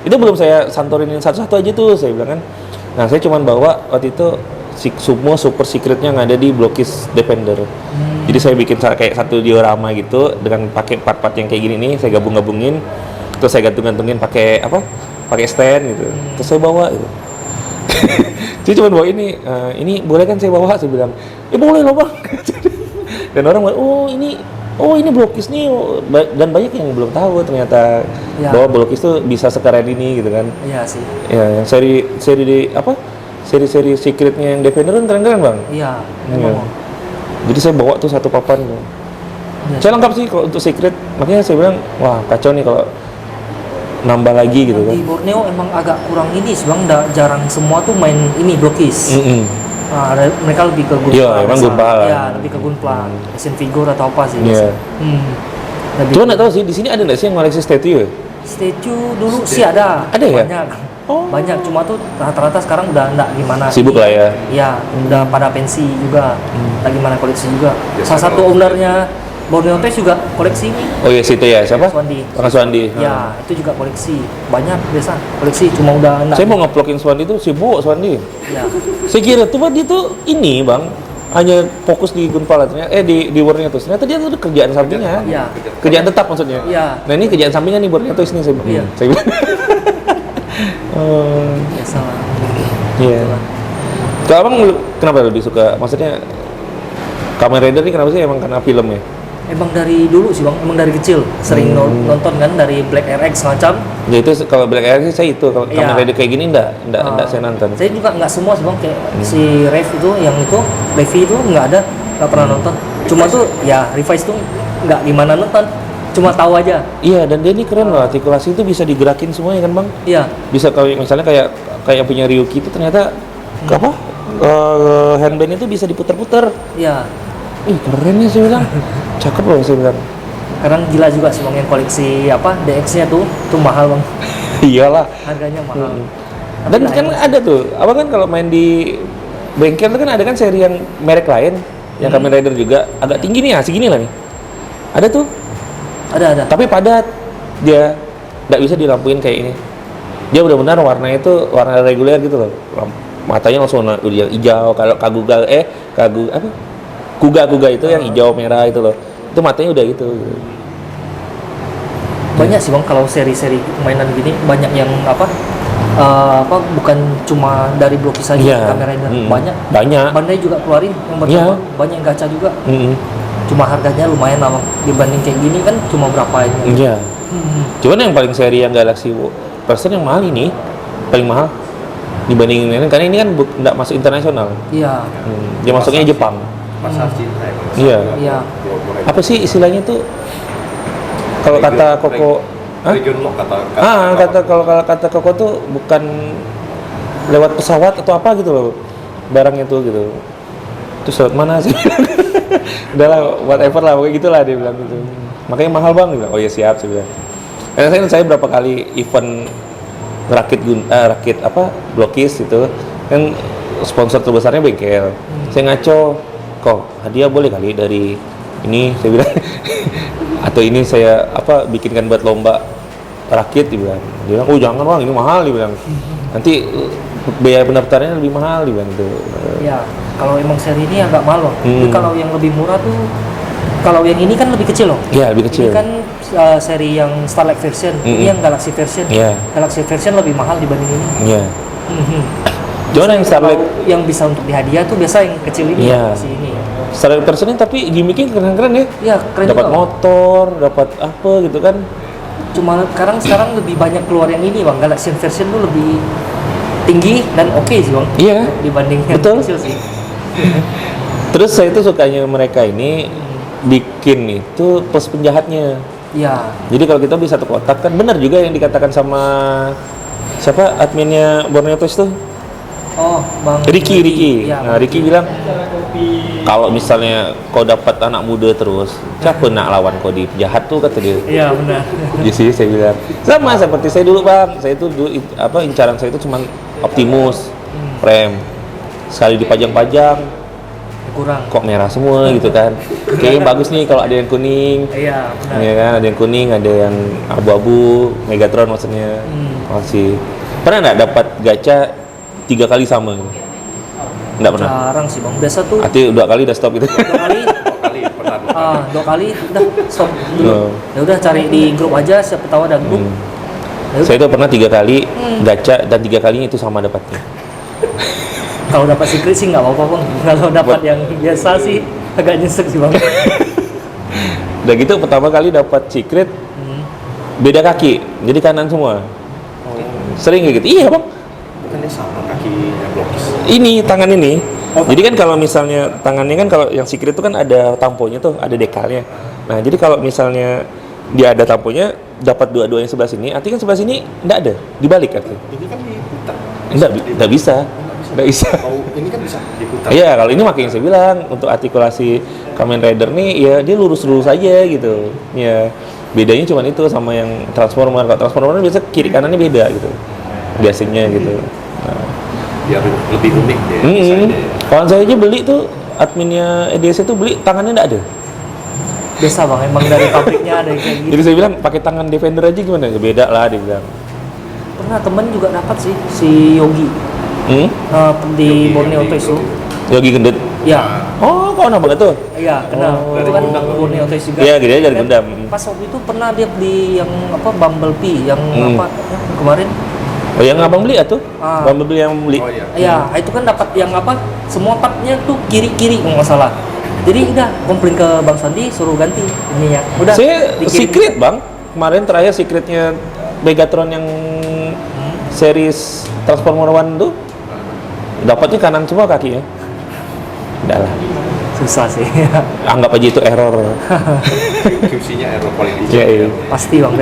Itu belum saya santorinin satu-satu aja tuh saya bilang kan. Nah saya cuman bawa waktu itu semua super secretnya yang ada di Blokis Defender. Jadi saya bikin kayak satu diorama gitu dengan pakai part-part yang kayak gini nih, saya gabung-gabungin, terus saya gantung-gantungin pakai pakai stand gitu. Terus saya bawa gitu. Jadi cuma bawa ini boleh kan saya bawa, saya bilang, boleh loh bang. Dan orang bilang, oh ini Blokis nih, dan banyak yang belum tahu ternyata bahwa Blokis tuh bisa sekeren ini gitu kan. Iya sih. Ya, yang seri secretnya yang Defender kan keren-keren bang. Iya. Jadi saya bawa tuh satu papan. Saya lengkap sih kalau untuk secret, makanya saya bilang, wah kacau nih kalau nambah lagi gitu kan. Di Borneo emang agak kurang ini sih bang, jarang semua tuh main ini Blokis. Nah, mereka lebih ke Gunpla. Iya, emang Gunpla. Iya, lebih ke Gunpla. Action figure atau apa sih? Iya. Cuma nggak tahu sih di sini ada nggak sih yang koleksi statue? Statue dulu sih ada. Ada ya? Banyak. Banyak, cuma tuh rata-rata sekarang udah enggak gimana. Sibuk lah ya. Iya, udah pada pensi juga. Lagi mana koleksi juga. Salah satu ownernya Borneo Toys juga koleksi nih. Oh iya situ ya, siapa? Swandi. Bang Swandi. Ya, itu juga koleksi. Banyak biasa koleksi, cuma udah enggak. Saya mau ngeplokin Swandi itu sibuk Swandi. Iya. Saya kira tuh dia tuh ini bang, hanya fokus di Gunpla ternyata, di Borneo Toys. Ternyata dia tuh kerjaan sampingnya. Iya. Kerjaan tetap maksudnya. Iya. Nah ini kerjaan sampingan nih Borneo Toys nih saya bilang. Iya. Saya bilang. Biasa lah. Iya. Kalau abang kenapa lebih suka? Maksudnya Kamen Rider ini kenapa sih? Emang karena film ya? Emang dari dulu sih bang, emang dari kecil sering nonton kan dari Black RX macam. Ya itu kalau Black RX saya itu kalau Kamen Rider kayak gini enggak saya nonton. Saya juga nggak semua sih bang, kayak si Rev itu yang itu Levi itu nggak pernah nonton. Cuma tuh ya Revice tuh nggak gimana nonton, cuma tahu aja. Iya, dan dia ini keren loh, artikulasi itu bisa digerakin semuanya kan bang? Iya. Bisa kalau misalnya kayak punya Ryuki itu ternyata handband itu bisa diputar-putar. Iya. Ih keren ya saya bilang. Cakep loh saya bilang. Sekarang gila juga sih bang yang koleksi DX-nya tuh mahal bang. Iyalah. Harganya mahal. Dan kan ada tuh, abang kan kalau main di bengkel itu kan ada kan seri yang merek lain, yang Kamen Rider juga agak tinggi nih, segini lah nih. Ada tuh. Ada. Tapi padat, dia nggak bisa dilampuin kayak ini. Dia benar-benar warnanya itu warna reguler gitu loh. Matanya langsung udah hijau. Kalau Kuga itu yang hijau merah itu loh. Itu matanya udah gitu. Banyak sih bang kalau seri-seri mainan gini banyak yang bukan cuma dari Blokis aja Kamen Rider. Banyak. Bandai juga keluarin yang pertama. Banyak yang gacha juga. Cuma harganya lumayan lah bang. Dibanding kayak gini kan cuma berapa ini. Iya. Cuman yang paling seri yang Galaxy version yang mahal ini paling mahal. dibandingin ini, karena ini kan nggak masuk internasional. Iya. Dia masuknya Jepang. Pasar Cina Iya. Iya. Apa sih istilahnya tuh? Kalau kata Koko, region lock kalau kata Koko tuh bukan lewat pesawat atau apa gitu loh, barangnya tuh gitu. Terus lewat mana sih? Udahlah, whatever lah, pokoknya gitulah dia bilang gitu. Makanya mahal bang, dia bilang. Oh ya siap, saya bilang. Karena saya berapa kali event rakit blokis itu kan sponsor terbesarnya bengkel. Saya ngaco, kok hadiah boleh kali dari ini, saya bilang. Atau ini saya bikinkan buat lomba rakit, dia bilang. Dia bilang, oh jangan bang, ini mahal, dia bilang. Nanti biaya pendaftarannya lebih mahal, dia bilang gitu. Ya, kalau emang seri ini agak mahal loh. Tapi kalau yang lebih murah tuh, kalau yang ini kan lebih kecil loh. Iya, lebih kecil. Ini kan seri yang Starlight version, ini yang Galaxy version. Galaxy version lebih mahal dibanding ini. Iya. Jangan yang Starlight yang bisa untuk dihadiah tuh biasa yang kecil ini, masih ini. Starlight version ini tapi gimmicknya keren-keren ya. Iya, keren. Dapat motor, dapat apa gitu kan. Cuma sekarang lebih banyak keluar yang ini bang, Galaxy version tuh lebih tinggi dan oke sih bang. Iya. Dibanding yang kecil sih. Terus saya tuh sukanya mereka ini bikin itu pos penjahatnya. Iya. Jadi kalau kita beli satu kotak kan benar juga yang dikatakan sama siapa adminnya Borneo Toys tuh. Oh, Bang Ricky. Ya, nah, Ricky bilang kalau misalnya kau dapat anak muda terus, siapa nak lawan kau di penjahat tuh, kata dia. Iya, benar. Jadi sih saya bilang sama seperti saya dulu bang. Saya itu dulu incaran saya itu cuma Optimus, Prime. Sekali dipajang-pajang kurang. Kok merah semua gitu kan. Kayaknya bagus nih kalau ada yang kuning. Iya, benar. Iya kan, ada yang kuning, ada yang abu-abu, Megatron maksudnya. Masih pernah nggak dapat gacha 3 kali sama? Nggak pernah. Jarang sih bang. Biasa tuh. Artinya 2 kali udah stop gitu. 2 kali. 2 kali pernah. 2 kali udah stop dulu. Ya udah cari di grup aja, siapa tahu ada grup. Saya itu pernah 3 kali gacha dan 3 kalinya itu sama dapatnya. Kalau dapat secret sih nggak apa-apa bang. Kalau dapat yang biasa sih agak nyesek sih bang. Udah gitu pertama kali dapat secret beda kaki, jadi kanan semua. Sering kayak gitu. Iya bang. Bukannya sama kakinya blokis. Ini tangan ini. Jadi kan kalau misalnya tangannya kan kalau yang secret itu kan ada tamponya tuh, ada dekalnya. Nah jadi kalau misalnya dia ada tamponya, dapat dua-duanya sebelah sini, artinya kan sebelah sini enggak ada, dibalik artinya. Ini kan diputar. Enggak bisa. Nggak bisa. Oh, ini kan bisa diputar. Iya, kalau ini makanya saya bilang untuk artikulasi Kamen Rider nih ya dia lurus-lurus aja gitu. Ya, bedanya cuma itu sama yang Transformer. Kalau Transformer biasa kiri kanannya beda gitu. Biasanya gitu. Nah. Biar lebih unik ya desainnya. Kawan saya aja beli tuh, adminnya EDS itu beli tangannya nggak ada. Biasa bang, emang dari pabriknya ada yang kayak gitu. Jadi saya bilang pakai tangan Defender aja gimana? Ya beda lah dia bilang. Pernah temen juga dapat sih si Yogi. Di Borneo Toys tuh. Yogi gendut. Ya. Oh, kau nama tuh? Iya, kenal. Itu kan Borneo Toys juga. Iya, dia dari Gundam. Pas waktu itu pernah dia beli yang Bumblebee yang kemarin. Oh, yang abang beli tuh? Bumblebee yang beli. Oh iya. Iya, itu kan dapat yang semua partnya tuh kiri-kiri kalau nggak salah. Jadi udah komplain ke Bang Sandi suruh ganti ininya. Udah. Saya dikirim. secret bang. Kemarin terakhir secretnya Megatron yang series Transformer One tuh dapatnya kanan semua kakinya. Udah lah. Susah sih. Anggap aja itu error. QC-nya error paling dikit. Iya. Pasti bang,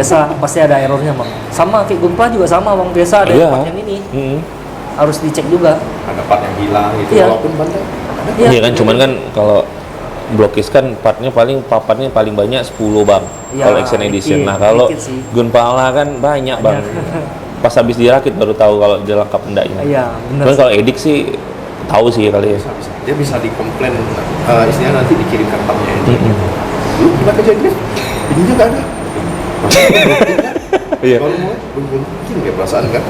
pasti ada errornya bang. Sama Fit Gunpla juga sama bang, biasa ada part yang ini. Harus dicek juga. Ada part yang hilang gitu, Iya. walaupun bantai. Iya kan, cuman kan kalau blokis kan paparnya paling banyak 10 bang. Ya, kalau Action Edition. dikit, Nah kalau dikit sih. Gunpala kan banyak bang. Pas habis dirakit baru tahu kalau dia lengkap enggaknya. Iya, benar. Cuman kalau edik sih tahu sih kali ya. Dia bisa dikomplain, istilahnya nanti dikirimkan partnya. Lu gimana kejadian? Ini juga ada. Iya. Kalau mau mungkin nggak perasaan kan?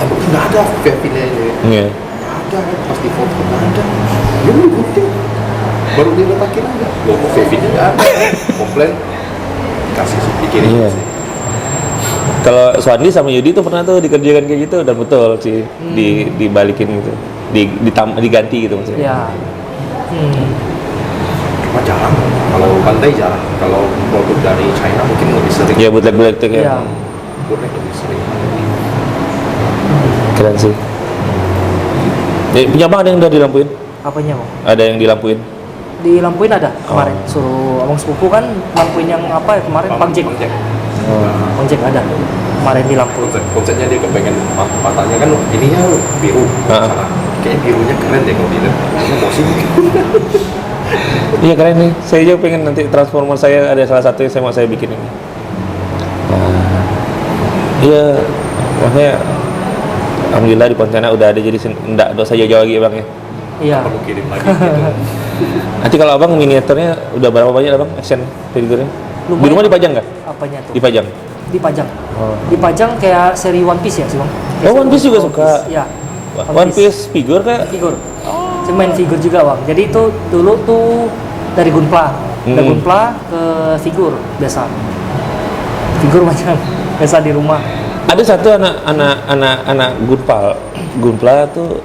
Tapi nggak ada Vevine ini. Iya. Nggak ada, pas di foto nggak ada. Ya lu bukti. Baru diletakin aja. Loh, Vevine nggak ada. Komplain, kasih dikirim. Iya. Kalau Swandi sama Yudi tuh pernah tuh dikerjakan kayak gitu dan betul sih dibalikin gitu, diganti gitu maksudnya. Iya. Cuma jarang. Kalau Bandai jarang. Kalau produk dari China mungkin lebih sering. Iya bootleg tuh Iya. ya. Bootleg lebih sering. Keren sih. Jadi punya abang ada yang udah dilampuin? Apanya bang? Ada yang dilampuin? Dilampuin ada kemarin. Suruh abang sepupu kan lampuin yang apa ya kemarin? Bang Jack. Bang Jack ada. Kemarin dilampuin. Konsepnya dia kepengen matanya kan ininya biru. Kayaknya birunya keren deh kalau dilihat. Emosi. Iya keren nih. Saya juga pengen nanti transformer saya ada salah satu yang saya bikin ini. Iya, makanya alhamdulillah di Pontianak udah ada, jadi enggak dosa jauh-jauh lagi ya bang ya. Iya. Perlu kirim lagi gitu. Nanti kalau abang miniaturnya udah berapa banyak abang action figurnya? Di rumah dipajang nggak? Apanya tuh? Dipajang. Dipajang. Dipajang kayak seri One Piece ya sih bang? Oh One Piece juga suka. Iya. One Piece figur kah? Figur. Saya main figur juga bang. Jadi itu dulu tuh dari Gunpla. Dari Gunpla ke figur biasa. Figur macam biasa di rumah. Ada satu anak Gunpla tuh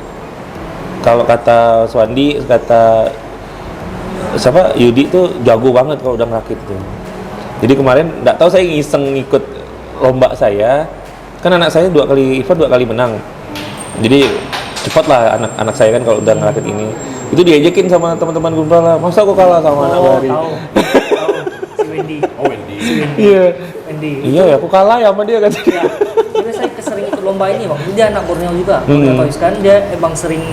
kalau kata Swandi, kata siapa Yudi tuh jago banget kalau udah ngerakit tuh. Jadi kemarin nggak tahu saya iseng ikut lomba saya, kan anak saya 2 kali event 2 kali menang. Jadi cepat lah anak saya kan kalau udah ngerakit ini. Itu diajakin sama teman-teman Gunpla lah. Masa aku kalah sama anak Bari? Tahu. Si Wendy. Oh Wendy. Si Wendy. Iya. Wendy. Iya, aku kalah ya sama dia kan. Iya. Jadi saya sering ikut lomba ini bang. Dia anak Borneo juga. Borneo Toys kan dia emang sering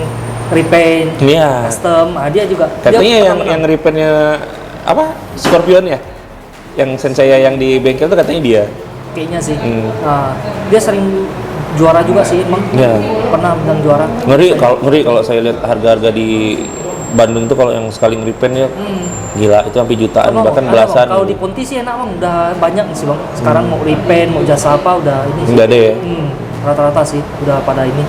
repaint, Iya. custom. Dia juga. Katanya dia yang repaintnya apa? Scorpion ya? Yang sensei yang di bengkel tuh katanya dia. kayaknya sih. Nah, dia sering juara juga sih emang. Iya. Pernah menang juara. Ngeri kalau saya lihat harga-harga di Bandung tuh kalau yang sekali nge-repaint ya gila, itu sampai jutaan bahkan belasan. Kalau di Ponti sih enak bang, udah banyak sih bang. Sekarang mau repaint, mau jasa apa udah ini sih. Udah ada ya? Rata-rata sih udah pada ini.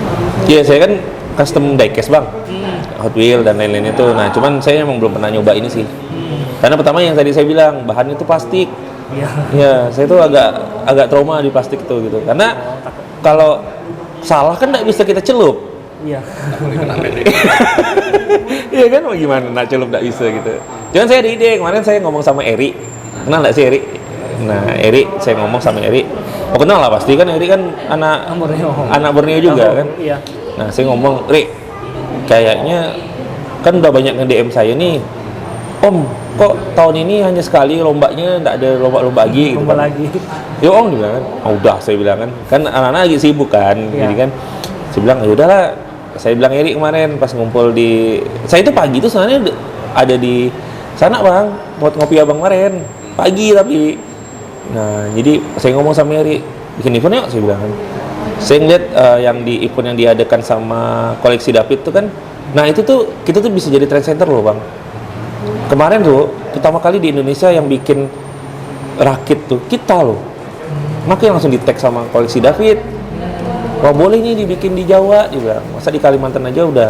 Iya, saya kan custom diecast bang, Hot Wheel dan lain-lain itu. Nah, cuman saya emang belum pernah nyoba ini sih. Karena pertama yang tadi saya bilang bahannya itu plastik. Iya. Ya, saya tuh agak trauma di plastik itu gitu. Karena kalau salah kan nggak bisa kita celup. Iya. Iya kan, mau gimana nak celup nggak bisa gitu. Cuman saya ada ide, kemarin saya ngomong sama Eri. Kenal nggak sih Eri? Nah, Eri, saya ngomong sama Eri. Oh kenal lah pasti kan, Eri kan anak Borneo juga kan. Iya. Nah, saya ngomong, Ri, kayaknya kan udah banyak nge-DM saya nih. Om, kok tahun ini hanya sekali lombanya, nggak ada lomba-lomba lagi gitu Lomba kan. lagi. Ya om, dia bilang kan, oh, udah saya bilang kan. Kan anak-anak lagi sibuk kan, Iya. jadi kan. Saya bilang, ya udahlah. Saya bilang Eri kemarin pas ngumpul di, saya itu pagi tuh sebenarnya ada di sana bang, buat ngopi abang kemarin. Pagi tapi. Nah, jadi saya ngomong sama Eri, bikin event yuk, saya bilang kan. Saya ngeliat yang di event yang diadakan sama koleksi David tuh kan, nah itu tuh kita tuh bisa jadi trend center loh bang. Kemarin tuh pertama kali di Indonesia yang bikin rakit tuh kita loh, makanya langsung di tag sama koleksi David. Wah boleh nih dibikin di Jawa, dia bilang. Masa di Kalimantan aja udah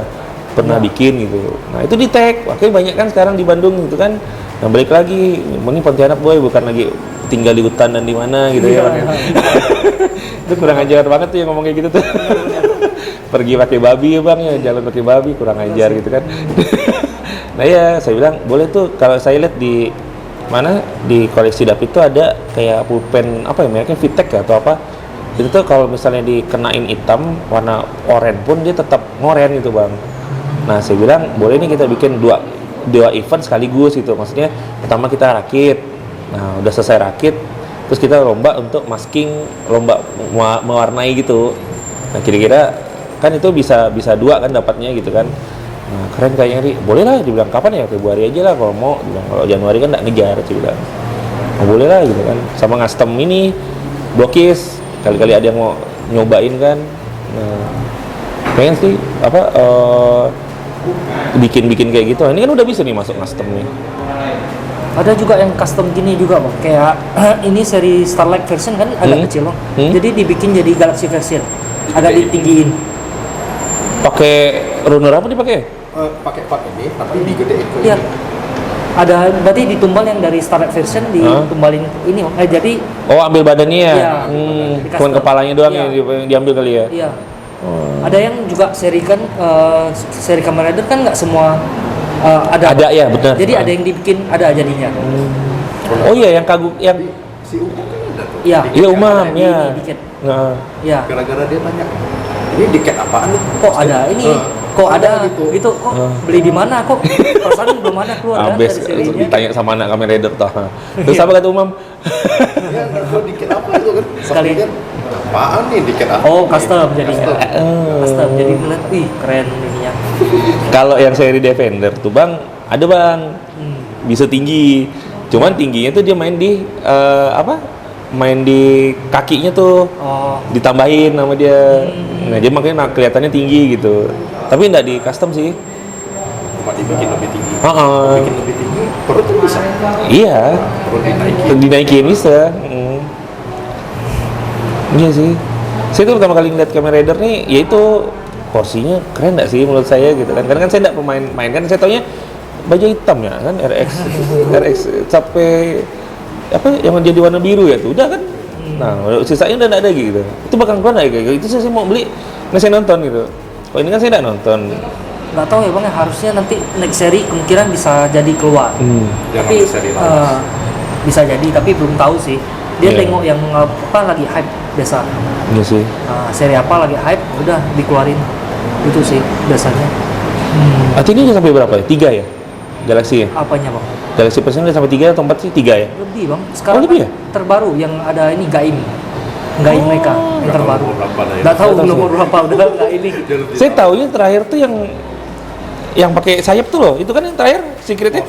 pernah bikin gitu. Nah itu di tag, makanya banyak kan sekarang di Bandung gitu kan. Nah balik lagi, ini Pontianak boy, bukan lagi tinggal di hutan dan di mana gitu ya. Itu kurang ajar banget tuh yang ngomong kayak gitu tuh. Pergi pakai babi ya bang ya, jalan pakai babi, kurang ajar gitu kan. Nah ya saya bilang boleh tuh, kalau saya lihat di mana di koleksi David tuh ada kayak pulpen apa ya mereknya Vitek ya atau apa. Itu tuh kalau misalnya dikenain hitam warna oranye pun dia tetap ngoren gitu bang. Nah saya bilang boleh nih kita bikin dua event sekaligus gitu. Maksudnya pertama kita rakit. Nah udah selesai rakit, terus kita lomba untuk masking, lomba mewarnai gitu. Nah kira-kira kan itu bisa dua kan dapatnya gitu kan. Nah keren kayaknya Ri, boleh lah dibilang kapan ya, Februari aja lah kalau mau. Dibilang kalau Januari kan nggak ngejar, dia bilang. Oh, boleh lah gitu kan. Sama custom ini blokis, kali-kali ada yang mau nyobain kan. Nah, pengen sih apa bikin kayak gitu. Ini kan udah bisa nih masuk custom nih. Ada juga yang custom gini juga bang, kayak ini seri Starlight version kan agak kecil loh. Jadi dibikin jadi Galaxy version, agak ditinggiin. Pakai runner apa dipakai? Pakai ini tapi digedein ke Iya. Ada berarti ditumbal yang dari Starlight version ditumbalin ini bang. Jadi ambil badannya ya. Iya, Cuman kepalanya doang iya. yang diambil kali ya. Iya. Ada yang juga seri kan seri Kamen Rider kan nggak semua ada. Ada ya benar. Jadi ada yang dibikin ada jadinya. Oh iya yang kagum yang si Umam kan udah tuh. Iya. iya Umam Ada ya. dibikin. Nah, Iya. Gara-gara dia tanya, ini diket apaan? Kok ada ini? kok ada gitu, kok beli di mana, kok perasaan belum ada keluar kan dari Abis serinya. ditanya sama anak Kamen Rider toh. Terus apa kata Umam? Ya kalau dikit apa itu kan? Sekali. Kan apaan nih dikit apa? Oh, custom jadinya. Custom. Jadi ngeliat, ih keren ininya. Kalau yang seri Defender tuh Bang, ada Bang. Bisa tinggi. Cuman tingginya tuh dia main di main di kakinya tuh. Oh. Ditambahin sama dia. Nah, jadi makanya kelihatannya tinggi gitu. Tapi enggak di custom sih. Cuma dibikin lebih tinggi. Heeh. Bikin lebih tinggi, perut tuh bisa. Iya. Perut dinaikin. Dinaikin bisa. Iya sih. Saya tuh pertama kali ngeliat Kamen Rider nih, yaitu porsinya keren nggak sih menurut saya gitu kan. Karena kan saya nggak pemain main kan, saya taunya baju hitam ya kan, RX sampai apa yang jadi warna biru ya tuh udah kan. Nah sisanya udah nggak ada gitu. Itu bakal keluar nggak kayak gitu. Itu saya mau beli, nggak saya nonton gitu. Kalau ini kan saya nggak nonton. Nggak tahu ya Bang, harusnya nanti next seri kemungkinan bisa jadi keluar. Tapi bisa jadi, tapi belum tahu sih. Dia tengok yang apa lagi hype biasa. Iya sih. Seri apa lagi hype, udah dikeluarin. Itu sih biasanya. Artinya ini udah sampai berapa ya? 3 ya? Galaxy ya? Apanya Bang? Galaxy Person udah sampai 3 atau 4 sih? 3 ya? Lebih Bang. Sekarang lebih kan terbaru yang ada ini Gaim mereka yang terbaru. Nggak tahu nomor berapa udah nggak ini. Saya tahunya terakhir tuh yang pakai sayap tuh loh. Itu kan yang terakhir secretnya.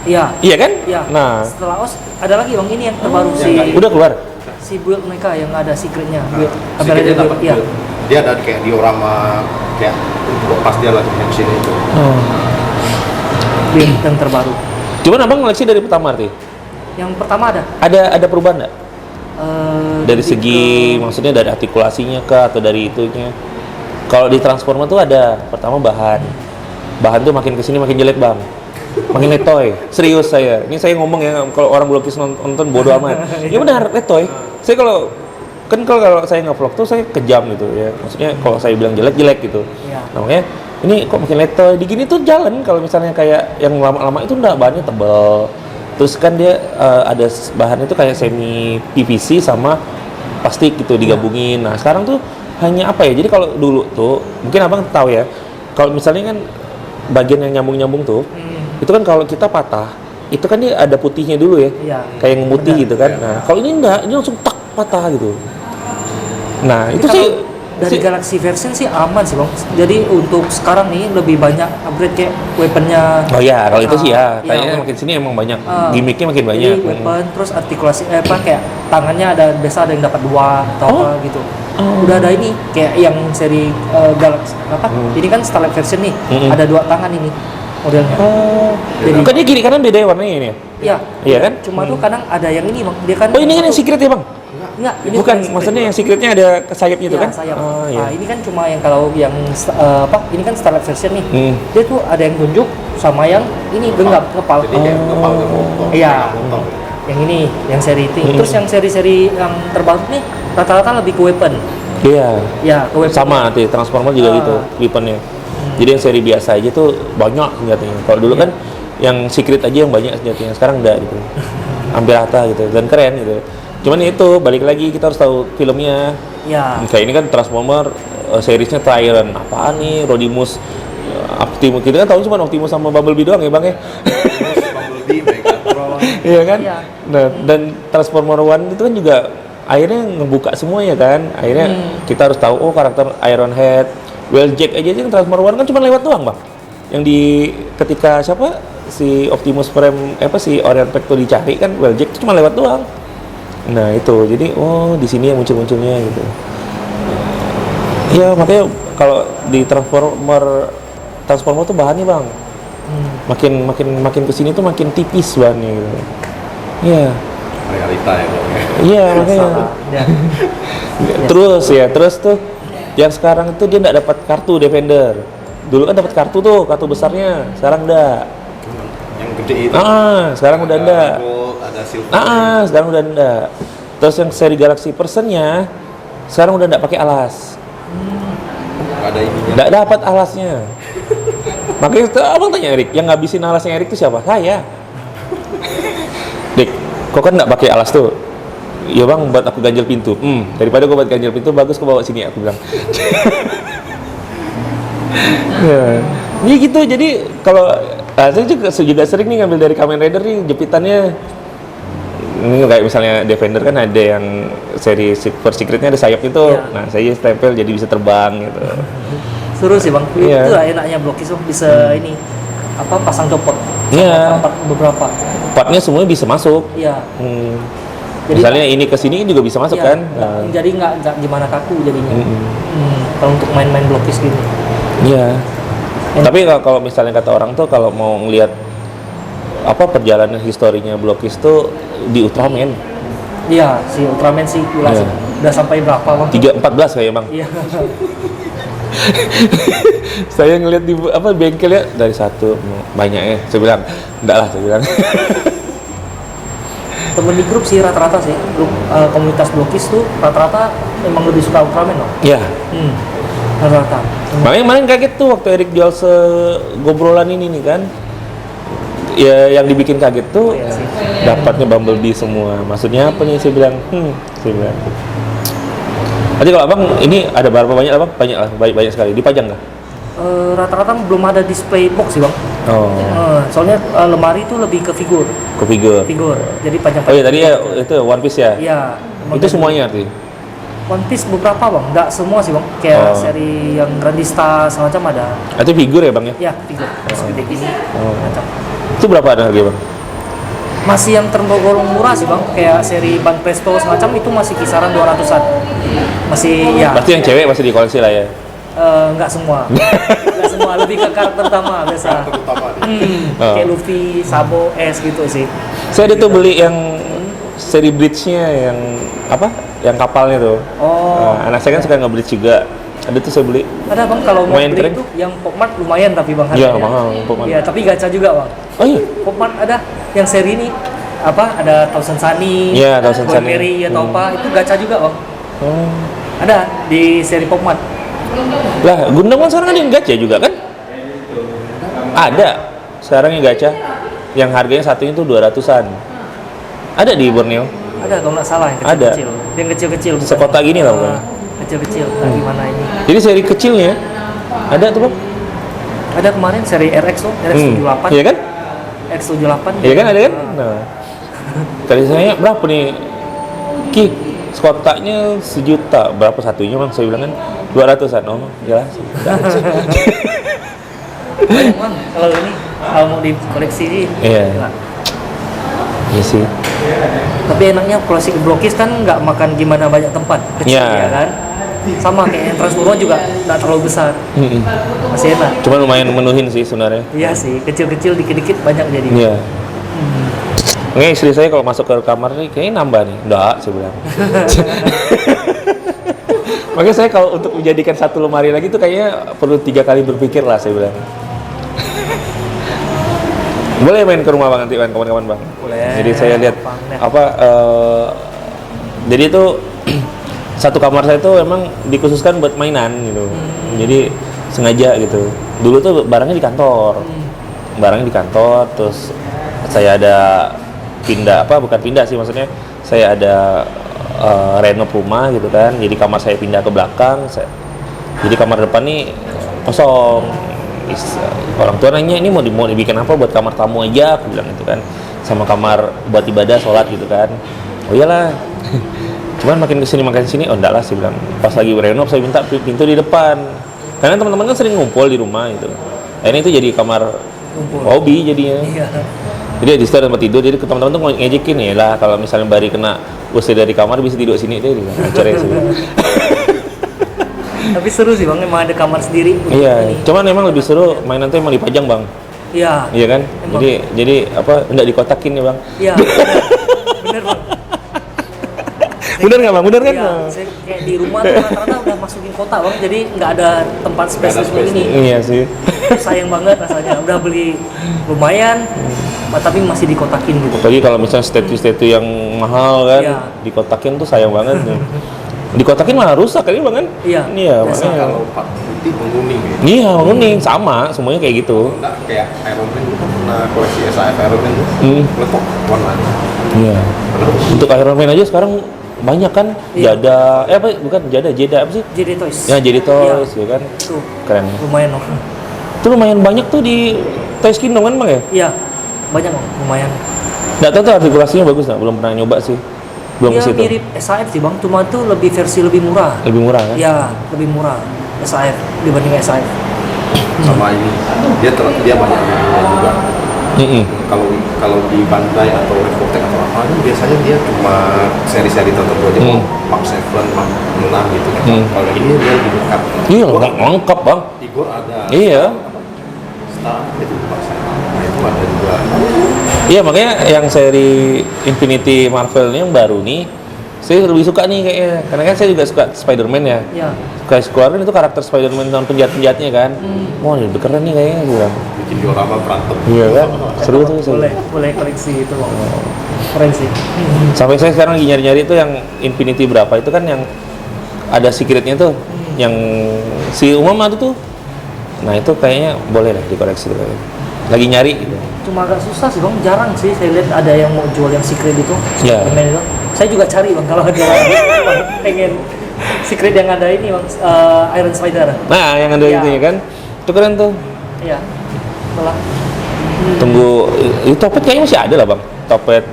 Iya. Iya kan? Iya. Nah, Setelah OS ada lagi Bang ini yang terbaru udah keluar. si build mereka yang ada secretnya. Build. Secretnya Ada dapat iya. dia ada kayak diorama kayak pas dia lagi yang sini itu. Build yang terbaru. Cuman abang ngeleksi dari pertama arti. Yang pertama ada Ada perubahan nggak? Dari lebih segi maksudnya dari artikulasinya kah atau dari itunya? Kalau di Transformer tuh ada pertama bahan tuh makin kesini makin jelek Bang, makin letoy. Serius saya, ini saya ngomong ya, kalau orang belum nonton bodo amat. Ya benar letoy. Saya kalau saya nge-vlog tuh saya kejam gitu ya, maksudnya kalau saya bilang jelek gitu. Iya. Namanya ini kok makin letoy. Di gini tuh jalan. Kalau misalnya kayak yang lama-lama itu enggak, bahannya tebal. Terus kan dia ada bahannya itu kayak semi PVC sama plastik gitu digabungin. Nah sekarang tuh hanya apa ya? Jadi kalau dulu tuh mungkin abang tahu ya. Kalau misalnya kan bagian yang nyambung tuh, itu kan kalau kita patah, itu kan dia ada putihnya dulu ya. Iya. Kayak yang putih Benar. gitu kan. Nah kalau ini enggak, ini langsung tak patah gitu. Nah itu Kalau sih dari Galaxy version sih aman sih Bang. Jadi untuk sekarang nih lebih banyak upgrade kayak weaponnya. Oh ya, kalau itu sih ya, Iya, kayaknya makin sini emang banyak, gimmicknya makin Jadi banyak. weapon terus artikulasi kayak tangannya ada biasa ada yang dapat 2 atau apa gitu. Udah ada ini kayak yang seri Galaxy apa? Ini kan Starlight version nih. Ada 2 tangan ini modelnya. Jadi Kan dia kiri kanan beda ya warnanya ini ya? iya. Iya kan? Cuma tuh kadang ada yang ini Bang. Dia kan Oh ini kan yang secret ya Bang? Enggak, ini Bukan, secret. maksudnya yang secretnya ada sayapnya itu Iya, kan? sayap. Oh iya. Nah, ini kan cuma yang kalau yang ini kan Starlight version nih. Dia tuh ada yang tunjuk sama yang ini genggam ngepal. Jadi kayak kepala terpotong. Iya. Yang ini, yang seri itu. Terus yang seri-seri yang terbaru nih rata-rata lebih ke weapon. Iya. Ya, ke weapon. Sama tuh, Transformer juga gitu, weaponnya. Jadi yang seri biasa aja tuh banyak senjatanya. Kalau dulu kan yang secret aja yang banyak senjatanya, sekarang enggak gitu. Hampir rata gitu, dan keren gitu. Cuman itu, balik lagi kita harus tahu filmnya. Ya. Kayak ini kan Transformer, seriesnya Tyrant. Apaan nih, Rodimus, Optimus. Kita kan tahu cuma Optimus sama Bumblebee doang ya Bang ya? Bumblebee, Megatron. Iya kan? Iya. Nah, dan Transformer One itu kan juga akhirnya ngebuka semuanya kan. Akhirnya kita harus tahu oh karakter Ironhead, Wheeljack aja sih Transformer One kan cuma lewat doang, Bang. Yang di ketika siapa si Optimus Prime si Orion Pack tuh dicari kan Wheeljack itu cuma lewat doang. Nah, itu. Jadi oh di sini yang muncul-munculnya gitu. Iya, makanya kalau di Transformer tuh bahannya, Bang. Makin kesini tuh makin tipis bahannya gitu. Iya. Realita ya Bang. Iya, makanya. Ya. Terus tuh yang sekarang tuh dia nggak dapat kartu Defender. Dulu kan dapat kartu tuh, kartu besarnya. Sekarang enggak. Yang gede itu. Sekarang udah enggak. Gold, ada silver. Sekarang udah enggak. Terus yang seri Galaxy Personnya sekarang udah enggak pakai alas. Nggak ada ininya. Enggak dapat alasnya. Makanya abang tanya Erik, yang ngabisin alasnya Erik itu siapa? Saya. Dik, kok kan nggak pakai alas tuh? Iya bang, buat aku ganjel pintu. Daripada gue buat ganjel pintu, bagus kau bawa sini aku bilang. Ya. Iya gitu, jadi kalau saya juga sering nih ngambil dari Kamen Rider nih jepitannya. Ini kayak misalnya Defender kan ada yang seri Super Secret-nya ada sayap itu. Iya. Nah, saya stempel jadi bisa terbang gitu. Seru sih bang, Iya. itu lah enaknya Blokis tuh bisa ini apa pasang copot. Iya. Sama beberapa. Partnya semuanya bisa masuk. Iya. Jadi, Misalnya ini ke sini juga bisa masuk iya, kan? jadi nggak gimana kaku jadinya. Mm-mm. Kalau untuk main-main Blokis gitu. Iya. Tapi kalau misalnya kata orang tuh kalau mau ngelihat apa perjalanan historinya Blokis tuh di Ultraman. Iya, si Ultraman sih gila Iya. sih. Udah sampai berapa bang? 314 kayak Bang. Iya. Saya ngelihat di apa bengkelnya dari satu banyak ya. Saya bilang, enggak lah saya bilang. Temen di grup sih rata-rata sih, grup komunitas Blokis tuh rata-rata emang lebih suka Ultraman loh. Iya. Rata-rata. Makanya kemarin kaget tuh waktu Erik jual segobrolan ini nih kan. Ya yang dibikin kaget tuh Iya sih. dapatnya Bumblebee semua. Maksudnya apa nih saya bilang? Saya bilang. Nanti kalau Abang ini ada berapa banyak Abang? Banyak lah, banyak sekali. Dipajang nggak? Rata-rata belum ada display box sih bang. Oh. Soalnya lemari itu lebih ke figur. Ke figur. Jadi panjang. Oh iya tadi ya itu One Piece ya? Iya. Itu semuanya arti? One Piece beberapa bang, nggak semua sih bang. Kayak seri yang Grandista semacam ada. Itu figur ya Bang ya? Ya figur. Segede gini. Macam. Itu berapa harga Bang? Masih yang tergolong murah sih bang. Kayak seri Ban Presto semacam itu masih kisaran 200-an. Masih ya. Pasti yang cewek masih dikoleksi lah ya? Nggak semua. Nggak semua. Lebih ke karakter utama biasa. Kayak Luffy, Sabo, S gitu sih. Saya ada tuh beli yang seri Bleach-nya yang apa? Yang kapalnya tuh. Anak saya kan suka nge-bleach juga. Ada tuh saya beli. Ada bang kalau mau Lumayan beli keren. itu yang Popmart lumayan tapi bang Iya, harganya. mahal Popmart. Iya, tapi gacha juga bang. Oh iya. Popmart ada yang seri ini apa? Ada Thousand Sunny, Iya, Thousand Sunny. Mary atau apa? Itu gacha juga bang. Oh. Ada di seri Popmart. Lah, Gundam kan sekarang ada yang gacha juga kan? Ada. Sekarang yang gacha yang harganya satunya tuh 200-an. Ada di Borneo. Ada kalau nggak salah yang Ada. kecil-kecil. Yang kecil-kecil. bukan? Sekotak gini lah, bukan? Kecil-kecil. Nah, gimana ini? Jadi seri kecilnya ada tuh, Bang? Ada kemarin seri RX tuh, RX78. Iya kan? X78. Iya kan ada kan? Nah. Tadi saya berapa nih? Ki, kotaknya 1 juta. Berapa satunya, Bang? Saya bilang kan 200-an. Oh, jelas. Banyak bang. Kalau ini kalau mau dikoleksi sih. Iya. gila. Iya sih. Tapi enaknya koleksi Blokis kan nggak makan gimana banyak tempat kecil Iya. ya kan. Sama kayak yang Transformer juga nggak terlalu besar. Masih enak. Cuma lumayan menuhin sih sebenarnya. Iya sih, kecil-kecil dikit-dikit banyak jadi. Iya. Nggak, istri saya kalau masuk ke kamar nih kayaknya nambah nih. Enggak, saya bilang. Makanya saya kalau untuk menjadikan satu lemari lagi tuh kayaknya perlu 3 kali berpikir lah saya bilang. Boleh main ke rumah Bang nanti kawan-kawan Bang. Boleh. Jadi saya lihat Gampang, apa jadi itu satu kamar saya tuh emang dikhususkan buat mainan gitu. Jadi sengaja gitu. Dulu tuh barangnya di kantor. Barangnya di kantor terus saya ada pindah bukan pindah sih maksudnya saya ada renov rumah gitu kan. Jadi kamar saya pindah ke belakang. Jadi kamar depan nih kosong. Orang tua nanya ini mau dibikin apa buat kamar tamu aja aku bilang gitu kan sama kamar buat ibadah sholat gitu kan oh iyalah cuman makin kesini oh enggak lah saya bilang pas lagi renov saya minta pintu di depan karena teman-teman kan sering ngumpul di rumah gitu akhirnya itu jadi kamar hobi jadinya Iya. jadi di situ ada tempat tidur jadi teman-teman tuh ngejekin ya lah kalau misalnya Bari kena usir dari kamar bisa tidur sini deh acaranya sih Tapi seru sih bang, emang ada kamar sendiri. iya Ini. cuman emang lebih seru mainan tuh emang dipajang Bang. Iya. Iya kan? Emang. Jadi apa enggak dikotakin ya, Bang? Iya. Bener bang. Bener nggak, Bang? Bener kan? Iya. Saya kayak di rumah tuh rata-rata udah masukin kotak bang, jadi nggak ada tempat spesies ini. Iya sih. Sayang banget rasanya. Udah beli lumayan, tapi masih dikotakin gitu. Apalagi kalau misalnya statue yang mahal kan, Iya. dikotakin tuh sayang banget nih. Dikotakin malah rusak kan, Bang kan? Iya. Iya, Biasa. makanya. Kalau Pak Putih menguning ya. Iya, menguning sama, semuanya kayak gitu. Enggak kayak Iron Man itu pernah koleksi SAF Iron Man itu Hmm. letok warna. Iya. Untuk Iron Man aja sekarang banyak kan, Jada, apa bukan Jada, Jeda apa sih? JD Toys. Ya JD Toys, ya kan, Tuh, keren. lumayan loh. Itu lumayan banyak tuh di Toys Kingdom kan bang ya? Iya, banyak loh, lumayan. Nggak tahu tuh artikulasinya bagus nggak? Belum pernah nyoba sih, belum ke Dia situ. mirip SAF sih bang, cuma tuh versi lebih murah. Lebih murah kan? Iya, lebih murah SAF dibanding SAF. Sama ini dia banyak juga. Kalau di Bandai atau Refotech atau apa ini biasanya dia cuma seri-seri tertentu aja, Mark 7, Mark 6 gitu kan. Kalau ini dia lebih lengkap. Iya, lengkap bang. Igor ada. Iya. Star itu Mark 7. Nah itu ada juga. Iya makanya yang seri Infinity Marvel ini yang baru nih, saya lebih suka nih kayaknya. Karena kan saya juga suka Spider-Man ya. Iya. Kayak keluarin itu karakter Spider-Man sama penjahat-penjahatnya kan. Wah, lebih keren nih kayaknya gitu. Bikin diorama berantem. Iya kan? Seru tuh. Boleh koleksi itu bang. Keren sih. Sampai saya sekarang lagi nyari-nyari itu yang Infinity berapa itu kan yang ada secretnya tuh, yang si umum ada tuh. Nah itu kayaknya boleh lah dikoleksi tuh. Lagi nyari gitu. Cuma agak susah sih bang, jarang sih saya lihat ada yang mau jual yang secret itu. Iya. Itu. Saya juga cari bang kalau ada pengen secret yang ada ini bang, Iron Spider. Nah yang ada itu ya kan, itu keren tuh. Iya. Setelah Tunggu, itu topet kayaknya masih ada lah bang, topet.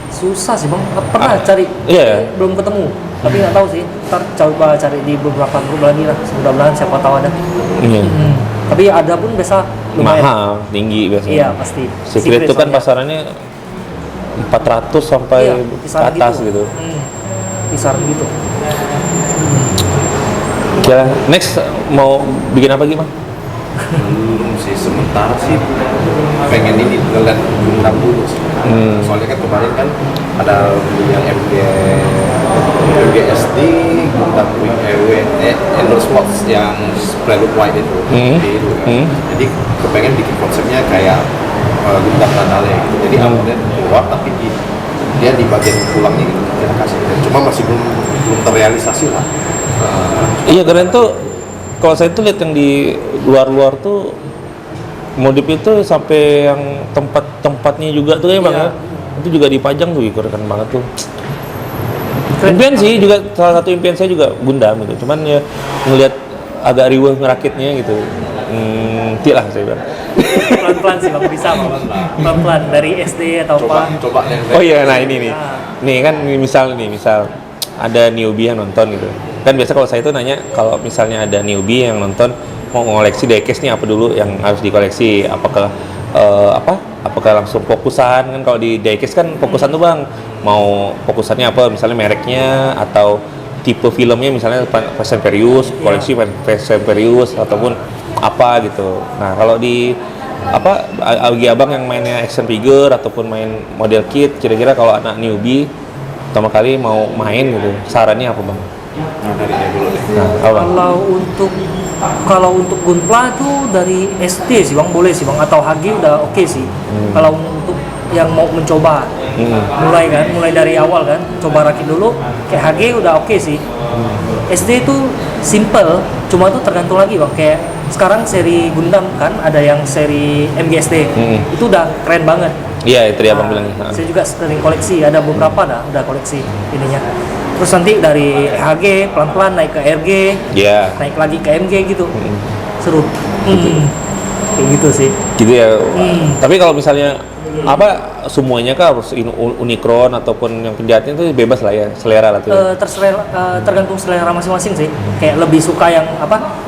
susah sih bang, pernah cari, Iya. belum ketemu. Tapi nggak tahu sih, ntar coba cari di beberapa grup lagi lah, mudah-mudahan siapa tahu ada. Iya. Tapi ada pun biasa lumayan. Mahal, tinggi biasanya. Iya pasti. Secret itu kan soalnya. pasarannya 400 sampai Iya, ke kisaran atas gitu. Kisaran gitu. Ya, next mau bikin apa lagi bang? Belum sih, sementara sih pengen ini ngeliat Gundam dulu sih. Soalnya kan kemarin kan ada yang MGSD, Gundam Endless Watch yang Prelude White itu, itu kan. Jadi kepengen bikin konsepnya kayak Gundam Nanale gitu. Jadi awalnya keluar tapi dia di bagian tulangnya gitu kita kasih. Cuma masih belum terrealisasi lah. Iya keren tuh. Kalau saya tuh lihat yang di luar-luar tuh modif itu sampai yang tempat-tempatnya juga tuh ya bang ya. Itu juga dipajang tuh, keren banget tuh. Impian sih juga, salah satu impian saya juga Gundam gitu. Cuman ya ngelihat agak riuh ngerakitnya gitu. Tidak lah saya bilang. Pelan-pelan sih bang, bisa bang. Pelan-pelan dari SD atau apa. Coba yang Oh iya, nah ini nih. Nih kan misal ada newbie yang nonton gitu. Kan biasa kalau saya itu nanya, kalau misalnya ada newbie yang nonton mau ngoleksi diecast nih apa dulu yang harus dikoleksi, apakah apakah langsung fokusan kan, kalau di diecast kan fokusan tuh bang, mau fokusannya apa, misalnya mereknya atau tipe filmnya, misalnya Fast and Furious, koleksi Fast and Furious ataupun apa gitu. Nah kalau di bagi abang yang mainnya action figure ataupun main model kit, kira-kira kalau anak newbie pertama kali mau main gitu, sarannya apa bang? dari dia dulu deh. Nah, Kalau untuk Gunpla itu dari SD sih bang, boleh sih bang, atau HG udah oke sih. Kalau untuk yang mau mencoba, mulai dari awal kan, coba rakit dulu, kayak HG udah oke sih. SD itu simple, cuma tuh tergantung lagi bang, kayak sekarang seri Gundam kan ada yang seri MGSD, itu udah keren banget. Iya, itu dia abang bilang. Saya juga sering koleksi, ada beberapa udah koleksi ininya. Terus nanti dari HG pelan-pelan naik ke RG, naik lagi ke MG gitu. Seru. Kayak gitu sih. Gitu ya. Tapi kalau misalnya semuanya kah harus Unicron ataupun yang penjahatnya itu bebas lah ya, selera lah tuh. Tergantung selera masing-masing sih. Kayak lebih suka yang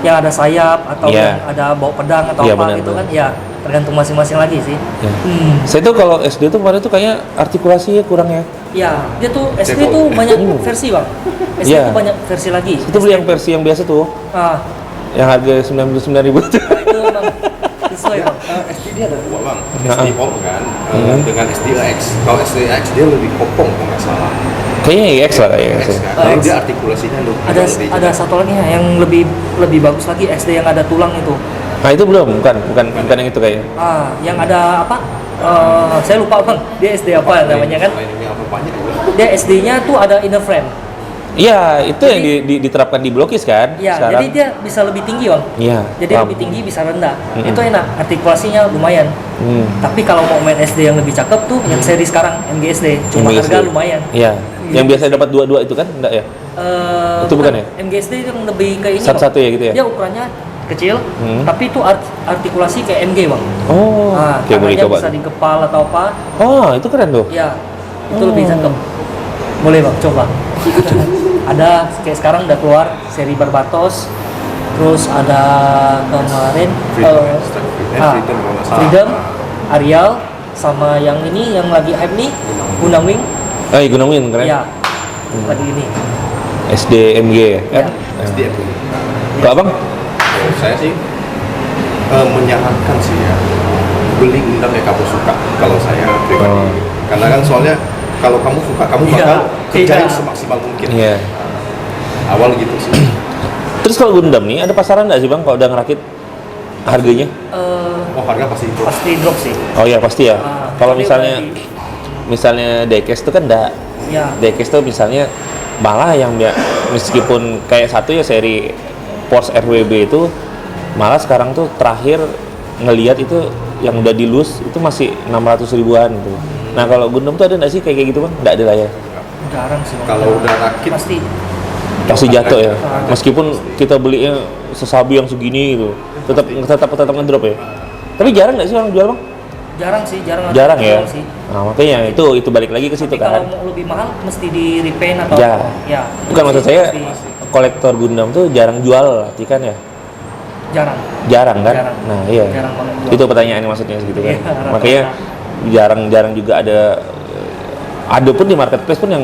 yang ada sayap atau yang ada bawa pedang atau apa gitu kan. Ya, tergantung masing-masing lagi sih. Saya tuh kalau SD tuh kemarin tuh kayak artikulasinya kurang ya. Ya, dia tuh SD tuh banyak versi bang. SD tuh banyak versi lagi. Itu beli yang versi yang biasa tuh. Yang harga 99.000 tuh. Itu bang. Sesuai bang. SD dia ada dua bang, SD Om kan, dengan SDX. Kalau SDX dia lebih kopong kalau nggak salah. Kayaknya EX lah kayaknya. Lalu dia artikulasinya Ada satu lagi yang lebih bagus lagi, SD yang ada tulang itu. Nah itu belum, bukan yang itu kayaknya. Yang ada saya lupa bang, dia SD apa namanya kan? Dia SD-nya tuh ada inner frame. Iya, itu yang diterapkan di Blokis kan? Iya, jadi dia bisa lebih tinggi bang. Iya. Jadi lebih tinggi bisa rendah. Itu enak, artikulasinya lumayan. Tapi kalau mau main SD yang lebih cakep tuh yang seri sekarang MGSD, cuma harga lumayan. Iya. Yang biasa dapat 2 itu kan? Enggak ya? Itu bukan ya? MGSD itu yang lebih kayak ini. Satu-satu ya gitu ya? Dia ukurannya kecil, tapi itu artikulasi kayak MG bang. Oh, oke, boleh tangannya coba. bisa di kepala atau apa. Oh, itu keren tuh. Ya, itu lebih cakep. Boleh bang, coba. Ada kayak sekarang udah keluar seri Barbatos, terus ada kemarin Freedom, Arial, sama yang ini yang lagi hype nih, Gundam Wing. Gundam Wing keren. Iya, lagi ini. SDMG ya? Ya. SDMG. Kalau abang? Saya sih menyarankan sih ya, beli Gundam yang kamu suka kalau saya pribadi. Karena kan soalnya kalau kamu suka, kamu bakal kerjain semaksimal mungkin. Iya. Awal gitu sih. Terus kalau Gundam nih, ada pasaran nggak sih bang kalau udah ngerakit harganya? Harga pasti itu. Pasti drop sih. Oh iya pasti ya. Kalau misalnya diecast itu kan enggak. Ya. Diecast itu misalnya malah yang meskipun kayak satu ya seri Force RWB itu malah sekarang tuh terakhir ngelihat itu yang udah di loose itu masih 600 ribuan gitu. Nah kalau Gundam tuh ada nggak sih kayak gitu bang? Nggak ada lah ya. Jarang sih. Kalau udah rakit pasti jatuh ya. Meskipun kita belinya sesabi yang segini gitu, tetap ngedrop ya. Tapi jarang nggak sih orang jual bang? Jarang sih, jarang ya. Sih. Nah makanya itu balik lagi ke situ kan. Kalau mau lebih mahal mesti di repaint atau ya. Bukan maksud saya kolektor Gundam tuh jarang jual, arti kan ya? Jarang kan? Jarang. Nah iya. Jarang banget jual. Itu pertanyaannya maksudnya segitu kan. Iya, makanya jarang juga ada pun di marketplace pun yang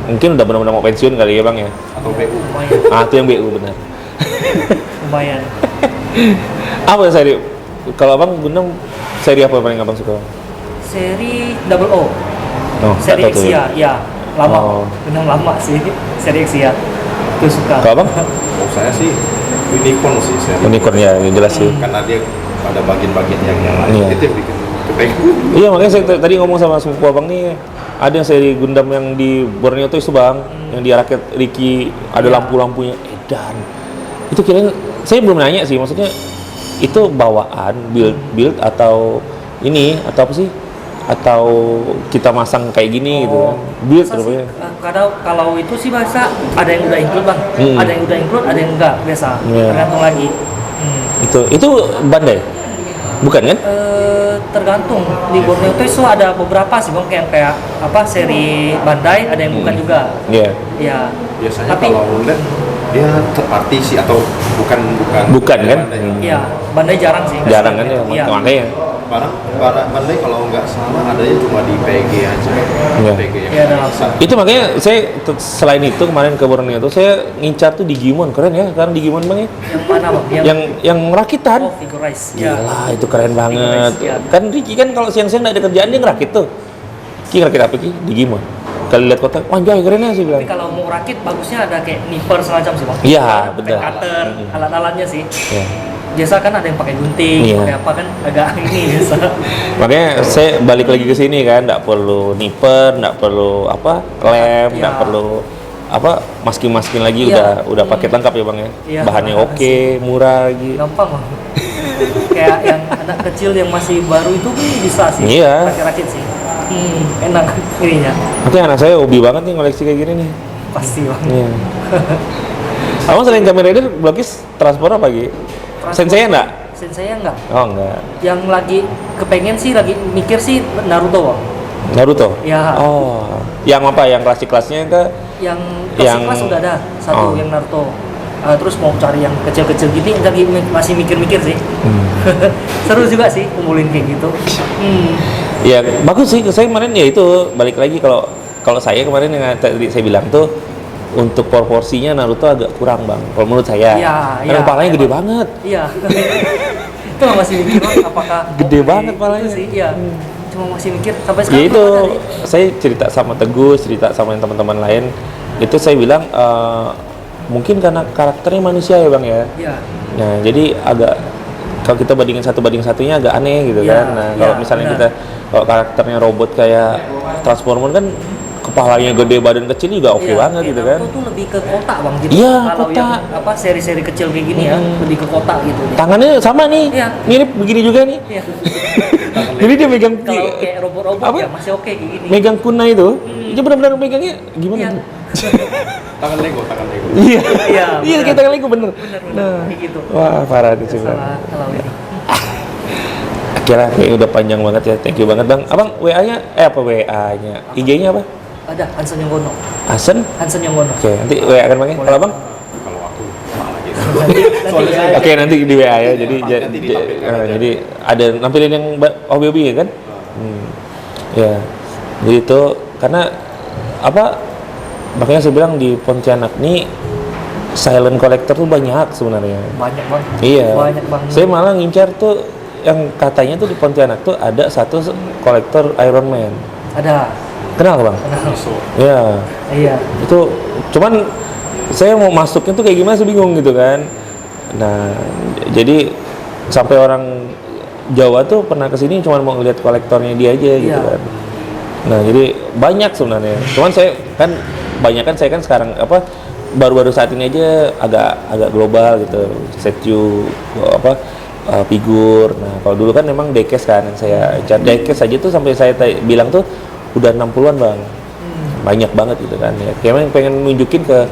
mungkin udah benar-benar mau pensiun kali ya bang ya. Atau BU. Itu yang BU benar. Lumayan. Apa seri? Kalau abang Gundam seri apa paling abang suka? Seri Double O. Seri nggak tahu tuh Exia, ya. Lama. Gundam lama sih. Seri Exia. Itu suka. Kalau abang? Saya sih Unicorn sih. Unicorn ya, jelas sih. Karena dia ada bagian-bagian yang lain. Iya. Itu yang bikin kepengen. Iya makanya saya tadi ngomong sama sepupu abang nih, ada yang seri Gundam yang di Borneo tuh bang, yang di rakit Ricky ada lampu-lampunya edan. Itu kirain saya belum nanya sih, maksudnya itu bawaan build atau ini atau apa sih? Atau kita masang kayak gini gitu kan? Build rupanya. Kalau itu sih biasa ada yang udah include bang, ada yang udah include, ada yang enggak biasa. Tergantung lagi. Itu Bandai? Bukan kan? Tergantung di Borneo itu ada beberapa sih bang yang kayak apa seri Bandai, ada yang bukan juga. Iya. Ya. Biasanya kalau lihat dia terparti sih atau bukan kan? Iya, Bandai jarang sih. Jarang kan ya, makanya. Barang Bandai kalau nggak salah adanya cuma di PG aja. Iya. PG yang dalam. Itu makanya saya selain itu kemarin ke Borneo itu saya ngincar tuh Digimon, keren ya sekarang Digimon bang ya. Yang mana bang? Yang rakitan. Oh, Figurize. Gila, itu keren banget. Kan Ricky kan kalau siang-siang nggak ada kerjaan dia ngerakit tuh. Ki ngerakit apa Ki? Digimon. Kali lihat kotak, anjay keren ya sih bilang. Tapi kalau mau rakit bagusnya ada kayak nipper semacam sih bang. Iya, betul. Cutter, alat-alatnya sih. Iya. Biasa kan ada yang pakai gunting, pakai apa kan agak ini biasa. Makanya saya balik lagi ke sini kan, nggak perlu nipper, nggak perlu apa lem, nggak perlu apa masking lagi, udah paket lengkap ya bang ya. Iya, bahannya oke, murah lagi. Gampang bang. Kayak yang anak kecil yang masih baru itu bisa sih. Iya. Rakit sih. Enak ininya. Makanya anak saya hobi banget nih ngoleksi kayak gini nih. Pasti bang. Iya. Abang selain Kamen Rider blogis transport apa lagi? Sensei enggak? Sensei enggak. Oh enggak. Yang lagi kepengen sih, lagi mikir sih Naruto bang. Naruto? Ya. Oh, yang apa? Yang klasik-kelasnya ke? Yang kelas udah ada satu yang Naruto. Terus mau cari yang kecil-kecil gini lagi masih mikir-mikir sih. Seru juga sih kumpulin kayak gitu. Ya bagus sih. Saya kemarin ya itu balik lagi kalau saya kemarin yang tadi saya bilang tuh untuk proporsinya Naruto agak kurang bang. Kalau menurut saya. Karena kepalanya gede banget. Iya. Itu masih mikir apakah gede banget kepalanya sih. Iya. Cuma masih mikir sampai sekarang. Ya itu saya cerita sama Teguh, cerita sama teman-teman lain. Itu saya bilang mungkin karena karakternya manusia ya bang ya. Iya. Nah jadi agak kalau kita bandingin satu banding satunya agak aneh gitu kan. Nah kalau misalnya kalau karakternya robot kayak Transformer kan kepalanya gede badan kecil juga oke banget gitu kan. Naruto tuh lebih ke kota bang gitu. Iya, Kalau kota. yang seri-seri kecil kayak gini ya lebih ke kota gitu. Tangannya sama nih, Iya. mirip begini juga nih. Iya. Jadi dia megang Kalau kayak robot-robot apa? ya masih oke kayak gini. Megang kunai itu, dia benar-benar megangnya gimana? Iya. tuh? Tangan Lego. Iya, Iya, iya benar. kita kali itu bener. Bener Nah, kayak gitu. wah parah itu sih bang. Salah kalau ini. Akhirnya kayak udah panjang banget ya, thank you banget bang. Abang WA-nya, apa WA-nya? IG-nya apa? Ada Hansen Yonggono. Hasan? Hansen Yonggono. Oke, nanti WA kan bang ya? Kalau abang? Kalau aku malah gitu. Nanti ya. Oke, nanti di WA ya. Jadi Nanti ditampilkan aja. jadi ada nampilin yang hobi ya kan? Ya, jadi itu karena apa? Makanya saya bilang di Pontianak nih silent collector tuh banyak sebenarnya. Banyak bang. Iya. Banyak banget. Saya malah ngincar tuh yang katanya tuh di Pontianak tuh ada satu kolektor Iron Man. Ada. Kenal bang? Kenal. Iya. Iya. Itu cuman saya mau masuknya tuh kayak gimana saya bingung gitu kan. Nah, jadi sampai orang Jawa tuh pernah kesini cuma mau ngeliat kolektornya dia aja gitu Iya. kan. Nah, jadi banyak sebenarnya. Cuman saya kan saya kan sekarang apa baru-baru saat ini aja agak global gitu. Statue apa figur. Nah, kalau dulu kan memang diecast kan yang saya cari diecast aja tuh sampai saya bilang tuh udah 60-an bang. Banyak banget gitu kan ya. Kayak pengen nunjukin ke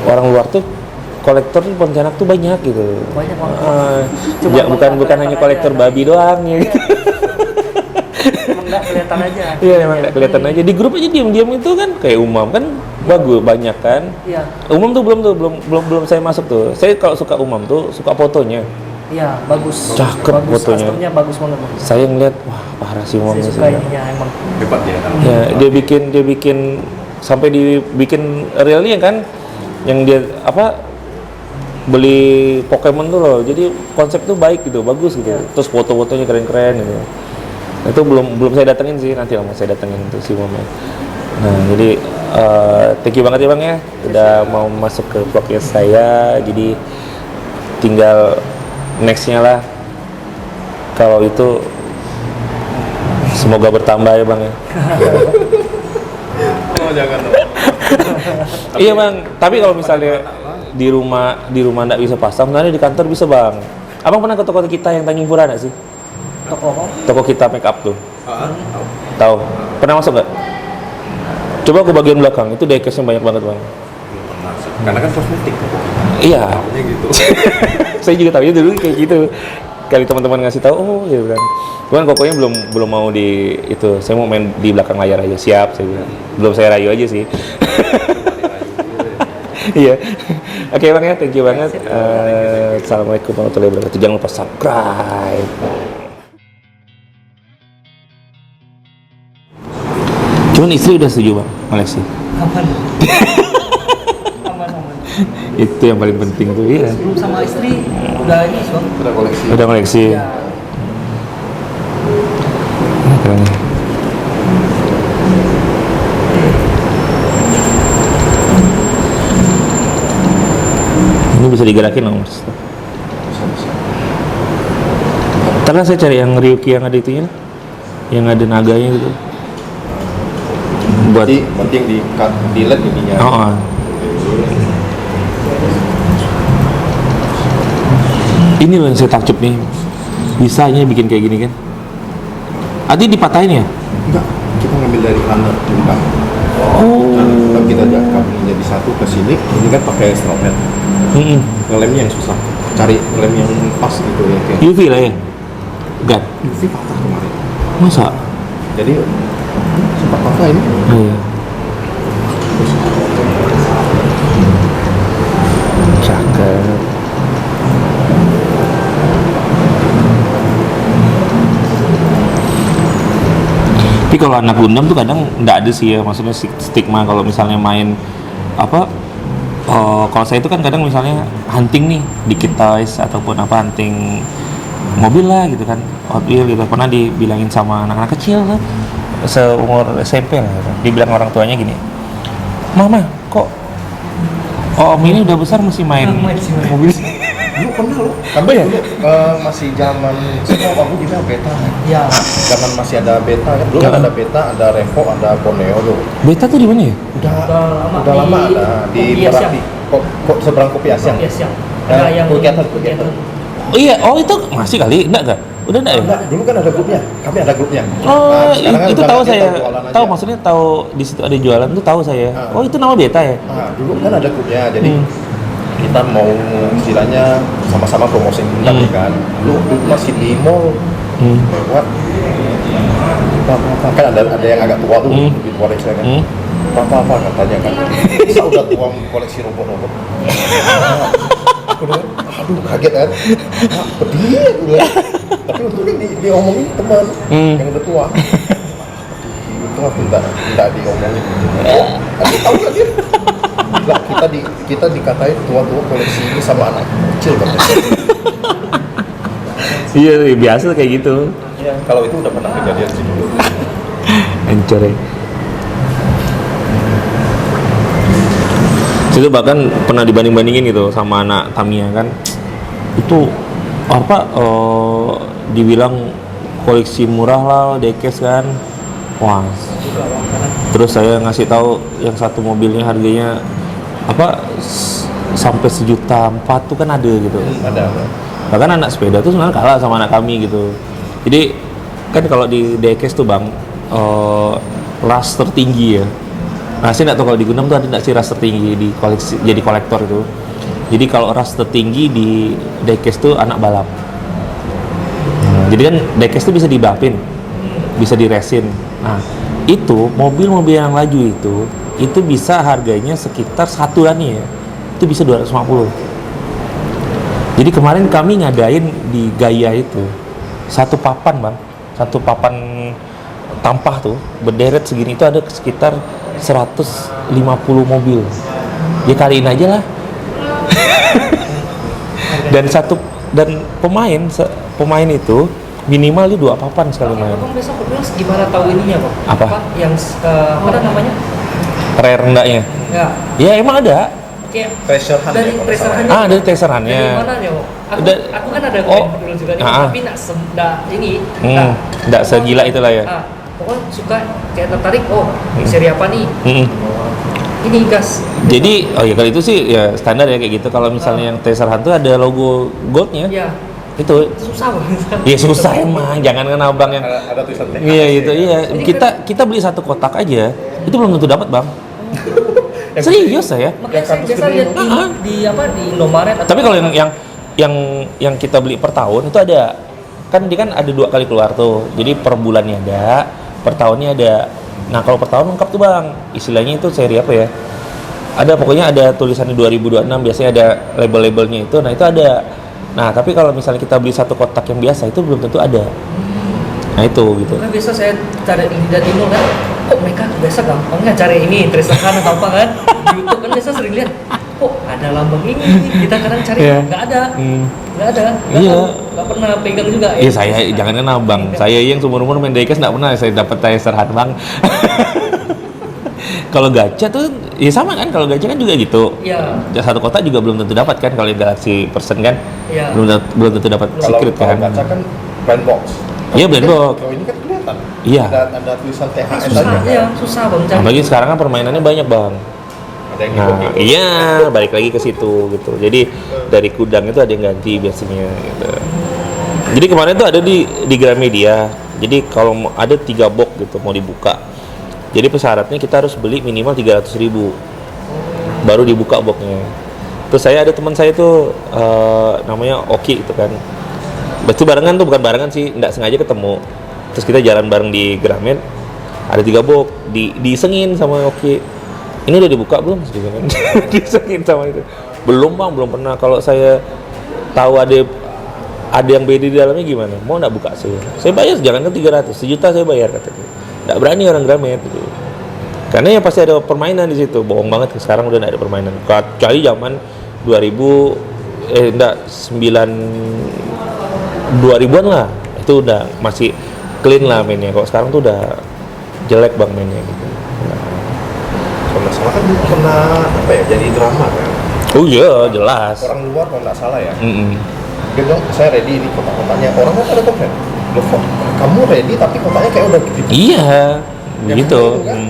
orang luar tuh kolektor di Pontianak tuh banyak gitu. Banyak banget. Ya, bukan hanya kolektor babi doang ya. Gitu. Emang nggak kelihatan aja. Iya emang nggak kelihatan aja di grup aja diam-diam itu kan kayak Umam kan bagus banyak kan. Iya. Umam tuh belum saya masuk tuh. Saya kalau suka Umam tuh suka fotonya. Iya, bagus. Cakep bagus, fotonya. customnya bagus banget bang. Saya ngeliat wah parah sih Umam Saya ini suka sih. ininya emang. Hebat ya. Ya, dia bikin sampai dibikin realnya kan yang dia apa beli Pokemon tuh loh. Jadi konsep tuh baik gitu, bagus gitu. Terus foto-fotonya keren-keren gitu. Itu belum saya datengin sih, nanti lah mau saya datengin tuh si Mama. Nah, jadi thank you banget ya Bang ya udah mau masuk ke podcast saya. Jadi tinggal nextnya lah kalau itu semoga bertambah ya Bang ya. Oh jangan dong. Iya Bang, tapi kalau misalnya di rumah nggak bisa pasang, sebenarnya di kantor bisa Bang. Abang pernah ke toko kita yang Tanjung Pura nggak sih? Toko kita make up tuh. Tahu? Pernah masuk nggak? Coba ke bagian belakang, itu diecast-nya banyak banget Bang. Karena kan kosmetik. Iya. Tahunya gitu. Saya juga tahu dulu kayak gitu. Kali teman-teman ngasih tahu, oh ya kan. Cuman pokoknya belum mau di itu. Saya mau main di belakang layar aja. Siap saya bilang. Belum saya rayu aja sih. Iya. Oke Bang ya, thank you banget. Assalamualaikum warahmatullahi wabarakatuh. Jangan lupa subscribe. Cuman istri udah setuju Bang, koleksi. Aman. Aman. Itu yang paling penting tuh ya. Belum sama istri udah ini bang. Udah koleksi. Udah koleksi. Ya. Keren. Ini bisa digerakin loh Mas. Ntar kan saya cari yang Ryuki yang ada itunya, yang ada naganya gitu. Buat Jadi penting di LED ininya. oh. Ini loh yang saya takjub nih. Bisanya bikin kayak gini kan. Adi dipatahin ya? Enggak, kita ngambil dari runner belakang. Oh. Kalau kita ajak kabelnya di satu ke sini, ini kan pakai strap head. Ngelemnya yang susah. Cari lem yang pas gitu ya kayak. UV lah ya? Enggak. UV patah kemarin. Masa? Jadi sempat patah ini. Iya. Cakep. Tapi kalau anak Gundam tuh kadang nggak ada sih ya, maksudnya stigma kalau misalnya main apa? Kalau saya itu kan kadang misalnya hunting nih, dikit toys ataupun apa hunting mobil lah gitu kan, Hot Wheels gitu. Pernah dibilangin sama anak-anak kecil kan, seumur SMP lah, gitu. Dibilang orang tuanya gini, Mama kok Om ini udah besar masih main mobil sih? Dulu pernah loh. Kami dulu masih zaman sekolah aku juga beta. Iya. Zaman masih ada beta kan. Dulu kan ada beta, ada Revo, ada Borneo tuh. Beta tuh di mana ya? Udah lama ada di Merak di kok seberang Kopi Asyang. Kopi Asyang. Ada yang Kegiatan. Oh iya, oh itu masih kali, enggak? Udah enggak ya? Enggak, dulu kan ada grupnya. Kami ada grupnya. Oh, sekarang kan itu udah tahu dia saya. jualan Tahu aja. maksudnya tahu di situ ada jualan tuh tahu saya. Oh, itu nama beta ya? Nah, dulu kan ada grupnya. Jadi kita mau istilahnya sama-sama promosi tadi kan. Dulu masih di mall. Lewat. Kan ada yang agak tua tuh, lebih tua dari saya kan. Apa katanya kan. Bisa udah tua koleksi robot-robot. Aku udah, aduh kaget kan. Pedih gue. Tapi untungnya diomongin teman yang udah tua. Untung aku enggak diomongin. Tapi tahu kan dia? Gila, kita dikatain tua-tua koleksi ini sama anak kecil kan. Iya, biasa kayak gitu. Iya, kalau itu udah pernah kejadian sih dulu. Hancur ya. Itu bahkan pernah dibanding-bandingin gitu sama anak Tamiya kan. Itu apa dibilang koleksi murah lah diecast kan. Wah. Terus saya ngasih tahu yang satu mobilnya harganya apa sampai 1,4 juta tuh kan ada gitu. Ada. Bahkan anak sepeda tuh sebenarnya kalah sama anak kami gitu. Jadi kan kalau di diecast tuh Bang ras tertinggi ya. Nah, saya nggak tahu kalau di Gundam tuh ada nggak sih ras tertinggi di koleksi jadi kolektor itu. Jadi kalau ras tertinggi di diecast tuh anak balap. Jadi kan diecast tuh bisa dibapin, bisa diresin. Nah, itu mobil-mobil yang laju itu bisa harganya sekitar satuannya ya, itu bisa 250. Jadi kemarin kami ngadain di Gaya itu satu papan tampah tuh berderet segini itu ada sekitar 150 mobil. Ya kaliin aja lah. dan pemain itu minimal dia 2 papan sekali main. Abang besok berdua gimana tahu ininya Bang? Apa? Yang apa namanya? Rare enggaknya? Ya. Ya emang ada. Kayak Treasure hunt dari ya, treasure hunt. Dari treasure hunt-nya. Dari mana ya? Aku kan ada dulu juga nih, tapi nggak segila itulah ya. Pokoknya suka kayak tertarik, seri apa nih? Ini gas. Jadi, kalau itu sih ya standar ya kayak gitu. Kalau misalnya yang treasure hunt tuh ada logo goldnya. Iya. Itu susah banget. Iya susah emang. Jangan kan abang yang. Ada tulisan THS. Iya gitu iya. Kita beli satu kotak aja, itu belum tentu dapat bang. Serius saya. Makanya saya biasa lihat di Indomaret. Tapi kalau yang kita beli per tahun itu ada, kan dia kan ada 2 kali keluar tuh. Jadi per bulannya ada, per tahunnya ada. Nah kalau per tahun lengkap tuh bang. Istilahnya itu seri apa ya? Ada pokoknya ada tulisannya 2026 biasanya ada label-labelnya itu. Nah itu ada. Nah tapi kalau misalnya kita beli satu kotak yang biasa itu belum tentu ada. Nah itu gitu. Kan biasa saya cari ini dan timur kan, kok mereka biasa gampangnya cari ini treasure hunt atau apa kan? Di YouTube kan biasa sering lihat, kok ada lambang ini kita kadang cari nggak ada, nggak ada, nggak pernah pegang juga. Iya saya jangan kan abang, saya yang seumur-umur main diecast nggak pernah saya dapat treasure hunt bang. Kalau gacha tuh ya sama kan, kalau gacha kan juga gitu. Iya. Satu kotak juga belum tentu dapat kan kalau yang Galaxy Person kan. Iya. Belum tentu dapat secret kan. Kalau gacha kan blind box. Iya blind box. Kalau ini kan kelihatan. Iya. Ada tulisan THS Susah, aja. iya, susah bang cari. Apalagi sekarang kan permainannya banyak bang. Ada yang Nah, gitu. iya, balik lagi ke situ gitu. Jadi dari gudang itu ada yang ganti biasanya gitu. Jadi kemarin tuh ada di Gramedia. Jadi kalau ada 3 box gitu mau dibuka. Jadi persyaratnya kita harus beli minimal 300.000 baru dibuka boxnya. Terus saya ada teman saya tuh namanya Oki itu kan. Itu barengan tuh, bukan barengan sih, nggak sengaja ketemu. Terus kita jalan bareng di Gramet. Ada 3 box, disengin sama Oki. Ini udah dibuka belum? Disengin sama itu. Belum bang, belum pernah. Kalau saya tahu ada yang beda di dalamnya gimana? Mau nggak buka saya? Saya bayar, jangan kan 300, 1 juta saya bayar katanya. Nggak berani orang Gramet gitu. Karena ya pasti ada permainan di situ. Bohong banget, sekarang udah nggak ada permainan. Kecuali zaman 2000-an lah. Itu udah masih clean lah mainnya. Kalau sekarang tuh udah jelek bang mainnya gitu. Sama kan dulu pernah apa ya, jadi drama kan. Oh iya, jelas. Orang luar kalau nggak salah ya. Dia bilang, saya ready ini kota-kotanya. Orang kan ada komen, loh kok kamu ready tapi kotanya kayak udah gitu. Iya, begitu. Kan?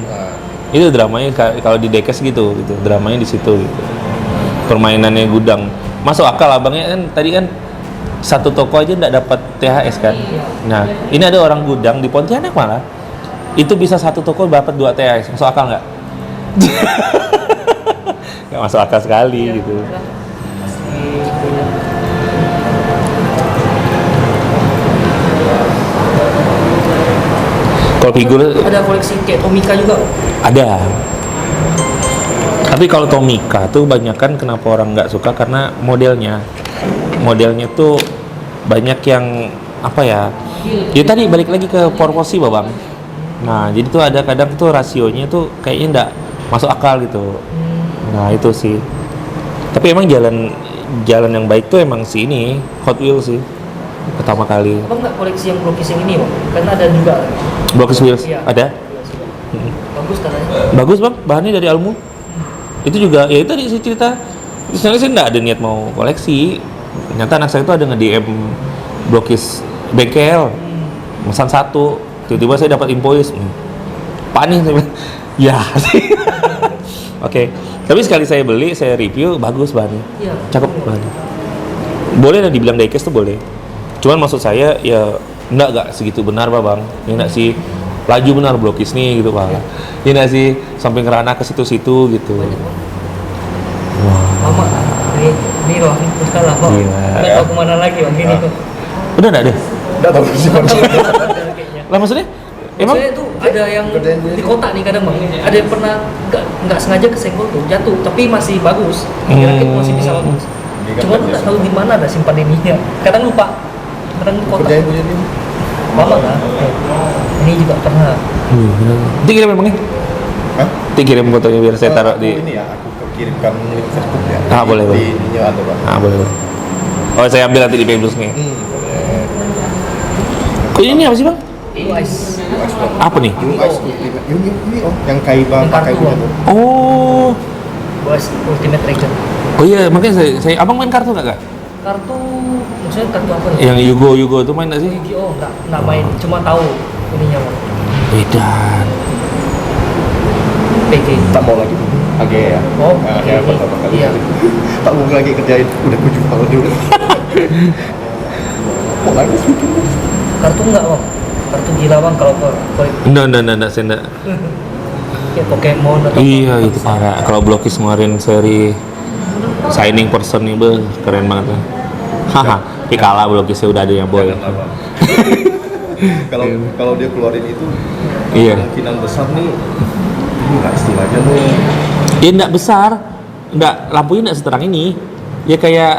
Itu dramanya kalau di Dekes gitu, dramanya di situ gitu. Permainannya gudang. Masuk akal abangnya kan tadi kan satu toko aja nggak dapat THS kan. Nah, ini ada orang gudang di Pontianak malah. Itu bisa satu toko dapat 2 THS. Masuk akal nggak? Nggak masuk akal sekali gitu. Kalau figur ada koleksi kayak Tomika juga. ada. Tapi kalau Tomika tuh banyakan kenapa orang nggak suka karena modelnya tuh banyak yang apa ya? Ya tadi balik lagi ke proporsi babang. Nah jadi tuh ada kadang tuh rasionya tuh kayaknya nggak masuk akal gitu. Nah itu sih. Tapi emang jalan yang baik tuh emang si ini Hot Wheels sih pertama kali. Abang nggak koleksi yang blokis yang ini bang? Karena ada juga. Blokis Wheels Iya. ada. Bagus katanya. Bagus bang, bahannya dari Almu. Itu juga, ya itu tadi sih cerita. Sebenarnya saya nggak ada niat mau koleksi. Ternyata anak saya itu ada nge-DM blokis bengkel, pesan 1. Tiba-tiba saya dapat invoice. Panik saya bilang, ya sih. Oke. Tapi sekali saya beli, saya review, bagus bahannya. Iya. Cakep bahannya. Boleh lah dibilang diecast tuh boleh. Cuman maksud saya ya enggak segitu benar bang. Ya enggak sih. Laju benar blokis nih gitu Pak. Ini nggak sih samping kerana ke situ-situ gitu. Lama. Ini loh, terus kan lama. Nggak tahu kemana lagi bang ini tuh. Udah nggak ada? Nggak tahu sih. Lah maksudnya? Emang? Maksudnya itu ada yang di kota nih kadang bang. Ada yang pernah nggak sengaja kesenggol tuh jatuh, tapi masih bagus. Kira-kira masih bisa bagus. Cuma tuh nggak tahu di mana ada simpan ininya. Kadang lupa. Kadang di kota. Lama kan? Ini juga pernah. Nanti kirim emangnya? Hah? Nanti kirim fotonya biar saya taruh di. Ini ya, aku kirimkan link Facebook ya. Ah, boleh, Di boleh. ininya ada Pak. Ah boleh. Oh saya ambil nanti di Pebblesnya. Kok ini apa sih bang? Ice. Apa nih? Ini yang Kaiba Yang pakai kartu, punya tuh. Oh, Bos Ultimate Dragon. oh iya makanya saya abang main kartu nggak kak? Kartu, maksudnya kartu apa nih? Yang Yugo tuh main nggak sih? Oh, nggak main, cuma tahu ininya bang. Edan. PG. Tak mau lagi. Oke ya. Oh, Nah, oke, ya oke. pertama kali. Iya. Tak mau lagi kerjain. Udah 7 tahun dulu. Kok lagi sih? Kartu nggak bang? Kartu gila bang kalau Enggak, saya enggak. kayak Pokemon atau Iya itu parah. Kalau Blokis ngeluarin seri signing person nih, keren banget lah. Haha, tapi kalah Blokisnya udah ada yang boy. Kalau dia keluarin itu, Iya. kemungkinan besar nih, ini nggak istilahnya nih. Ya enggak besar, enggak lampunya enggak seterang ini. Ya kayak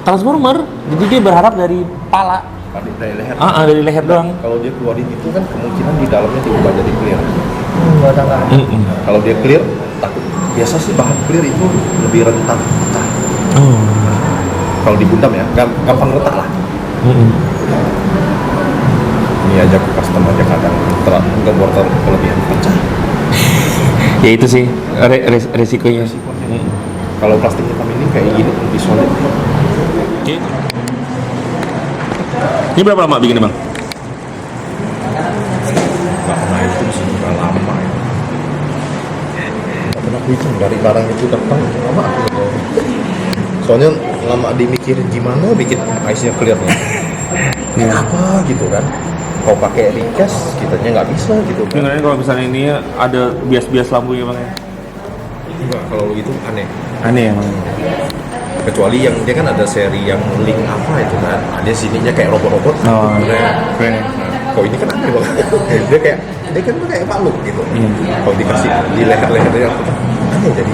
Transformer. Jadi dia berharap dari pala. Dari leher. Dari leher doang. Kalau dia keluarin itu kan kemungkinan di dalamnya diubah jadi clear. nggak ada nggak. Kalau dia clear, takut. Biasa sih bahan clear itu lebih rentan pecah. Oh. Kalau di Gundam ya, gampang retak lah. Ini aja aku custom aja kadang nggak mortar kelebihan pecah. Ya itu sih resikonya. Kalau plastik hitam ini kayak gini lebih solid. Ini berapa lama bikinnya bang? Karena itu sudah lama ya. Nggak pernah aku hitung dari barang itu datang lama aku nggak tahu. Soalnya lama dimikirin gimana bikin ice-nya clear-nya. Apa gitu kan? Kau pakai recast, kitanya nggak bisa gitu kan? Sebenarnya kalau misalnya ini ada bias-bias lampunya bang ya? Enggak, kalau gitu aneh. Aneh ya bang. Kecuali yang dia kan ada seri yang link apa itu kan, ada sininya kayak robot-robot. Oh, keren. Nah, kok ini kan aneh banget. dia kan kayak makhluk gitu. Kalau dikasih di leher-lehernya aneh jadi.